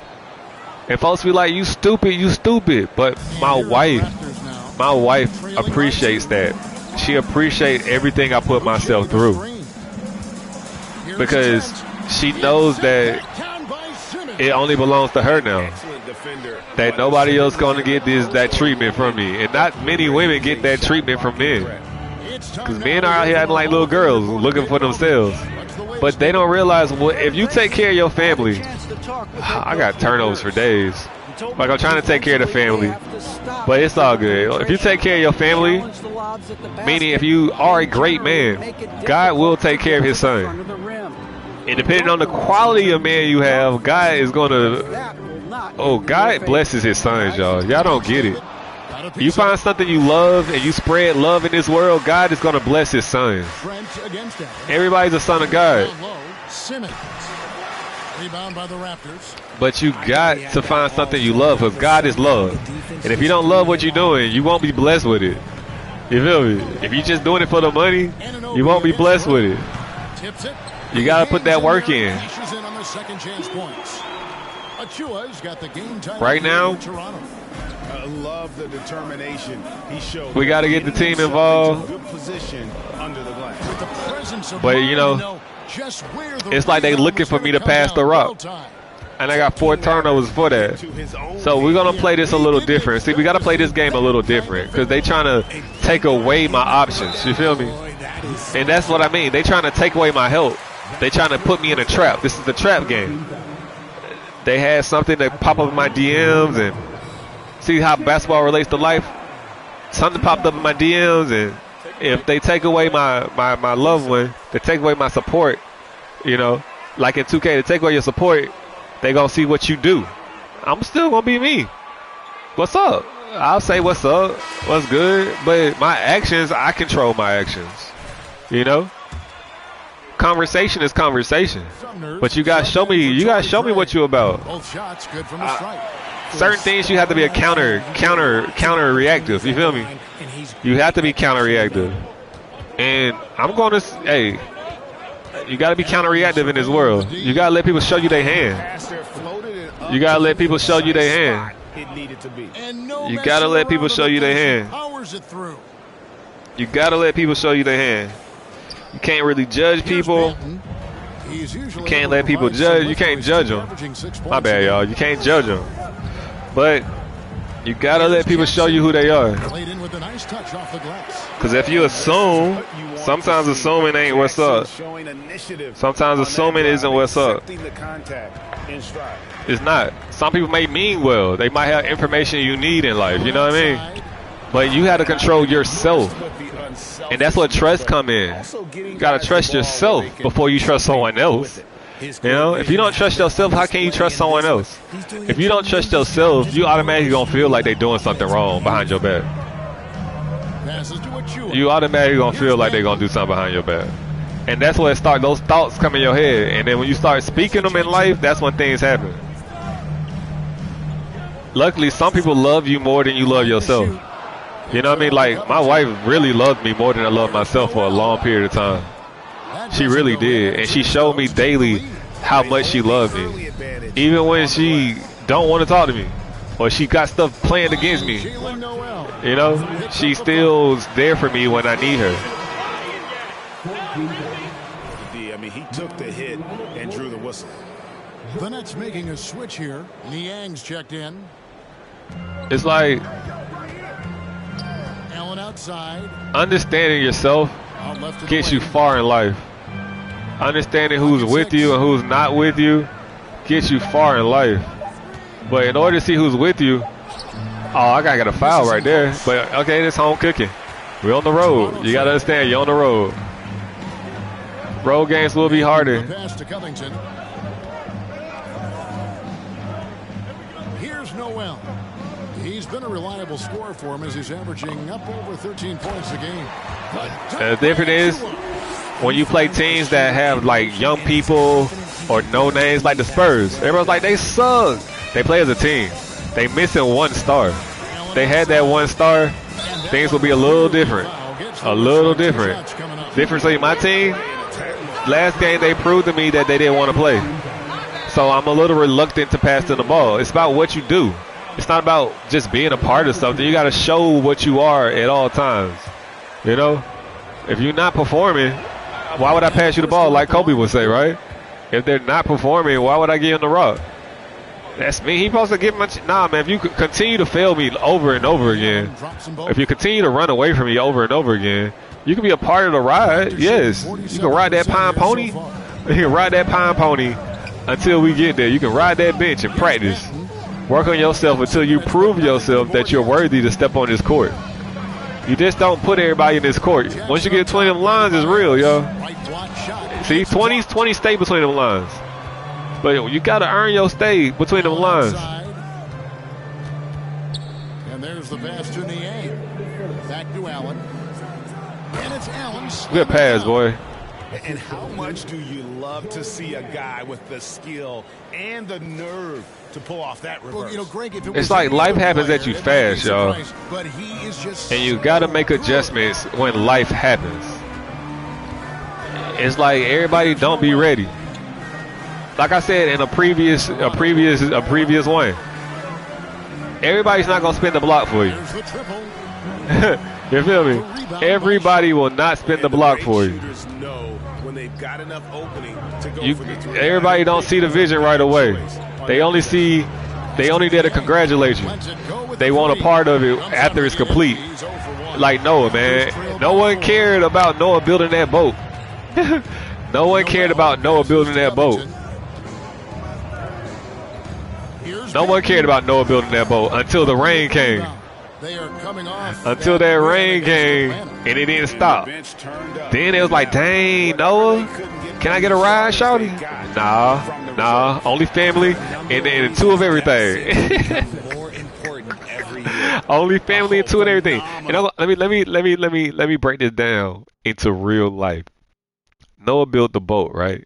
And folks be like, you stupid. But my wife appreciates that. She appreciates everything I put myself through. Because she knows that it only belongs to her now. That nobody else gonna get that treatment from me. And not many women get that treatment from men. Because men are out here acting like little girls looking for themselves. But they don't realize, well, if you take care of your family, I got turnovers for days. Like, I'm trying to take care of the family, but it's all good. If you take care of your family, meaning if you are a great man, God will take care of his son. And depending on the quality of man you have, God is going to, God blesses his sons, y'all. Y'all don't get it. You find something you love and you spread love in this world, God is going to bless his sons. Everybody's a son of God. But you got to find something you love, because God is love. And if you don't love what you're doing, you won't be blessed with it. You feel me? If you're just doing it for the money, you won't be blessed with it. You got to put that work in. Right now, I love the determination he showed. We got to get the team involved. Good position under the glass. But, you know, it's like they looking for me to pass the rock. and I got 4 turnovers for that. So we're gonna play this a little different. See, we gotta play this game a little different because they trying to take away my options. You feel me? And that's what I mean. They trying to take away my help. They trying to put me in a trap. This is the trap game. They had something that pop up in my DMs, and see how basketball relates to life. Something popped up in my DMs, and if they take away my loved one, they take away my support, you know, like in 2K, they take away your support, they gonna see what you do. I'm still gonna be me. What's up? I'll say what's up, what's good, but my actions, I control my actions, you know. Conversation is conversation, but you gotta show me. You gotta show me what you about. Certain things you have to be a counter reactive. You feel me? You have to be counter reactive, and I'm gonna. Hey, you gotta be counter reactive in this world. You gotta let people show you their hand. You gotta let people show you their hand. You gotta let people show you their hand. You gotta let people show you their hand. You can't really judge people. You can't let people judge. You can't judge them. My bad, y'all. You can't judge them. But you gotta let people show you who they are. Because if you assume, sometimes assuming ain't what's up. Sometimes assuming isn't what's up. It's not. Some people may mean well. They might have information you need in life. You know what I mean? But you have to control yourself. And that's what trust come in. You got to trust yourself before you trust someone else. You know, if you don't trust yourself, how can you trust someone else? If you don't trust yourself, you automatically going to feel like they're doing something wrong behind your back. You automatically going to feel like they're going to do something behind your back. And that's where it starts. Those thoughts come in your head. And then when you start speaking them in life, that's when things happen. Luckily, some people love you more than you love yourself. You know what I mean? Like, my wife really loved me more than I loved myself for a long period of time. She really did. And she showed me daily how much she loved me. Even when she don't want to talk to me. Or she got stuff planned against me. You know? She still's there for me when I need her. I mean, he took the hit and drew the whistle. The Nets making a switch here. Niang's checked in. It's like outside. Understanding yourself gets you far in life. Understanding who's with you and who's not with you gets you far in life. But in order to see who's with you, oh, I gotta get a foul right there. But okay, this home cooking. We're on the road. You gotta understand, you're on the road. Road games will be harder. Here's Noel. He's been a reliable scorer for him as he's averaging up over 13 points a game. The difference is when you play teams that have like young people or no names like the Spurs. Everyone's like, they suck. They play as a team. They missing one star. They had that one star, things will be a little different. A little different. Difference in my team, last game they proved to me that they didn't want to play. So I'm a little reluctant to pass them the ball. It's about what you do. It's not about just being a part of something. You got to show what you are at all times. You know? If you're not performing, why would I pass you the ball like Kobe would say, right? If they're not performing, why would I give him the rock? That's me. He supposed to give my... Nah, man, if you continue to fail me over and over again, if you continue to run away from me over and over again, you can be a part of the ride. Yes. You can ride that pine pony. You can ride that pine pony until we get there. You can ride that bench and practice. Work on yourself until you prove yourself that you're worthy to step on this court. You just don't put everybody in this court. Once you get 20 of them lines, it's real, yo. See, 20 stay between them lines. But you got to earn your stay between them lines. And there's the pass to Niang. Back to Allen. And it's Allen's. Good pass, boy. And how much do you love to see a guy with the skill and the nerve to pull off that reverse? Well, you know, Greg, if it it's like life happens at you fast, y'all. But he is just and you got to make adjustments when life happens. It's like everybody don't be ready. Like I said in a previous one, everybody's not gonna spin the block for you. You feel me? Everybody will not spin the block for you. Everybody don't see the vision right away. They only there to congratulate you. They want a part of it after it's complete. Like Noah, man. No one cared about Noah building that boat. No one cared about Noah building that boat. No one cared about Noah building that boat until the rain came. Until that rain came and it didn't stop. Then it was like, dang, Noah, can I get a ride, shawty? Nah, only family and then two of everything. Only family and two and everything. You know, let me break this down into real life. Noah built the boat, right?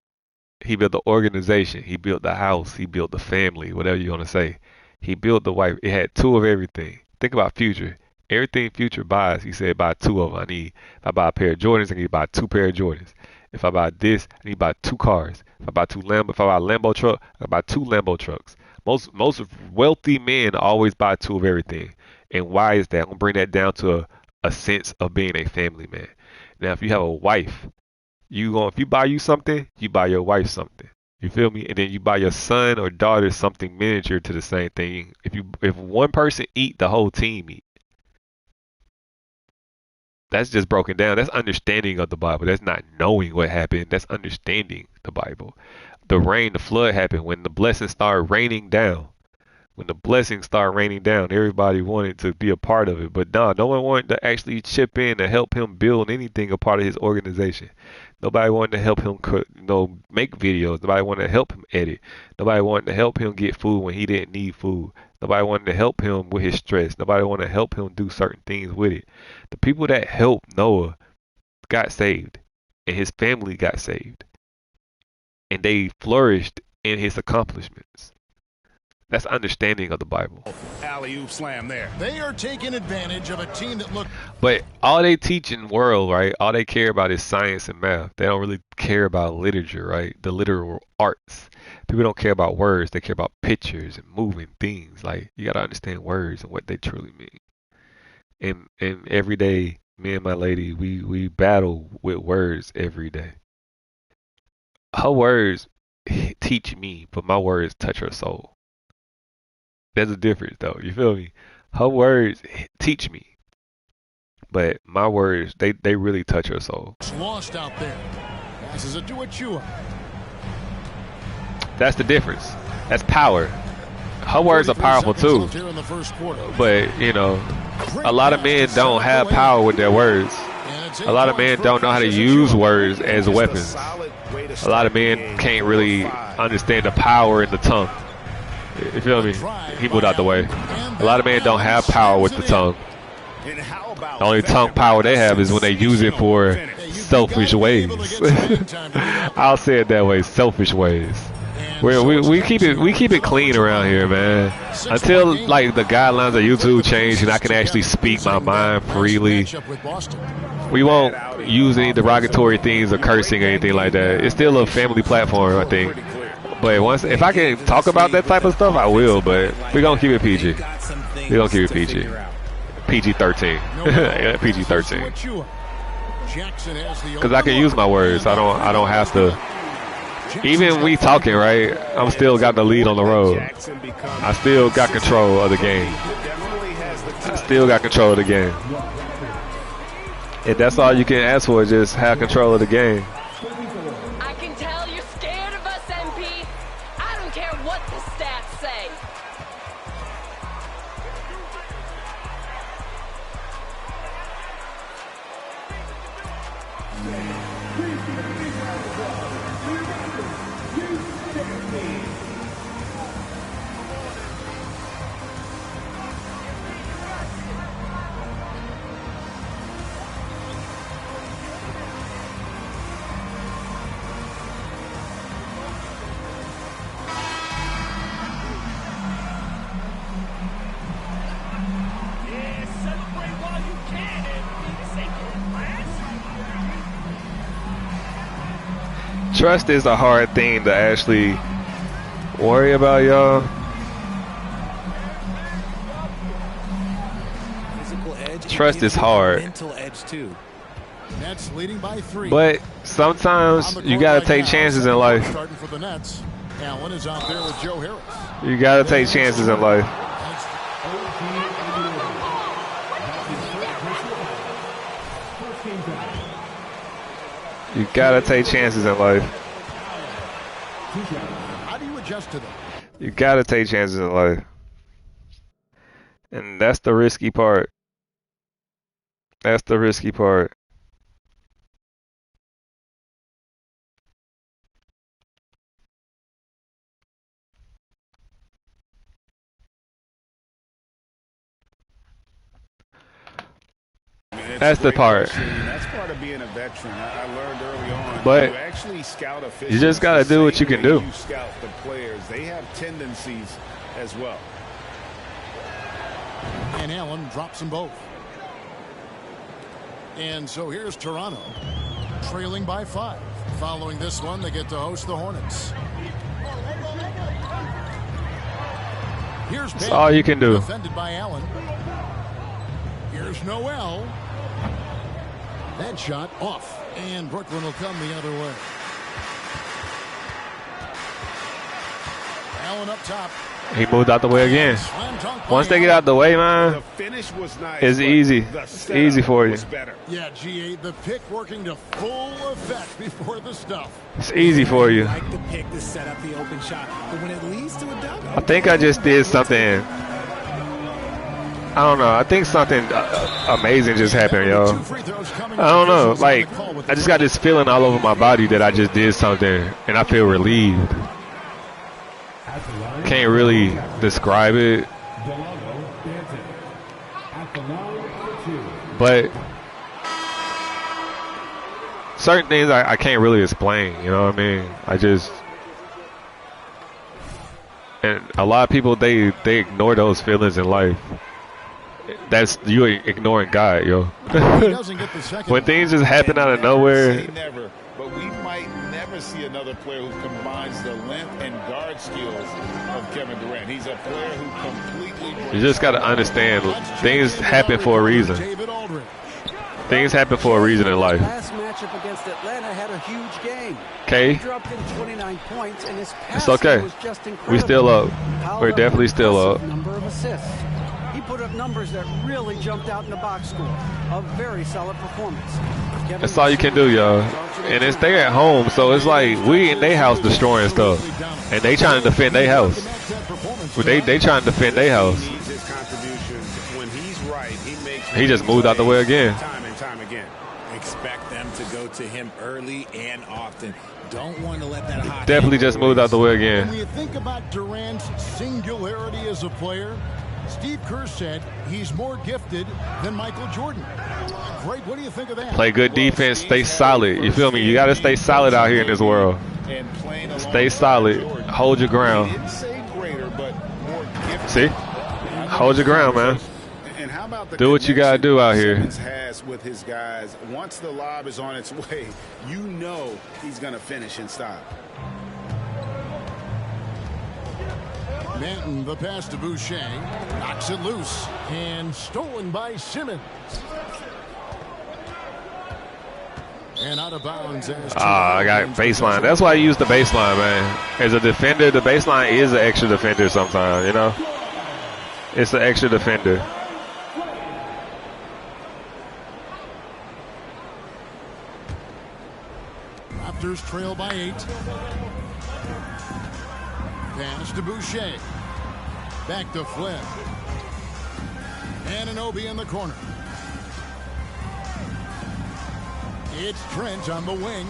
He built the organization. He built the house. He built the family, whatever you want to say. He built the wife. It had two of everything. Think about Future. Everything Future buys, he said, buy two of them. If I buy a pair of Jordans, I need to buy two pair of Jordans. If I buy this, I need to buy two cars. If I buy a Lambo truck, I buy two Lambo trucks. Most wealthy men always buy two of everything. And why is that? I'm going to bring that down to a sense of being a family man. Now, if you have a wife, if you buy you something, you buy your wife something. You feel me? And then you buy your son or daughter something miniature to the same thing. If one person eat, the whole team eat. That's just broken down. That's understanding of the Bible. That's not knowing what happened. That's understanding the Bible. The flood happened when the blessings started raining down. When the blessings started raining down, everybody wanted to be a part of it. But no one wanted to actually chip in to help him build anything a part of his organization. Nobody wanted to help him make videos. Nobody wanted to help him edit. Nobody wanted to help him get food when he didn't need food. Nobody wanted to help him with his stress. Nobody wanted to help him do certain things with it. The people that helped Noah got saved, and his family got saved. And they flourished in his accomplishments. That's understanding of the Bible. Alley-oop slam there. They are taking advantage of a team that looked. But all they teach in the world, right? All they care about is science and math. They don't really care about literature, right? The literal arts. People don't care about words. They care about pictures and moving things. Like, you got to understand words and what they truly mean. And every day, me and my lady, we battle with words every day. Her words teach me, but my words touch her soul. There's a difference, though. You feel me? Her words teach me, but my words, they really touch her soul. It's lost out there. This is a do-it-you. That's the difference. That's power. Her words are powerful too. But, you know, a lot of men don't have power with their words. A lot of men don't know how to use words as weapons. A lot of men can't really understand the power in the tongue. You feel me? He moved out the way. A lot of men don't have power with the tongue. The only tongue power they have is when they use it for selfish ways. I'll say it that way, selfish ways. We keep it clean around here, man. Until like the guidelines of YouTube change and I can actually speak my mind freely, we won't use any derogatory things or cursing or anything like that. It's still a family platform, I think. But if I can talk about that type of stuff, I will. But we're gonna keep it PG. We're gonna keep it PG. PG-13. PG-13. Because I can use my words. I don't have to. Even we talking, right? I'm still got the lead on the road. I still got control of the game. I still got control of the game. And that's all you can ask for, just have control of the game. I can tell you're scared of us, MP. I don't care what the stats say. Trust is a hard thing to actually worry about, y'all. Trust is hard. Nets leading by 3. But sometimes you gotta take chances in life. Allen is out there with Joe Harris. You gotta take chances in life. You gotta take chances in life. How do you adjust to them? You gotta take chances in life. And that's the risky part. That's the risky part. That's the part. That's part of being a veteran. I learned early on. But you actually scout officials. You just gotta do what you can do. You scout the players. They have tendencies as well. And Allen drops them both. And so here's Toronto, trailing by 5. Following this one, they get to host the Hornets. Here's That's all you can do. Defended by Allen. Here's Noel. That shot off, and Brooklyn will come the other way. Allen up top. He moved out the way again. Once they get out the way, man, The finish was nice, it's easy. It's easy for you. Yeah, GA, the pick working to full effect before the stuff. It's easy for you. Like the pick to set up the open shot, but when it leads to a dunk, I think I just did something. I don't know. I think something amazing just happened, yo. I don't know. Like, I just got this feeling all over my body that I just did something, and I feel relieved. Can't really describe it, but certain things I can't really explain, you know what I mean? I just, and a lot of people, they ignore those feelings in life. That's you ignoring God, yo. When things just happen out of nowhere. Never, but we might never see another player who combines the length and guard skills of Kevin Durant. He's a player who completely. You just got to understand, things happen for a reason. Things happen for a reason in life. Last matchup against Atlanta had a huge game. Okay. He dropped in 29 points, and his It's okay. was just incredible. We still up. We're definitely still up. Number of assists. He put up numbers that really jumped out in the box score. A very solid performance. That's all you can do, y'all. And it's they at home, so it's like we in their house destroying stuff, and they trying to defend their house. They trying to defend their house. He just moved out the way again. Time and time again. Expect them to go to him early and often. Don't want to let that hot. Definitely just moved out the way again. When you think about Durant's singularity as a player, Steve Kerr said he's more gifted than Michael Jordan. Greg, what do you think of that? Play good defense, stay solid. You feel me? You got to stay solid out here in this world. Stay solid. Hold your ground. See? Hold your ground, man. And how about the do what you got to do out here. Simmons has with his guys. Once the lob is on its way, you know he's going to finish in style. Manton, the pass to Boucher, knocks it loose, and stolen by Simmons. And out of bounds. I got baseline. That's why I use the baseline, man. As a defender, the baseline is an extra defender sometimes, you know? It's an extra defender. Raptors trail by 8. Pass to Boucher. Back to Flynn. Anunoby in the corner. It's Trent on the wing.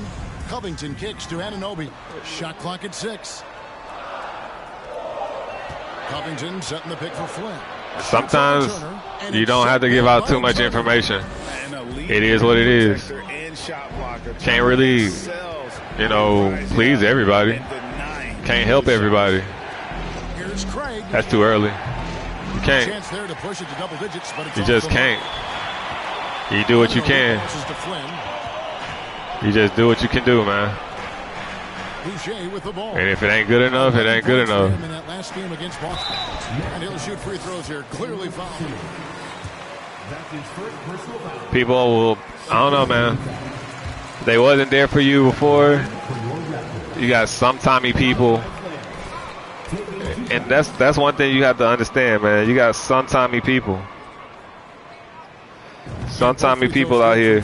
Covington kicks to Anunoby. Shot clock at 6. Covington setting the pick for Flynn. Sometimes you don't have to give out too much information. It is what it is. Can't really, you know, please everybody. Can't help everybody. That's too early. You can't. You just can't. You do what you can. You just do what you can do, man. And if it ain't good enough, it ain't good enough. And he'll shoot free throws here. Clearly fouled. People will, I don't know, man. They wasn't there for you before. You got some Tommy people And that's one thing you have to understand, man. You got sometime people. Sometime people out here.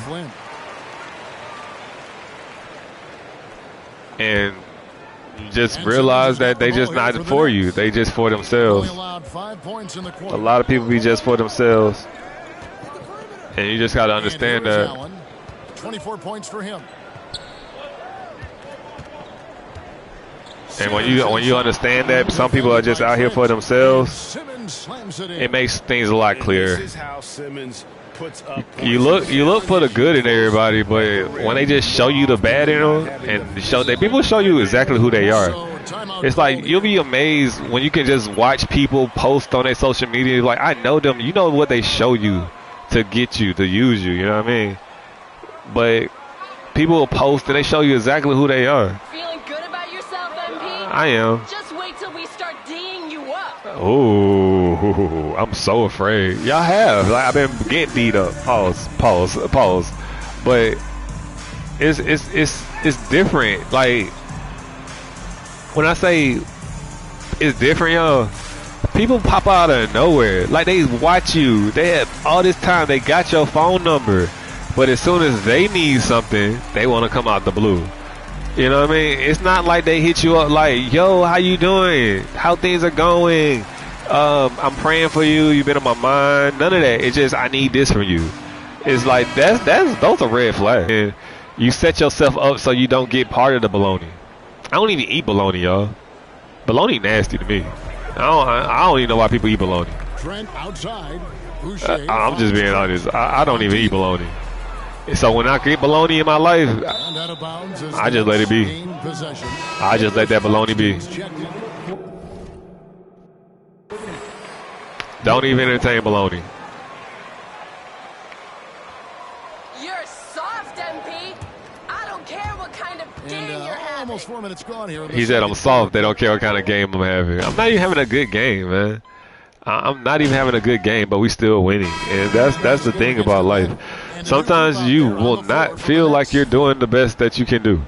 And you just realize that they just not for you. They just for themselves. A lot of people be just for themselves. And you just got to understand that. 24 points for him. And when you understand that some people are just out here for themselves, it makes things a lot clearer. You look for the good in everybody, but when they just show you the bad in them, and people show you exactly who they are. It's like you'll be amazed when you can just watch people post on their social media. Like, I know them. You know what they show you to get you, to use you. You know what I mean? But people will post and they show you exactly who they are. Feeling good about yourself, MP? I am. Just wait till we start D'ing you up. Oh, I'm so afraid. Y'all have. Like, I've been getting D'd up. Pause. But it's different. Like, when I say it's different, y'all, people pop out of nowhere. Like, they watch you. They have all this time. They got your phone number. But as soon as they need something, they want to come out the blue. You know what I mean? It's not like they hit you up like, yo, how you doing? How things are going? I'm praying for you. You've been on my mind. None of that. It's just, I need this from you. It's like, those are red flags. And you set yourself up so you don't get part of the bologna. I don't even eat bologna, y'all. Bologna nasty to me. I don't even know why people eat bologna. Trent outside. I'm just being honest. I don't even eat bologna. So when I get bologna in my life, I just let it be. I just let that bologna be. Don't even entertain bologna. You're soft, MP. I don't care what kind of game you're having. Almost 4 minutes gone here. He said I'm soft. They don't care what kind of game I'm having. I'm not even having a good game, man. I'm not even having a good game, but we still winning. And that's the thing about life. Sometimes you will not feel like you're doing the best that you can do.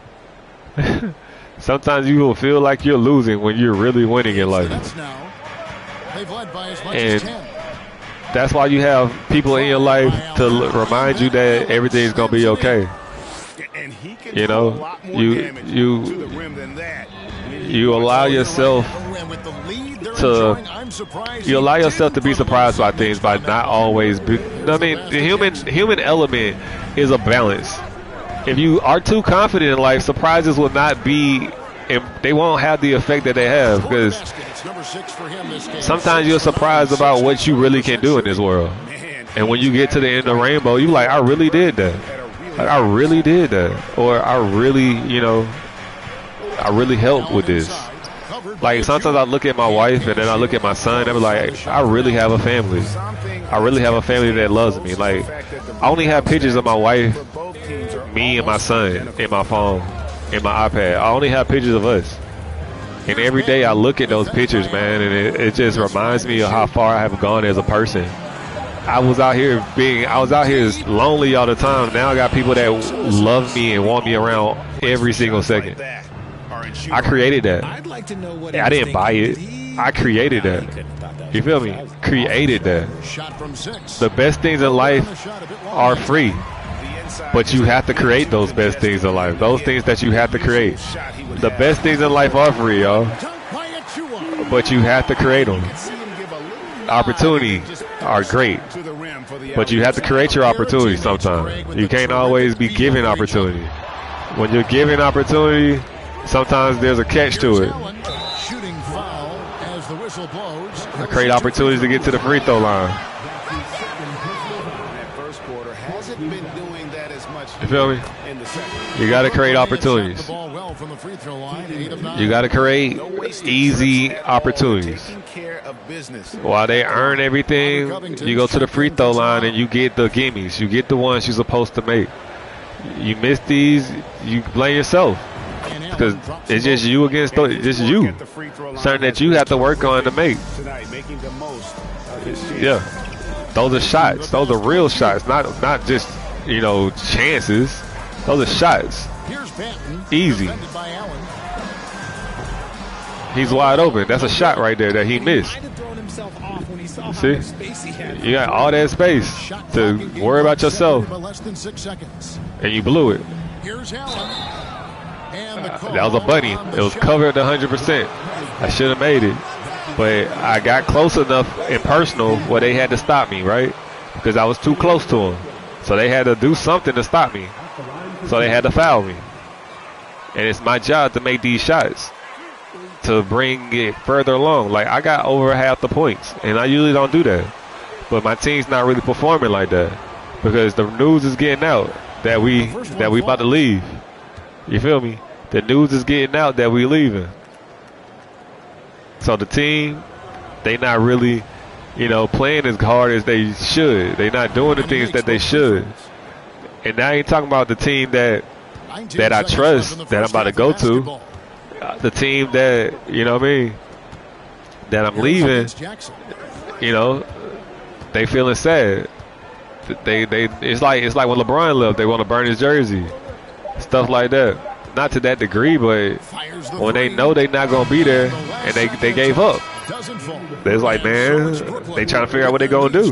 Sometimes you will feel like you're losing when you're really winning in life. And that's why you have people in your life to remind you that everything's going to be okay. You know, you allow yourself to be surprised by things by not always be. I mean, the human element is a balance. If you are too confident in life, surprises will not be, and they won't have the effect that they have, because sometimes you're surprised about what you really can do in this world. And when you get to the end of the rainbow, you're like, I really did that. Like, I really did that. Or I really helped with this. Like, sometimes I look at my wife and then I look at my son and I'm like, I really have a family. I really have a family that loves me. Like, I only have pictures of my wife, me and my son in my phone, in my iPad. I only have pictures of us. And every day I look at those pictures, man, and it just reminds me of how far I have gone as a person. I was out here lonely all the time. Now I got people that love me and want me around every single second. I created that. I didn't buy it. I created that. You feel me? Created that. The best things in life are free. But you have to create those best things in life. Those things that you have to create. The best things in life are free, y'all. But you have to create them. Opportunities are great, but you have to create your opportunity sometimes. You can't always be given opportunity. When you're given opportunity, sometimes there's a catch to it. I create opportunities to get to the free throw line. You feel me? You got to create opportunities. You got to create easy opportunities. While they earn everything, you go to the free throw line and you get the gimmies. You get the ones you're supposed to make. You miss these, you blame yourself. Because it's just you against just you. Something that you have to work on to make. Yeah. Those are shots. Those are real shots. Not just, chances. Those are shots. Easy. He's wide open. That's a shot right there that he missed. See? You got all that space to worry about yourself. And you blew it. That was a bunny. It was covered 100%. I should have made it. But I got close enough in personal where they had to stop me, right? Because I was too close to him. So they had to do something to stop me. So they had to foul me. And it's my job to make these shots, to bring it further along. Like, I got over half the points, and I usually don't do that. But my team's not really performing like that because the news is getting out that we about to leave. You feel me? The news is getting out that we leaving. So the team, they not really, playing as hard as they should. They not doing the things that they should. And now I ain't talking about the team that I trust, that I'm about to go to. The team that, that I'm leaving, they feeling sad. It's like when LeBron left, they want to burn his jersey. Stuff like that. Not to that degree, but when they know they're not going to be there and they gave up. They're like, man, they trying to figure out what they're going to do.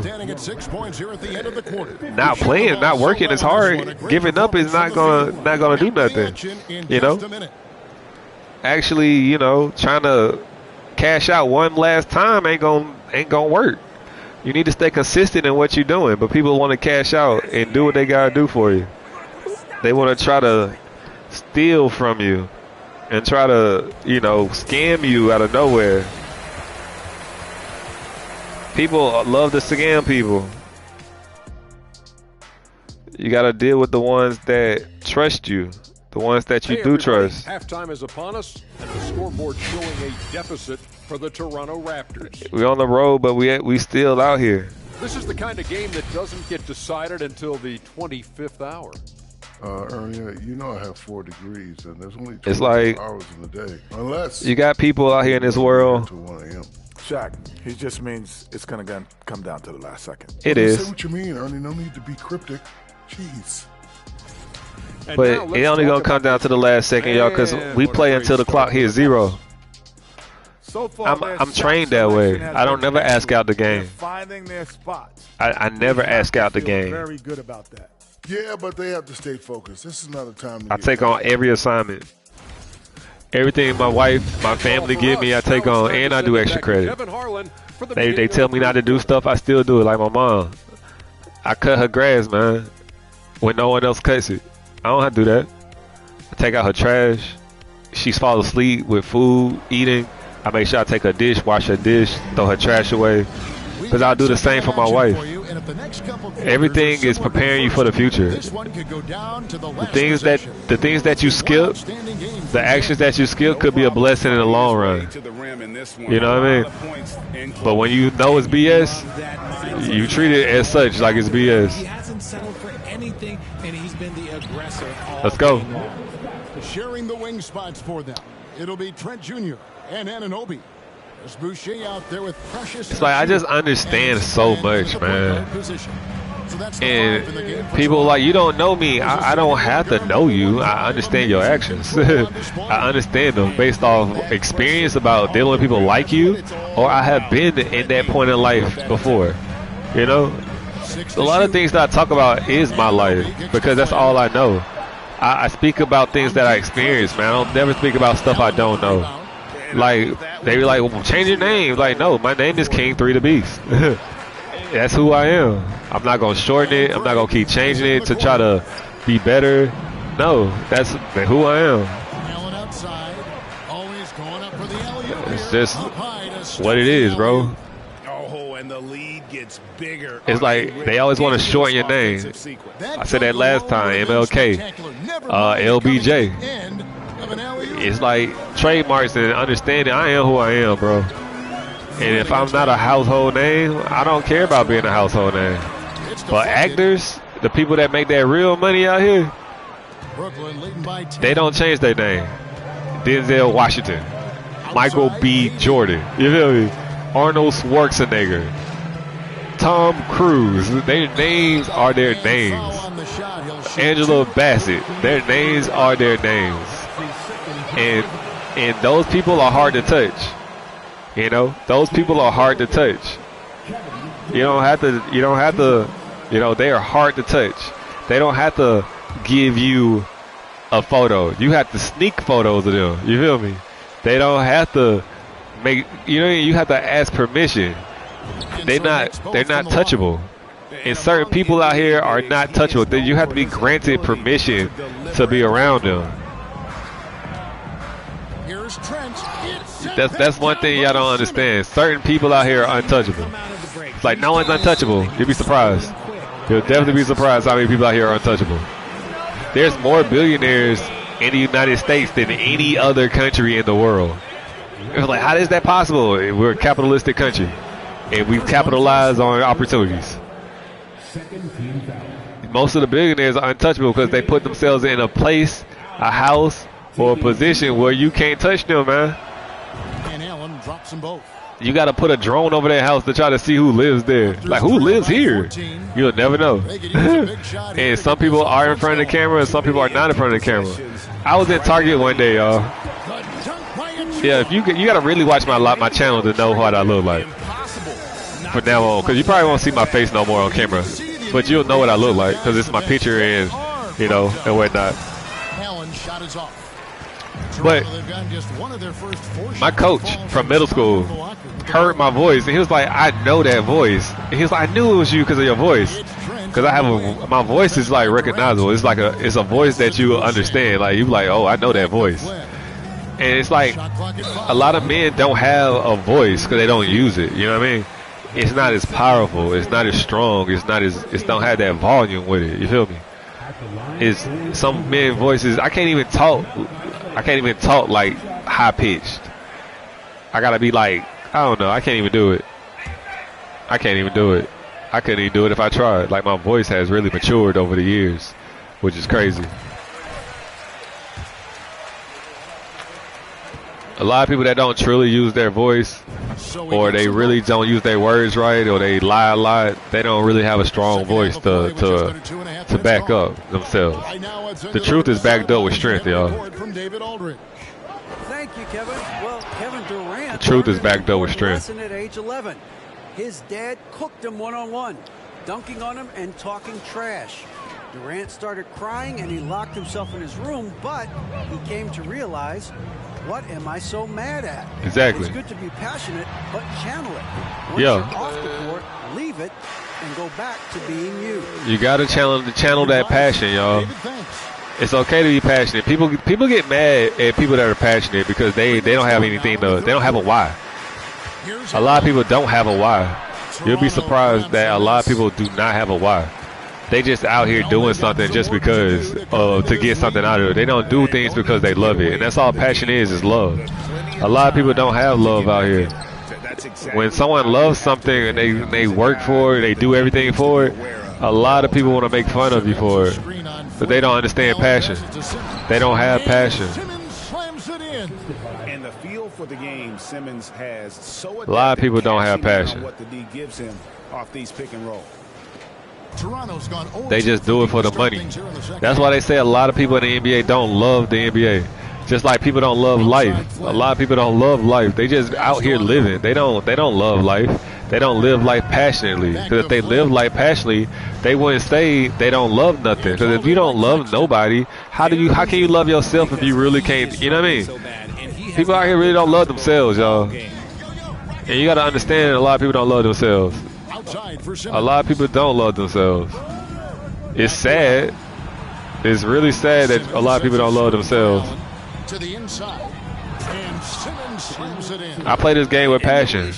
Not playing, not working as hard, giving up is not going to do nothing. Actually, trying to cash out one last time ain't gonna work. You need to stay consistent in what you're doing, but people want to cash out and do what they gotta do for you. They want to try to steal from you and try to, scam you out of nowhere. People love to scam people. You gotta deal with the ones that trust you. The ones that you do trust. Halftime is upon us, and the scoreboard showing a deficit for the Toronto Raptors. We're on the road, but we still out here. This is the kind of game that doesn't get decided until the 25th hour. Ernie, I have 4 degrees, and there's only 2 hours in the day. Unless you got people out here in this world. Shaq, he just means it's going to come down to the last second. It is. Say what you mean, Ernie. No need to be cryptic. Jeez. But it only gonna come down to the last second, y'all, because we play until the clock hits 0. I'm trained that way. I don't never ask out the game. Finding their spots. I never ask out the game. Very good about that. Yeah, but they have to stay focused. This is not a time. I take on every assignment. Everything my wife, my family give me, I take on, and I do extra credit. They tell me not to do stuff, I still do it. Like my mom, I cut her grass, man, when no one else cuts it. I don't have to do that. I take out her trash. She's fall asleep with food, eating. I make sure I take her dish, wash her dish, throw her trash away. Because I'll do the same for my wife. Everything is preparing you for the future. The things that you skip, the actions that you skip could be a blessing in the long run. You know what I mean? But when you know it's BS, you treat it as such, like it's BS. He hasn't settled for anything, and he's been the aggressor. Let's go. Sharing the wing spots for them. It'll be Trent Jr. and Anunoby. There's Boucher out there with Precious. It's like I just understand so much, man. And people like, you don't know me. I don't have to know you. I understand your actions. I understand them based off experience about dealing with people like you, or I have been in that point in life before. You know, a lot of things that I talk about is my life because that's all I know. I speak about things that I experienced, man. I don't never speak about stuff I don't know. Like, they be like, well, change your name. Like, no, my name is King 3 the Beast. That's who I am. I'm not going to shorten it. I'm not going to keep changing it to try to be better. No, that's who I am. It's just what it is, bro. Oh, and the lead gets bigger. It's like they always want to shorten your name. I said that last time, MLK, LBJ. It's like trademarks and understanding. I am who I am, bro. And if I'm not a household name, I don't care about being a household name. But actors, the people that make that real money out here, they don't change their name. Denzel Washington, Michael B. Jordan, you feel me? Arnold Schwarzenegger, Tom Cruise, their names are their names. Angela Bassett, their names are their names. And And those people are hard to touch. You know, those people are hard to touch. You don't have to, you know, they are hard to touch. They don't have to give you a photo. You have to sneak photos of them. You feel me? They don't have to make, you have to ask permission. They're not touchable. And certain people out here are not touchable. You have to be granted permission to be around them. That's one thing y'all don't understand. Certain people out here are untouchable. It's like no one's untouchable. You'll be surprised. You'll definitely be surprised how many people out here are untouchable. There's more billionaires in the United States than any other country in the world. It's like, how is that possible? We're a capitalistic country, and we've capitalized on opportunities. Most of the billionaires are untouchable because they put themselves in a place, a house, or a position where you can't touch them, man. And Allen drops them both. You got to put a drone over their house to try to see who lives there. Like, who lives here? You'll never know. And some people are in front of the camera, and some people are not in front of the camera. I was in Target one day, y'all. Yeah, if you got to really watch my channel to know what I look like from now on, because you probably won't see my face no more on camera, but you'll know what I look like because it's my picture and and whatnot. But my coach from middle school heard my voice, and he was like, I know that voice. And he was like, I knew it was you because of your voice. Because my voice is like recognizable. It's like it's a voice that you understand. Like, you like, oh, I know that voice. And it's like a lot of men don't have a voice because they don't use it. You know what I mean? It's not as powerful. It's not as strong. It don't have that volume with it. You feel me? It's some men voices. I can't even talk like high pitched. I gotta be like, I don't know. I can't even do it. I couldn't even do it if I tried. Like, my voice has really matured over the years, which is crazy. A lot of people that don't truly use their voice, or they really don't use their words right, or they lie a lot, they don't really have a strong voice to back up themselves. The truth is backed up with strength, y'all. Thank you, Kevin. Well, Kevin Durant. The truth is backed up with strength. At age 11, his dad cooked him one-on-one, dunking on him and talking trash. Durant started crying and he locked himself in his room, but he came to realize, what am I so mad at? Exactly. It's good to be passionate, but channel it. Once you're off the court, leave it and go back to being you. You got to channel that passion, y'all. It's okay to be passionate. People get mad at people that are passionate because they don't have anything they don't have a why. A lot of people don't have a why. You'll be surprised that a lot of people do not have a why. They just out here doing something just because to get something out of it. They don't do things because they love it, and that's all passion is love. A lot of people don't have love out here. When someone loves something and they work for it, they do everything for it, a lot of people want to make fun of you for it, but they don't understand passion. They don't have passion. And the feel for the game Simmons has so a lot of people don't have passion. What the D gives him off these pick and roll. They just do it for the money. That's why they say a lot of people in the NBA don't love the NBA. Just like people don't love life. A lot of people don't love life. They just out here living. They don't love life. They don't live life passionately. Because if they live life passionately, they wouldn't say they don't love nothing. Because if you don't love nobody, how can you love yourself if you really can't? You know what I mean? People out here really don't love themselves, y'all. And you got to understand, a lot of people don't love themselves. A lot of people don't love themselves. It's sad. It's really sad that a lot of people don't love themselves. I play this game with passion.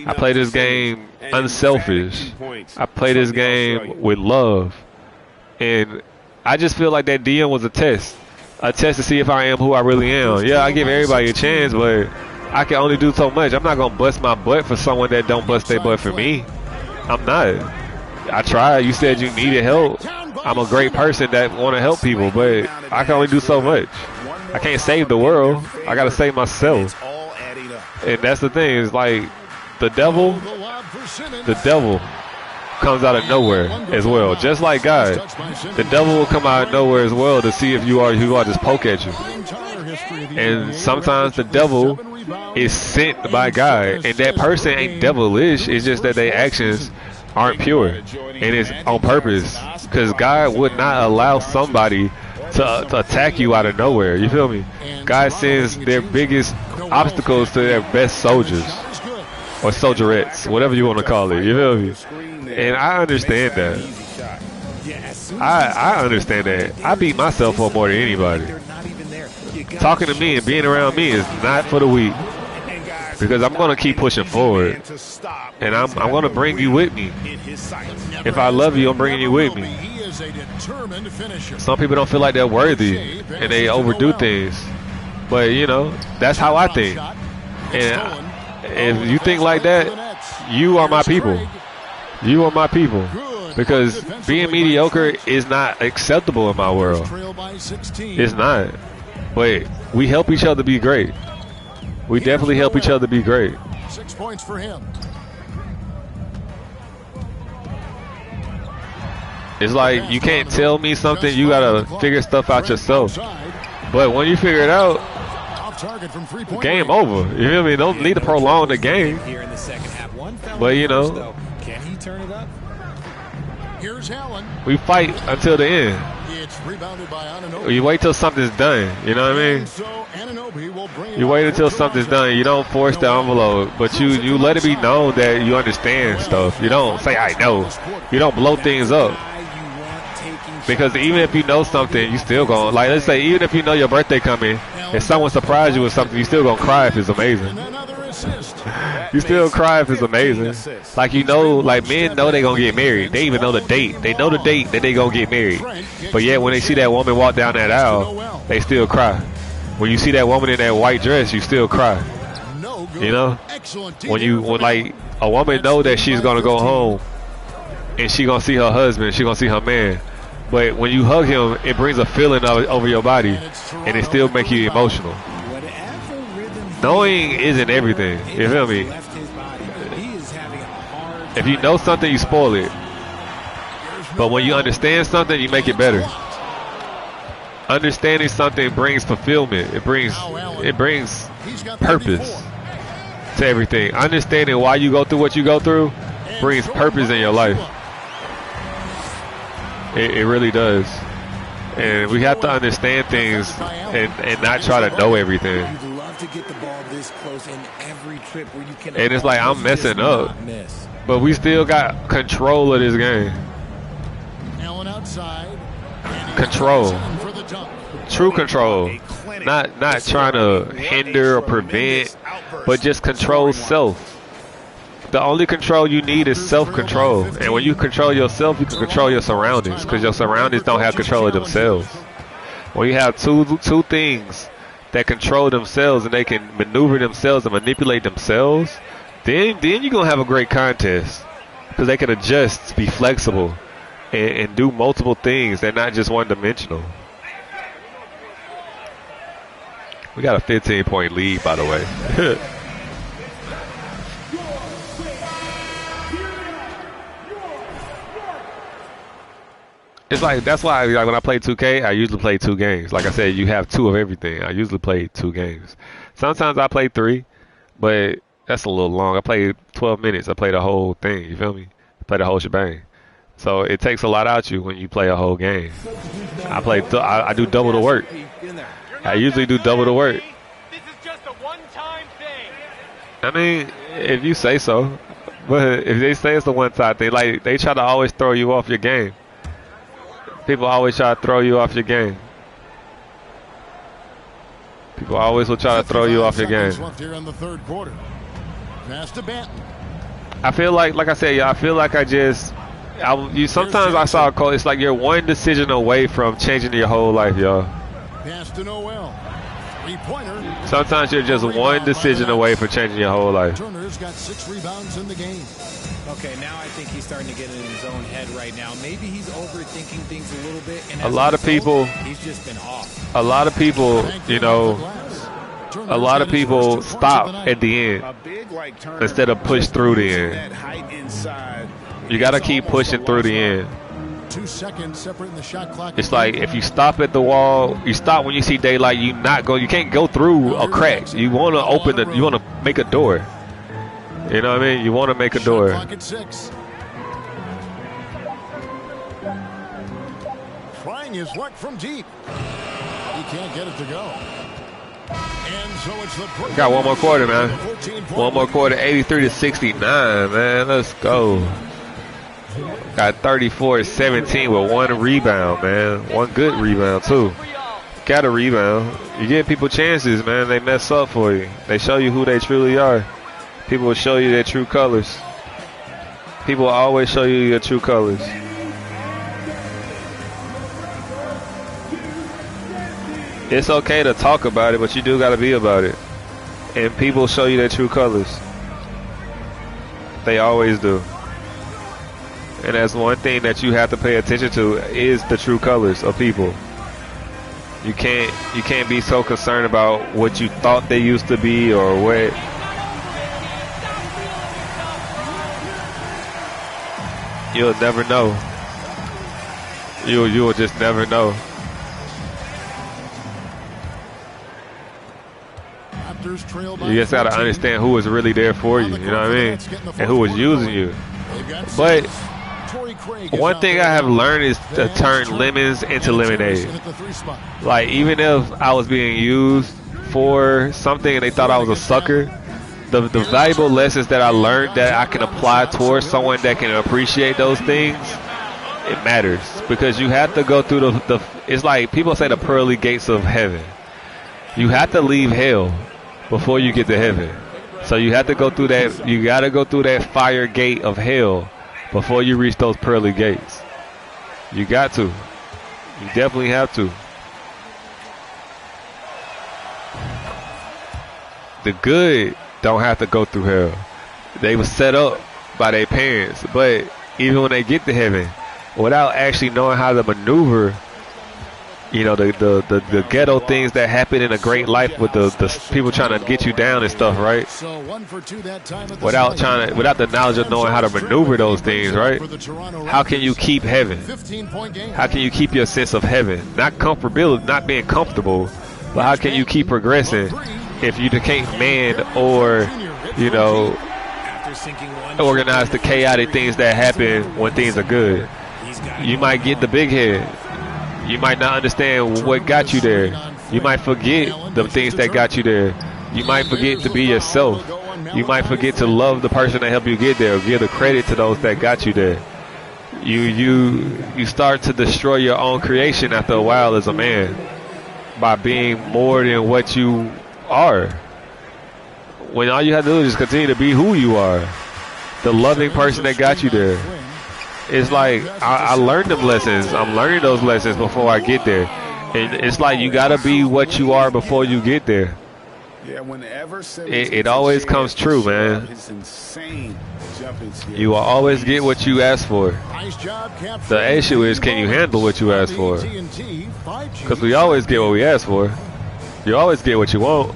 I play this game unselfish. I play this game with love. And I just feel like that DM was a test to see if I am who I really am. Yeah, I give everybody a chance, but I can only do so much. I'm not going to bust my butt for someone that don't bust their butt for me. I'm not. I tried. You said you needed help. I'm a great person that want to help people, but I can only do so much. I can't save the world. I got to save myself. And that's the thing. It's like the devil comes out of nowhere as well. Just like God. The devil will come out of nowhere as well to see if you are who I just poke at you. And sometimes the devil is sent by God, and that person ain't devilish. It's just that their actions aren't pure, and it's on purpose, because God would not allow somebody to attack you out of nowhere. You feel me? God sends their biggest obstacles to their best soldiers or soldierettes, whatever you want to call it. You feel me? And I understand that. I understand that. I beat myself up more than anybody. Talking to me and being around me is not for the weak, because I'm going to keep pushing forward, and I'm going to bring you with me. If I love you, I'm bringing you with me. Some people don't feel like they're worthy, and they overdo things, but you know, that's how I think. And if you think like that, you are my people. You are my people, because being mediocre is not acceptable in my world. It's not. But we help each other be great. We definitely help each other be great. 6 points for him. It's like you can't tell me something, you gotta figure stuff out yourself. But when you figure it out, game over. You feel me? Don't need to prolong the game. But you know, can he turn it up? Here's Allen. We fight until the end. It's rebounded by Anunoby. You wait till something's done. You know what I mean? You wait until something's done. You don't force the envelope, but you let it be known that you understand stuff. You don't say I know. You don't blow things up. Because even if you know something, you still gonna, like, let's say even if you know your birthday coming, if someone surprised you with something, you still gonna cry if it's amazing. You still cry if it's amazing. Like, you know, like men know they gonna get married. They even know the date. They know the date that they gonna get married. But yet when they see that woman walk down that aisle, they still cry. When you see that woman in that white dress, you still cry. You know? When like a woman know that she's gonna go home and she gonna see her husband, she gonna see her man. But when you hug him, it brings a feeling over your body, and it still makes you emotional. Knowing isn't everything. You feel me? If you know something, you spoil it. But when you understand something, you make it better. Understanding something brings fulfillment. It brings purpose to everything. Understanding why you go through what you go through brings purpose in your life. It really does. And we have to understand things and not try to know everything. And it's like I'm messing up, but we still got control of this game. Control. True control. Not trying to hinder or prevent, but just control self. The only control you need is self-control. And when you control yourself, you can control your surroundings, because your surroundings don't have control of themselves. When you have two things that control themselves and they can maneuver themselves and manipulate themselves, then you're going to have a great contest, because they can adjust, be flexible, and do multiple things. They're not just one-dimensional. We got a 15-point lead, by the way. It's like, that's why, like, when I play 2K, I usually play 2 games. Like I said, you have 2 of everything. I usually play 2 games. Sometimes I play 3, but that's a little long. I play 12 minutes. I play the whole thing. You feel me? I play the whole shebang. So it takes a lot out you when you play a whole game. I do double the work. I usually do double the work. This is just a one-time thing. I mean, if you say so. But if they say it's a one-time thing, like, they try to always throw you off your game. People always try to throw you off your game. People always will try to throw you off your game. I feel like I said, I feel like sometimes I saw a quote, it's like you're one decision away from changing your whole life, y'all. Sometimes you're just one decision away from changing your whole life. Turner's got 6 rebounds in the game. Okay, now I think he's starting to get in his own head right now. Maybe he's overthinking things a little bit. And a lot of people, he's just been off. A lot of people, you know, a lot of people stop at the end instead of push through the end. You got to keep pushing through the end. 2 seconds separating the shot clock. It's like if you stop at the wall, you stop when you see daylight. You can't go through a crack. You want to open the. You want to make a door. You know what I mean? You want to make a door. Shot clock at 6. Trying his luck from deep. He can't get it to go. And so it's the got one more quarter, man. One more quarter, 83-69, man. Let's go. Got 34-17 with 1 rebound, man. 1 good rebound, too. Got a rebound. You give people chances, man. They mess up for you. They show you who they truly are. People will show you their true colors. People will always show you your true colors. It's okay to talk about it, but you do got to be about it. And people show you their true colors. They always do. And that's one thing that you have to pay attention to is the true colors of people. You can't be so concerned about what you thought they used to be or what. You'll never know. You will just never know. You just got to understand who was really there for you, you know what I mean? And who was using you. But one thing I have learned is to turn lemons into lemonade. Like, even if I was being used for something and they thought I was a sucker, the valuable lessons that I learned that I can apply towards someone that can appreciate those things, it matters. Because you have to go through the it's like people say the pearly gates of heaven. You have to leave hell before you get to heaven. So you have to go through that. You got to go through that fire gate of hell before you reach those pearly gates. You got to. You definitely have to. The good don't have to go through hell. They were set up by their parents. But even when they get to heaven, without actually knowing how to maneuver, you know, the ghetto things that happen in a great life with the people trying to get you down and stuff, right? Without the knowledge of knowing how to maneuver those things, right? How can you keep heaven? How can you keep your sense of heaven? Not comfortability, not being comfortable, but how can you keep progressing if you can't man or, you know, organize the chaotic things that happen when things are good? You might get the big head. You might not understand what got you there. You might forget the things that got you there. You might forget to be yourself. You might forget to love the person that helped you get there, or give the credit to those that got you there. You start to destroy your own creation after a while as a man by being more than what you are. When all you have to do is just continue to be who you are, the loving person that got you there. It's like I learned them lessons. I'm learning those lessons before I get there. And it's like you got to be what you are before you get there. It always comes true, man. You will always get what you ask for. The issue is, can you handle what you ask for? Because we always get what we ask for. You always get what you want.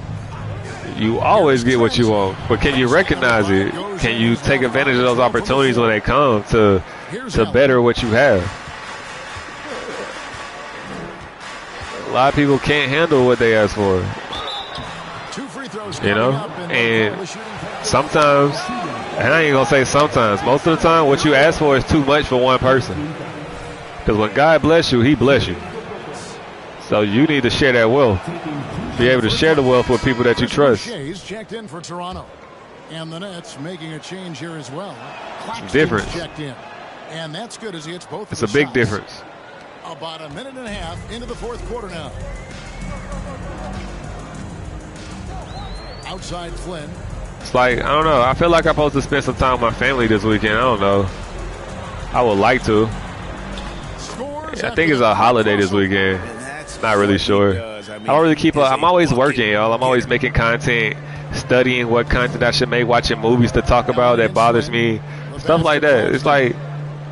You always get what you want. But can you recognize it? Can you take advantage of those opportunities when they come to better what you have? A lot of people can't handle what they ask for. You know? And sometimes, and I ain't going to say sometimes, most of the time what you ask for is too much for one person. Because when God bless you, he bless you. So you need to share that wealth. Be able to share the wealth with people that you trust. Checked in for Toronto. And the Nets making a change here as well. Difference. Checked in. And that's good as he hits both. It's a big difference. About a minute and a half into the fourth quarter now. Outside Flynn. It's like, I don't know. I feel like I'm supposed to spend some time with my family this weekend. I don't know. I would like to. I think it's a holiday this weekend. Not really sure. I don't really keep up. I'm always working, y'all. I'm always making content, studying what content I should make, watching movies to talk about that bothers me, stuff like that. It's like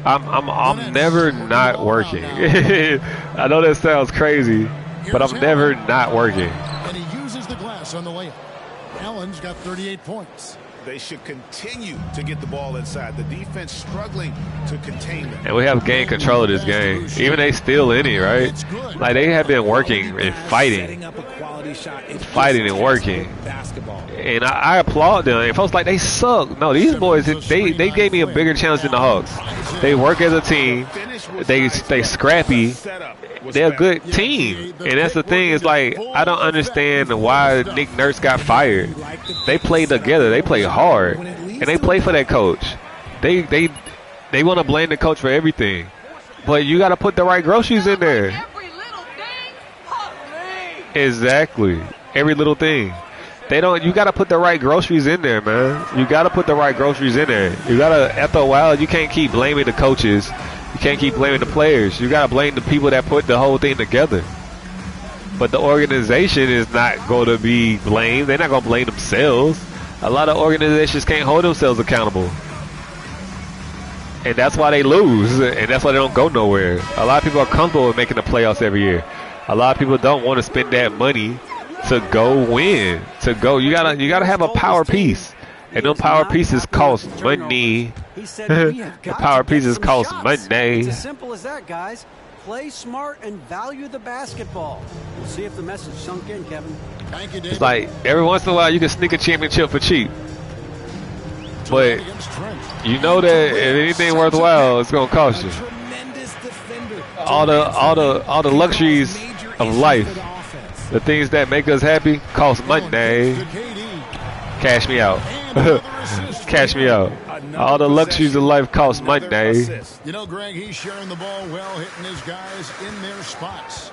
I'm never not working. I know that sounds crazy, but I'm never not working. And he uses the glass on the layup. Allen's got 38 points. They should continue to get the ball inside. The defense struggling to contain them. And we have gained control of this game. Even they still in it, right? Like they have been working and fighting. Fighting and working. And I applaud them. And folks like they suck. No, these boys, they gave me a bigger challenge than the Hawks. They work as a team. They scrappy. They're a good team. And that's the thing. It's like I don't understand why Nick Nurse got fired. They play together. They play hard. And they play for that coach. They want to blame the coach for everything. But you got to put the right groceries in there. Exactly. Every little thing. You got to put the right groceries in there, man. You got to put the right groceries in there. You got to, after a while, you can't keep blaming the coaches. You can't keep blaming the players. You got to blame the people that put the whole thing together. But the organization is not going to be blamed. They're not going to blame themselves. A lot of organizations can't hold themselves accountable. And that's why they lose. And that's why they don't go nowhere. A lot of people are comfortable with making the playoffs every year. A lot of people don't want to spend that money to go win. You gotta have a power piece. And them power pieces cost money. The power pieces cost money. It's as simple as that, guys. Play smart and value the basketball. We'll see if the message sunk in, Kevin. Thank you, David. It's like every once in a while you can sneak a championship for cheap. But you know that if anything worthwhile, it's gonna cost you. All the luxuries of life, the things that make us happy, cost money. Cash me out. Cash me out. All the luxuries of life cost money. You know, Greg, he's sharing the ball well, hitting his guys in their spots.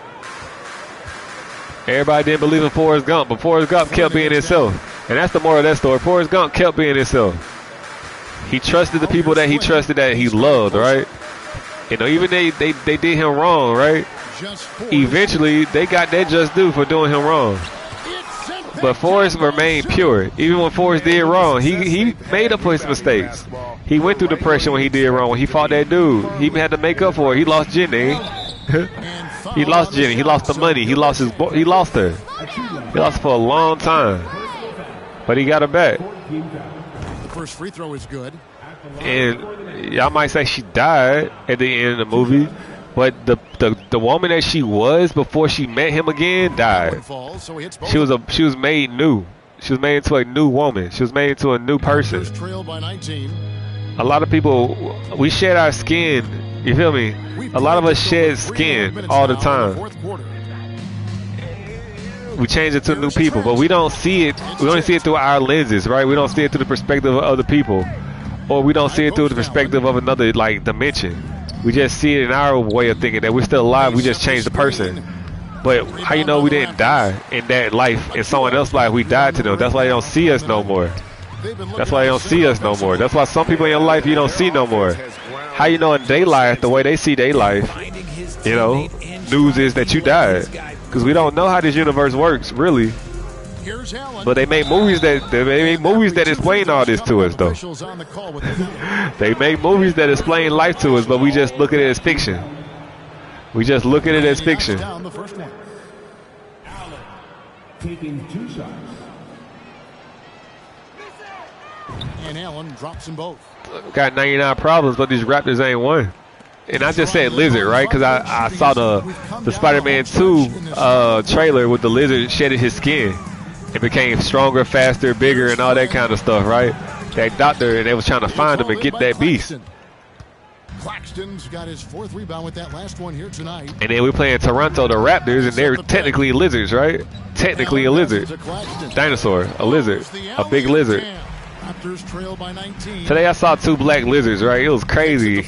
Everybody didn't believe in Forrest Gump, but Forrest Gump kept being himself. And that's the moral of that story. Forrest Gump kept being himself. He trusted the people that he trusted, that he loved, right? You know, even they did him wrong, right? Eventually, they got their just due for doing him wrong. But Forrest remained pure. Even when Forrest did wrong, he made up for his mistakes. He went through depression when he did wrong. When he fought that dude, he had to make up for it. He lost Jenny. He lost Jenny. He lost the money. He lost her. He lost for a long time. But he got her back. The first free throw is good. And y'all might say she died at the end of the movie. But the woman that she was before she met him again died. She was made new. She was made into a new woman. She was made into a new person. A lot of people, we shed our skin. You feel me? A lot of us shed skin all the time. We change it to new people, but we don't see it. We only see it through our lenses, right? We don't see it through the perspective of other people, or we don't see it through the perspective of another dimension. We just see it in our way of thinking that we're still alive. We just changed the person. But how you know we didn't die in that life, in someone else's life? We died to them. That's why they don't see us no more. That's why they don't see us no more. That's why some people in your life you don't see no more. How you know in their life, the way they see their life, you know, news is that you died. Because we don't know how this universe works, really. But they make movies that explain all this to us, though. They make movies that explain life to us, but we just look at it as fiction. We just look at it as fiction. Taking 2 shots. And Allen drops them both. Got 99 problems, but these Raptors ain't won. And I just said Lizard, right? Because I saw the Spider-Man 2 trailer with the Lizard shedding his skin. It became stronger, faster, bigger, and all that kind of stuff, right? That doctor, and they was trying to find him and get that beast. Claxton's got his 4th rebound with that last one here tonight. And then we playing Toronto, the Raptors, and they're technically lizards, right? Technically a lizard. Dinosaur, a lizard, a big lizard. Today I saw 2 black lizards, right? It was crazy.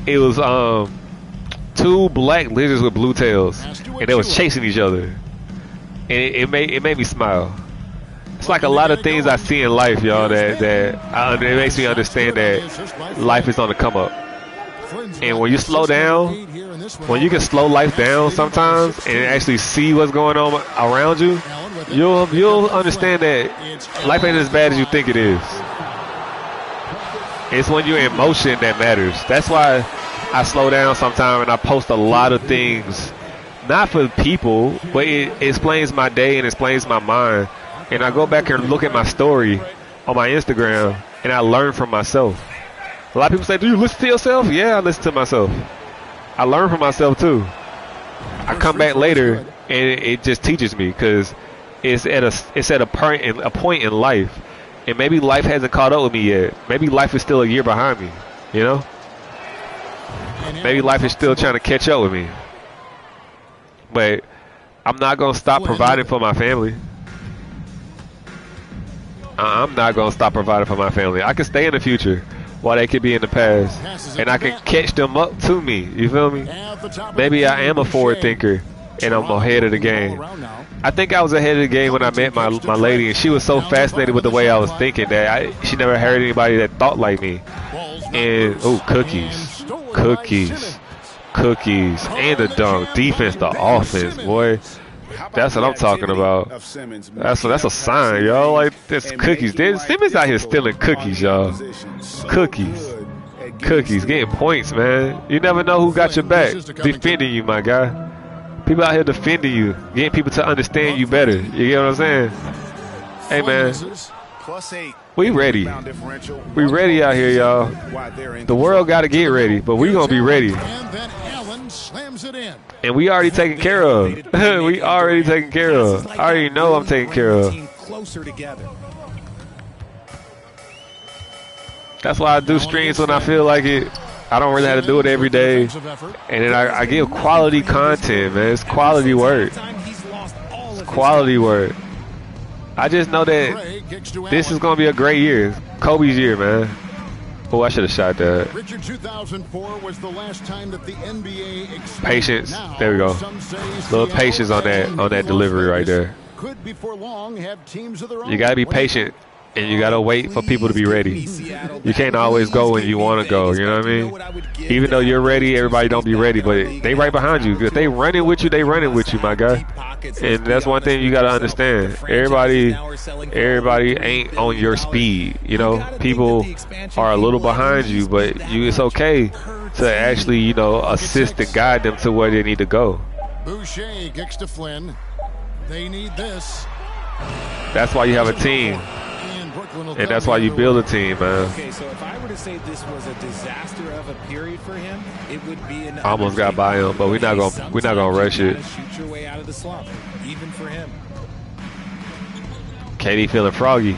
It was 2 black lizards with blue tails, and they was chasing each other. And it made me smile. It's like a lot of things I see in life, y'all, that it makes me understand that life is on the come up. And when you slow down, when you can slow life down sometimes and actually see what's going on around you, you'll understand that life ain't as bad as you think it is. It's when you're in motion that matters. That's why I slow down sometimes and I post a lot of things. Not for people, but it explains my day and explains my mind. And I go back and look at my story on my Instagram, and I learn from myself. A lot of people say, do you listen to yourself? Yeah, I listen to myself. I learn from myself too. I come back later and it just teaches me, because it's at a point in life, and maybe life hasn't caught up with me yet. Maybe life is still a year behind me, you know? Maybe life is still trying to catch up with me. But I'm not going to stop providing for my family. I'm not going to stop providing for my family. I can stay in the future while they could be in the past, and I can catch them up to me. You feel me? Maybe I am a forward thinker, and I'm ahead of the game. I think I was ahead of the game when I met my lady, and she was so fascinated with the way I was thinking that she never heard anybody that thought like me. And, cookies, and the dunk. Defense to offense, boy. That's what I'm talking about. That's a sign, y'all. Like, that's cookies. Simmons out here stealing cookies, y'all. Cookies, getting points, man. You never know who got your back, defending you, my guy. People out here defending you, getting people to understand you better. You get what I'm saying? Hey, man. We ready. We ready out here, y'all. The world got to get ready, but we gonna be ready. And we already taken care of. We already taken care of. I already know I'm taken care of. That's why I do streams when I feel like it. I don't really have to do it every day. And then I give quality content, man. It's quality work. It's quality work. I just know that this is going to be a great year. Kobe's year, man. Oh, I should have shot that. Richard, 2004 was the last time that the NBA patience. There we go. Little patience on that delivery right there. Could before long have teams of their own. You got to be patient, and you got to wait for people to be ready. You can't always go when you want to go, you know what I mean? Even though you're ready, everybody don't be ready, but they right behind you. If they running with you, they running with you, my guy. And that's one thing you got to understand. Everybody ain't on your speed, you know? People are a little behind you, but it's okay to actually, you know, assist and guide them to where they need to go. Boucher kicks to Flynn. They need this. That's why you have a team. And that's why you build a team, man. Okay, so if I were to say this was a disaster of a period for him, it would be an almost got by him, but we're not gonna rush it. Shoot your way out of the slump, even for him. KD feeling froggy.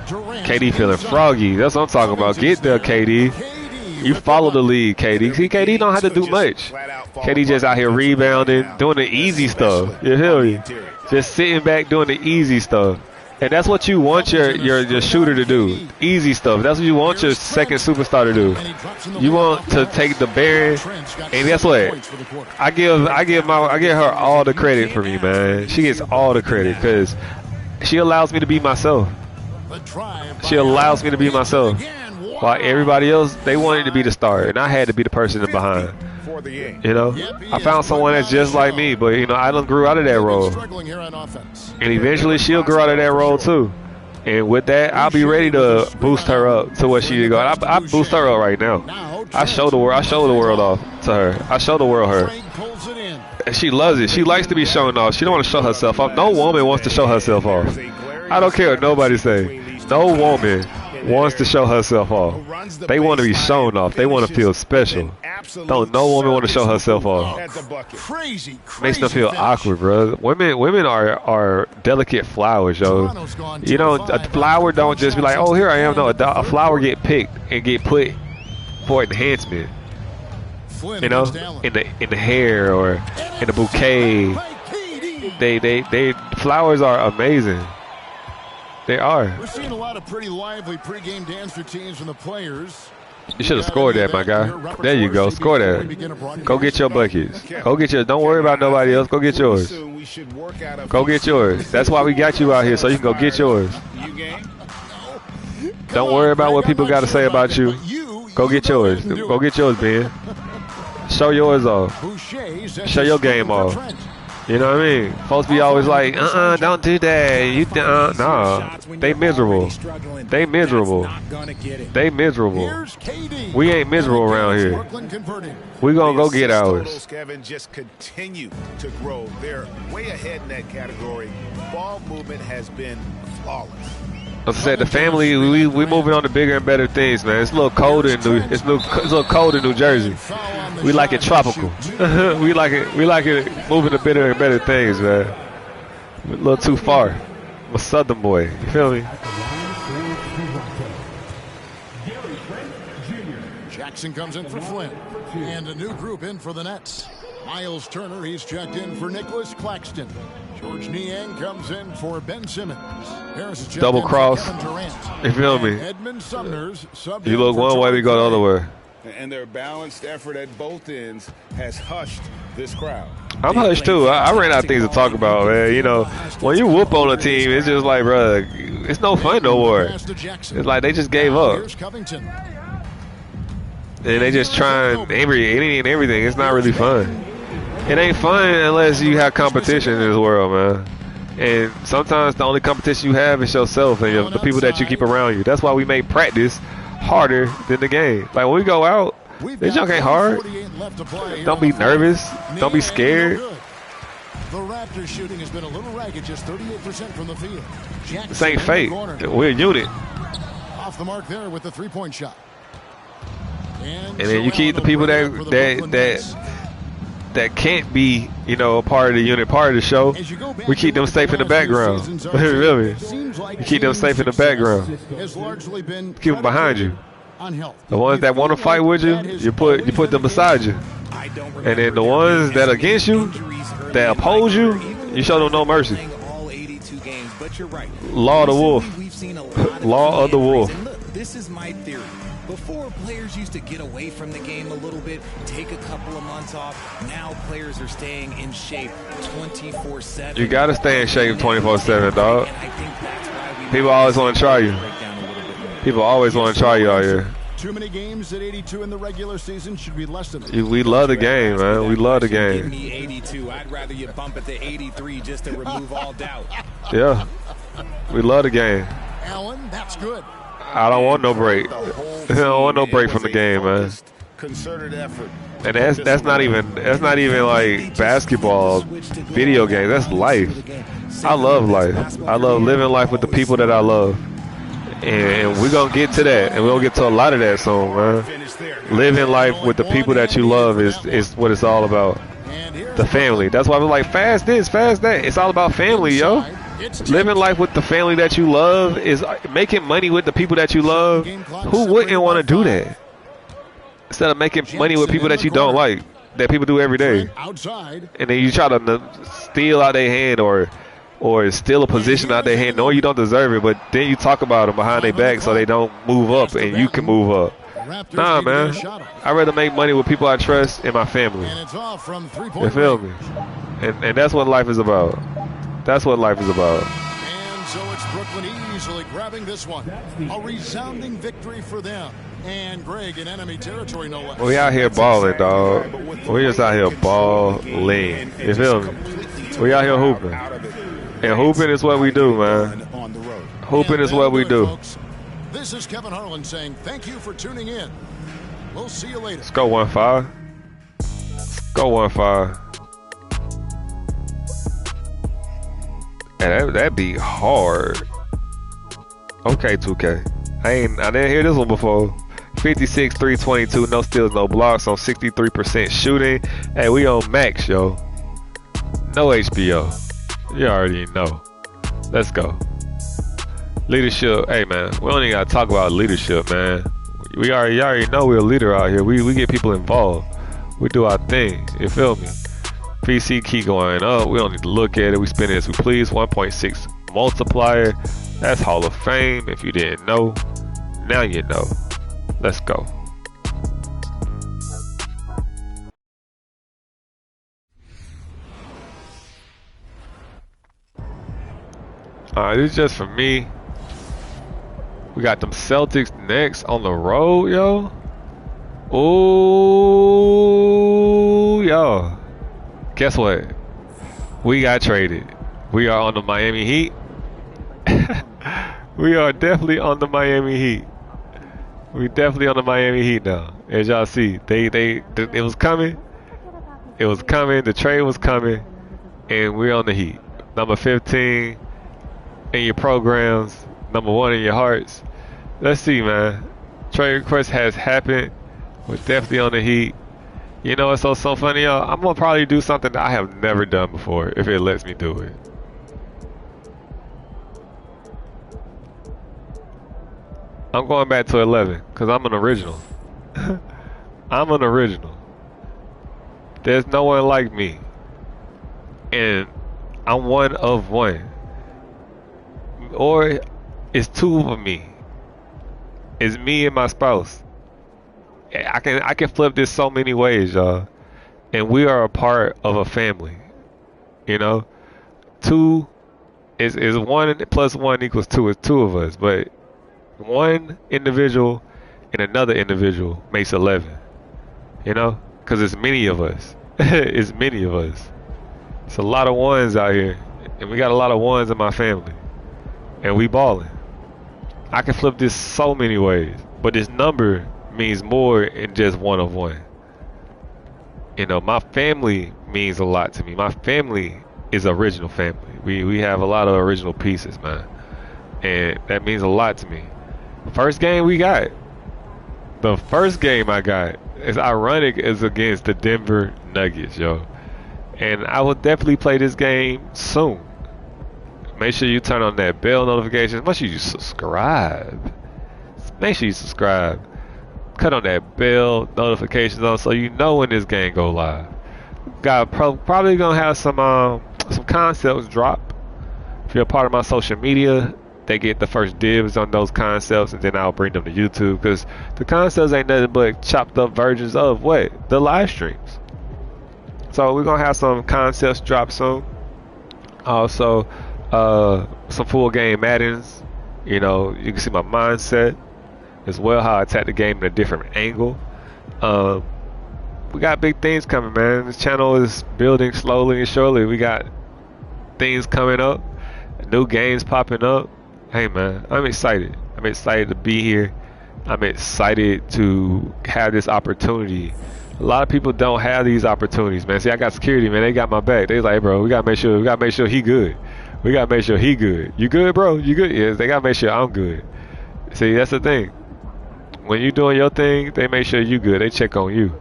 KD feeling froggy. That's what I'm talking about. Get there, KD. You follow the lead, KD. See, KD don't have to do much. KD just out here rebounding, doing the easy stuff. You feel me? Just sitting back doing the easy stuff. And that's what you want your shooter to do. Easy stuff. That's what you want your second superstar to do. You want to take the bearing, and guess what? I give her all the credit for me, man. She gets all the credit because she allows me to be myself. She allows me to be myself. While everybody else, they wanted to be the star, and I had to be the person in behind. You know, I found someone that's just like me, but you know, I done grew out of that role, and eventually she'll grow out of that role too. And with that, I'll be ready to boost her up to what she go. I boost her up right now. I show the world off to her. I show the world her, and she loves it. She likes to be shown off. She don't want to show herself off. No woman wants to show herself off. I don't care what nobody say. No woman wants to show herself off. They want to be shown off. They want to feel special. Don't no woman want to show herself off. Makes them feel awkward, bro. Women are delicate flowers, yo. You know, a flower don't just be like, oh, here I am. No, a flower get picked and get put for enhancement. You know, in the hair or in the bouquet. They flowers are amazing. They are. We're seeing a lot of pretty lively pregame dance routines from the players. You should have scored that, my guy. There you go. Score that. Go get your buckets. Go get yours. Don't worry about nobody else. Go get yours. Go get yours. That's why we got you out here, so you can go get yours. Don't worry about what people got to say about you. Go get yours. Go get yours, Ben. Show yours off. Show your game off. You know what I mean? Folks be always like, don't do that. You nah. They miserable. They miserable. They miserable. We ain't miserable around here. We gonna go get ours. Kevin just continue to grow. They're way ahead in that category. Ball movement has been flawless. As I said, the family, we moving on to bigger and better things, man. It's a little cold in it's a little cold in New Jersey. We like it tropical. we like it moving to bigger and better things, man. A little too far. I'm a Southern boy. You feel me? Jackson comes in for Flynn. And a new group in for the Nets. Miles Turner, he's checked in for Nicholas Claxton. George Niang comes in for Ben Simmons. Harris is double cross. You feel me? Edmund Sumner's you look one way, we go the other way. And their balanced effort at both ends has hushed this crowd. I'm hushed too. I ran out of things to talk about, man. You know, when you whoop on a team, it's just like, bro, it's no fun no more. It's like they just gave up. And they just trying anything and everything. It's not really fun. It ain't fun unless you have competition in this world, man. And sometimes the only competition you have is yourself and the people that you keep around you. That's why we make practice harder than the game. Like when we go out, this junk ain't hard. Don't be nervous. Don't be scared. The Raptors shooting has been a little ragged, just 38% from the field. This ain't fake. We're a unit. Off the mark there with the three-point shot. And then you keep the people that can't be, you know, a part of the unit, part of the show. We keep them safe in the background. Really, you keep them safe in the background. Keep them behind you. The ones that want to fight with you, you put them beside you. And then the ones that are against you, that oppose you, you show them no mercy. Law of the wolf. Law of the wolf. This is my theory. Before, players used to get away from the game a little bit, take a couple of months off. Now players are staying in shape 24/7. You got to stay in shape 24/7, dog. People always want to try you. People always want to try you out here. Too many games at 82 in the regular season should be less than. We love the game, man. We love the game. Give me 82. I'd rather you bump it to 83 just to remove all doubt. Yeah, we love the game. Allen, that's good. I don't want no break. I don't want no break from the game, man. Concerted effort. And that's not even like basketball, video games. That's life. I love life. I love living life with the people that I love. And we're gonna get to that, and we're gonna get to a lot of that soon, man. Living life with the people that you love is what it's all about. The family. That's why we're like, fast this, fast that. It's all about family, yo. Living life with the family that you love is making money with the people that you love. Who wouldn't want to do that? Instead of making money with people that you don't like, that people do every day. And then you try to steal out their hand or steal a position out their hand, knowing you don't deserve it, but then you talk about them behind their back so they don't move up and you can move up. Nah, man. I'd rather make money with people I trust and my family. You feel me? And that's what life is about. That's what life is about. And so it's Brooklyn easily grabbing this one. A resounding victory for them. And Greg in enemy territory, no less. We out here balling, dog. We just out here balling. You feel me? We out here hooping. And hooping is what we do, man. Hooping is what we do. This is Kevin Harlan saying thank you for tuning in. We'll see you later. Let's go 1-5. Let's go 1-5. And that'd be hard. Okay, 2K. I didn't hear this one before. 56, 322, no steals, no blocks on 63% shooting. Hey, we on max, yo. No HBO. You already know. Let's go. Leadership. Hey, man, we don't even gotta talk about leadership, man. You already know we're a leader out here. We get people involved. We do our thing. You feel me? PC keep going up. We don't need to look at it. We spend it as we please. 1.6 multiplier. That's Hall of Fame. If you didn't know, now you know. Let's go. Alright, this is just for me. We got them Celtics next on the road, yo. Ooh, yo. Guess what? We got traded. We are on the Miami Heat. We are definitely on the Miami Heat. We definitely on the Miami Heat now. As y'all see, it was coming. It was coming. The trade was coming, and we're on the Heat. Number 15 in your programs. number one in your hearts. Let's see, man. Trade request has happened. We're definitely on the Heat. You know what's so funny, y'all? I'm gonna probably do something that I have never done before if it lets me do it. I'm going back to 11 because I'm an original. I'm an original. There's no one like me. And I'm one of one. Or it's two of me. It's me and my spouse. I can flip this so many ways, y'all. And we are a part of a family. You know? Two is 1 plus 1 equals 2. It's 2 of us. But one individual and another individual makes 11. You know? Because it's many of us. It's many of us. It's a lot of ones out here. And we got a lot of ones in my family. And we balling. I can flip this so many ways. But this number means more than just 1 of 1. You know, my family means a lot to me. My family is original family. We have a lot of original pieces, man. And that means a lot to me. First game we got. The first game I got, is ironic, is against the Denver Nuggets, yo. And I will definitely play this game soon. Make sure you turn on that bell notifications. Make sure you subscribe. Make sure you subscribe. Cut on that bell notifications on so you know when this game go live. Got probably gonna have some concepts drop. If you're a part of my social media, they get the first dibs on those concepts, and then I'll bring them to YouTube, because the concepts ain't nothing but chopped up versions of what? The live streams. So we're gonna have some concepts drop soon. Also, some full game Maddens. You know, you can see my mindset as well, how I attack the game in a different angle. We got big things coming, man. This channel is building slowly and surely. We got things coming up, new games popping up. Hey, man, I'm excited. I'm excited to be here. I'm excited to have this opportunity. A lot of people don't have these opportunities, man. See, I got security, man. They got my back. They like, hey, bro, we gotta make sure he good. We gotta make sure he good. You good, bro? You good? Yes, they gotta make sure I'm good. See, that's the thing. When you doing your thing, they make sure you good. They check on you.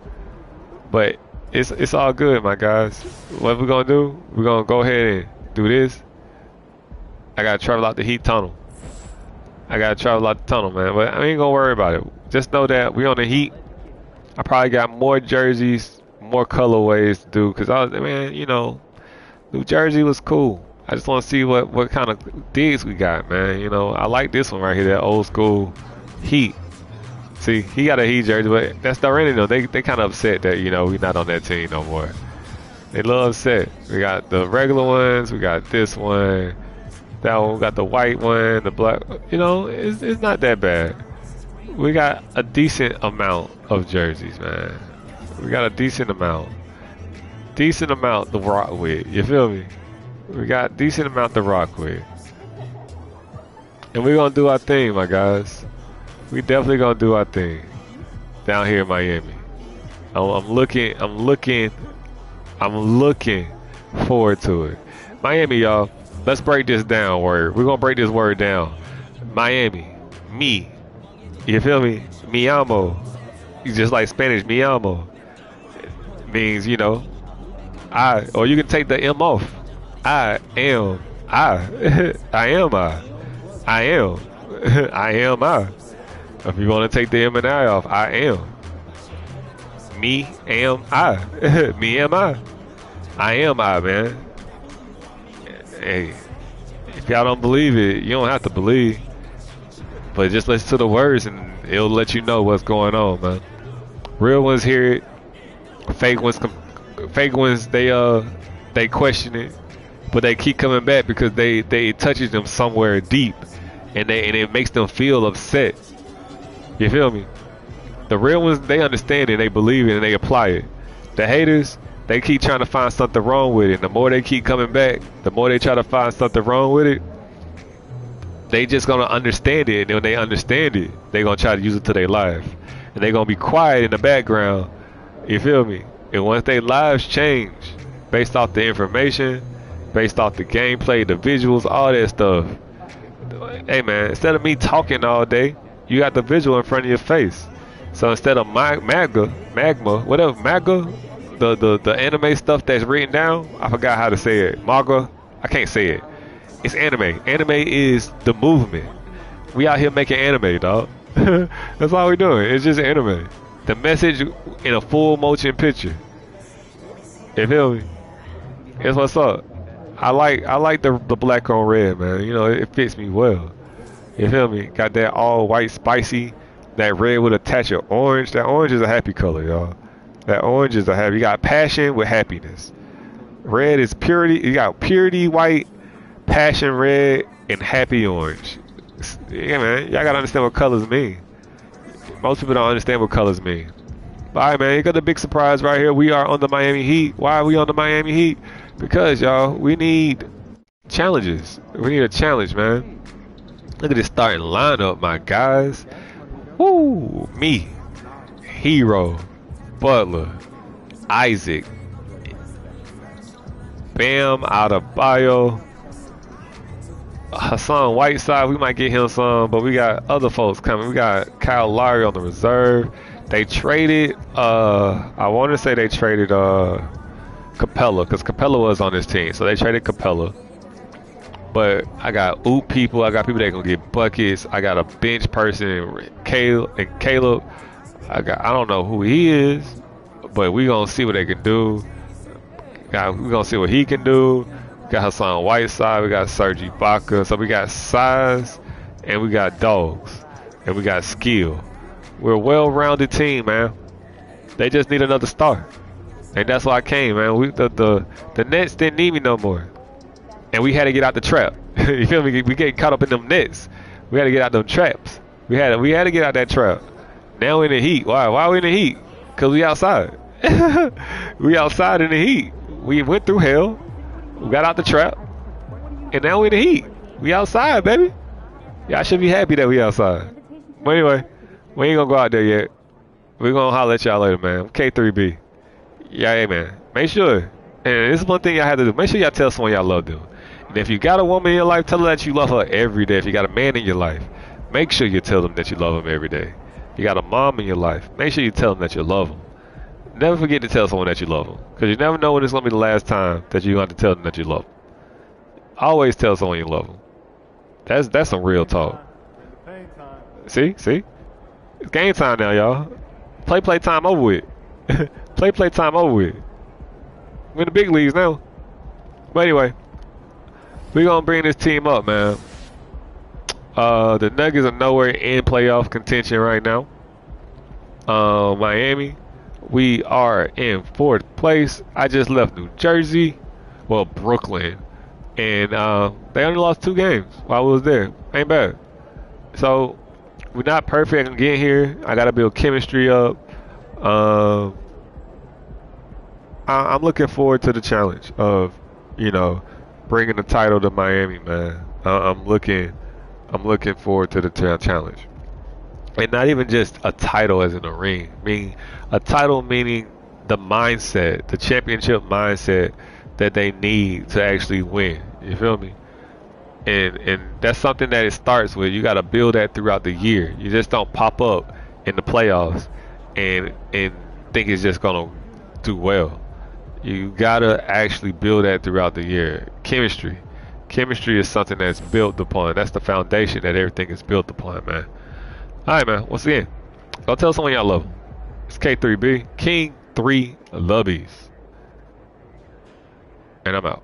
But it's all good, my guys. What we're gonna do? We're gonna go ahead and do this. I gotta travel out the Heat tunnel. I gotta travel out the tunnel, man. But I ain't gonna worry about it. Just know that we on the Heat. I probably got more jerseys, more colorways to do, cause man, you know, New Jersey was cool. I just want to see what kind of digs we got, man. You know, I like this one right here, that old school Heat. See, he got a Heat jersey, but that's not really, though. They kind of upset that, you know, we're not on that team no more. They a little upset. We got the regular ones, we got this one, that one, we got the white one, the black. You know, it's not that bad. We got a decent amount of jerseys, man. We got a decent amount to rock with. You feel me? We got a decent amount to rock with. And we're going to do our thing, my guys. We definitely going to do our thing down here in Miami. I'm looking forward to it. Miami, y'all. Let's break this down word. We're going to break this word down. Miami. Me. You feel me? Mi amo. Just like Spanish, mi amo. Means, you know, I. Or you can take the M off. I am I. I am I. I am. I am I. If you want to take the M and I off, I am. Me am I. Me am I. I am I, man. Hey, if y'all don't believe it, you don't have to believe. But just listen to the words and it'll let you know what's going on, man. Real ones hear it. Fake ones, they question it. But they keep coming back because it touches them somewhere deep, and it makes them feel upset. You feel me? The real ones, they understand it, they believe it, and they apply it. The haters, they keep trying to find something wrong with it. And the more they keep coming back, the more they try to find something wrong with it. They just gonna understand it, and when they understand it, they gonna try to use it to their life, and they gonna be quiet in the background. You feel me? And once their lives change, based off the information, based off the gameplay, the visuals, all that stuff, Hey man, instead of me talking all day, you got the visual in front of your face. So instead of magma, the anime stuff that's written down, I forgot how to say it. Manga, I can't say it. It's anime. Anime is the movement. We out here making anime, dog. That's all we're doing. It's just anime. The message in a full motion picture. You feel me? That's what's up. I like the black on red, man. You know, it fits me well. You feel me? Got that all white spicy, that red with a touch of orange. That orange is a happy color, y'all. That orange is a happy. You got passion with happiness. Red is purity. You got purity white, passion red, and happy orange. Yeah, man. Y'all gotta understand what colors mean. Most people don't understand what colors mean. But all right, man. You got the big surprise right here. We are on the Miami Heat. Why are we on the Miami Heat? Because, y'all, we need challenges. We need a challenge, man. Look at this starting lineup, my guys. Woo! Me, Hero, Butler, Isaac, Bam Adebayo, Hassan Whiteside. We might get him some, but we got other folks coming. We got Kyle Lowry on the reserve. They traded, I want to say they traded Capella, because Capella was on this team. So they traded Capella. But I got oop people. I got people that can get buckets. I got a bench person, Caleb. I don't know who he is, but we gonna see what they can do. We gonna see what he can do. Got Hassan Whiteside. We got Serge Ibaka. So we got size, and we got dogs, and we got skill. We're a well-rounded team, man. They just need another star, and that's why I came, man. The Nets didn't need me no more. And we had to get out the trap. You feel me? We get caught up in them nets. We had to get out them traps. We had to get out that trap. Now we're in the heat. Why? Why are we in the heat? Because we outside. We outside in the heat. We went through hell. We got out the trap. And now we're in the heat. We outside, baby. Y'all should be happy that we outside. But anyway, we ain't going to go out there yet. We're going to holler at y'all later, man. K3B. Yeah, hey, man. Make sure. And this is one thing y'all have to do. Make sure y'all tell someone y'all love them. And if you got a woman in your life, tell her that you love her every day. If you got a man in your life, make sure you tell them that you love them every day. If you got a mom in your life, make sure you tell them that you love them. Never forget to tell someone that you love them. Because you never know when it's going to be the last time that you're going to tell them that you love them. Always tell someone you love them. That's some real talk. See? It's game time now, y'all. Play time over with. Play time over with. We're in the big leagues now. But anyway, we're going to bring this team up, man. The Nuggets are nowhere in playoff contention right now. Miami, we are in 4th place. I just left New Jersey. Well, Brooklyn. And they only lost 2 games while I was there. Ain't bad. So, we're not perfect in getting here. I got to build chemistry up. I'm looking forward to the challenge of, bringing the title to Miami, man. I'm looking forward to the challenge, and not even just a title as in a ring. A title meaning the mindset, the championship mindset that they need to actually win. You feel me? And that's something that it starts with. You got to build that throughout the year. You just don't pop up in the playoffs and think it's just gonna do well. You gotta actually build that throughout the year. Chemistry is something that's built upon. That's the foundation that everything is built upon, man. Alright, man, once again, go tell someone y'all love them. It's K3B, King 3 Lubbies, and I'm out.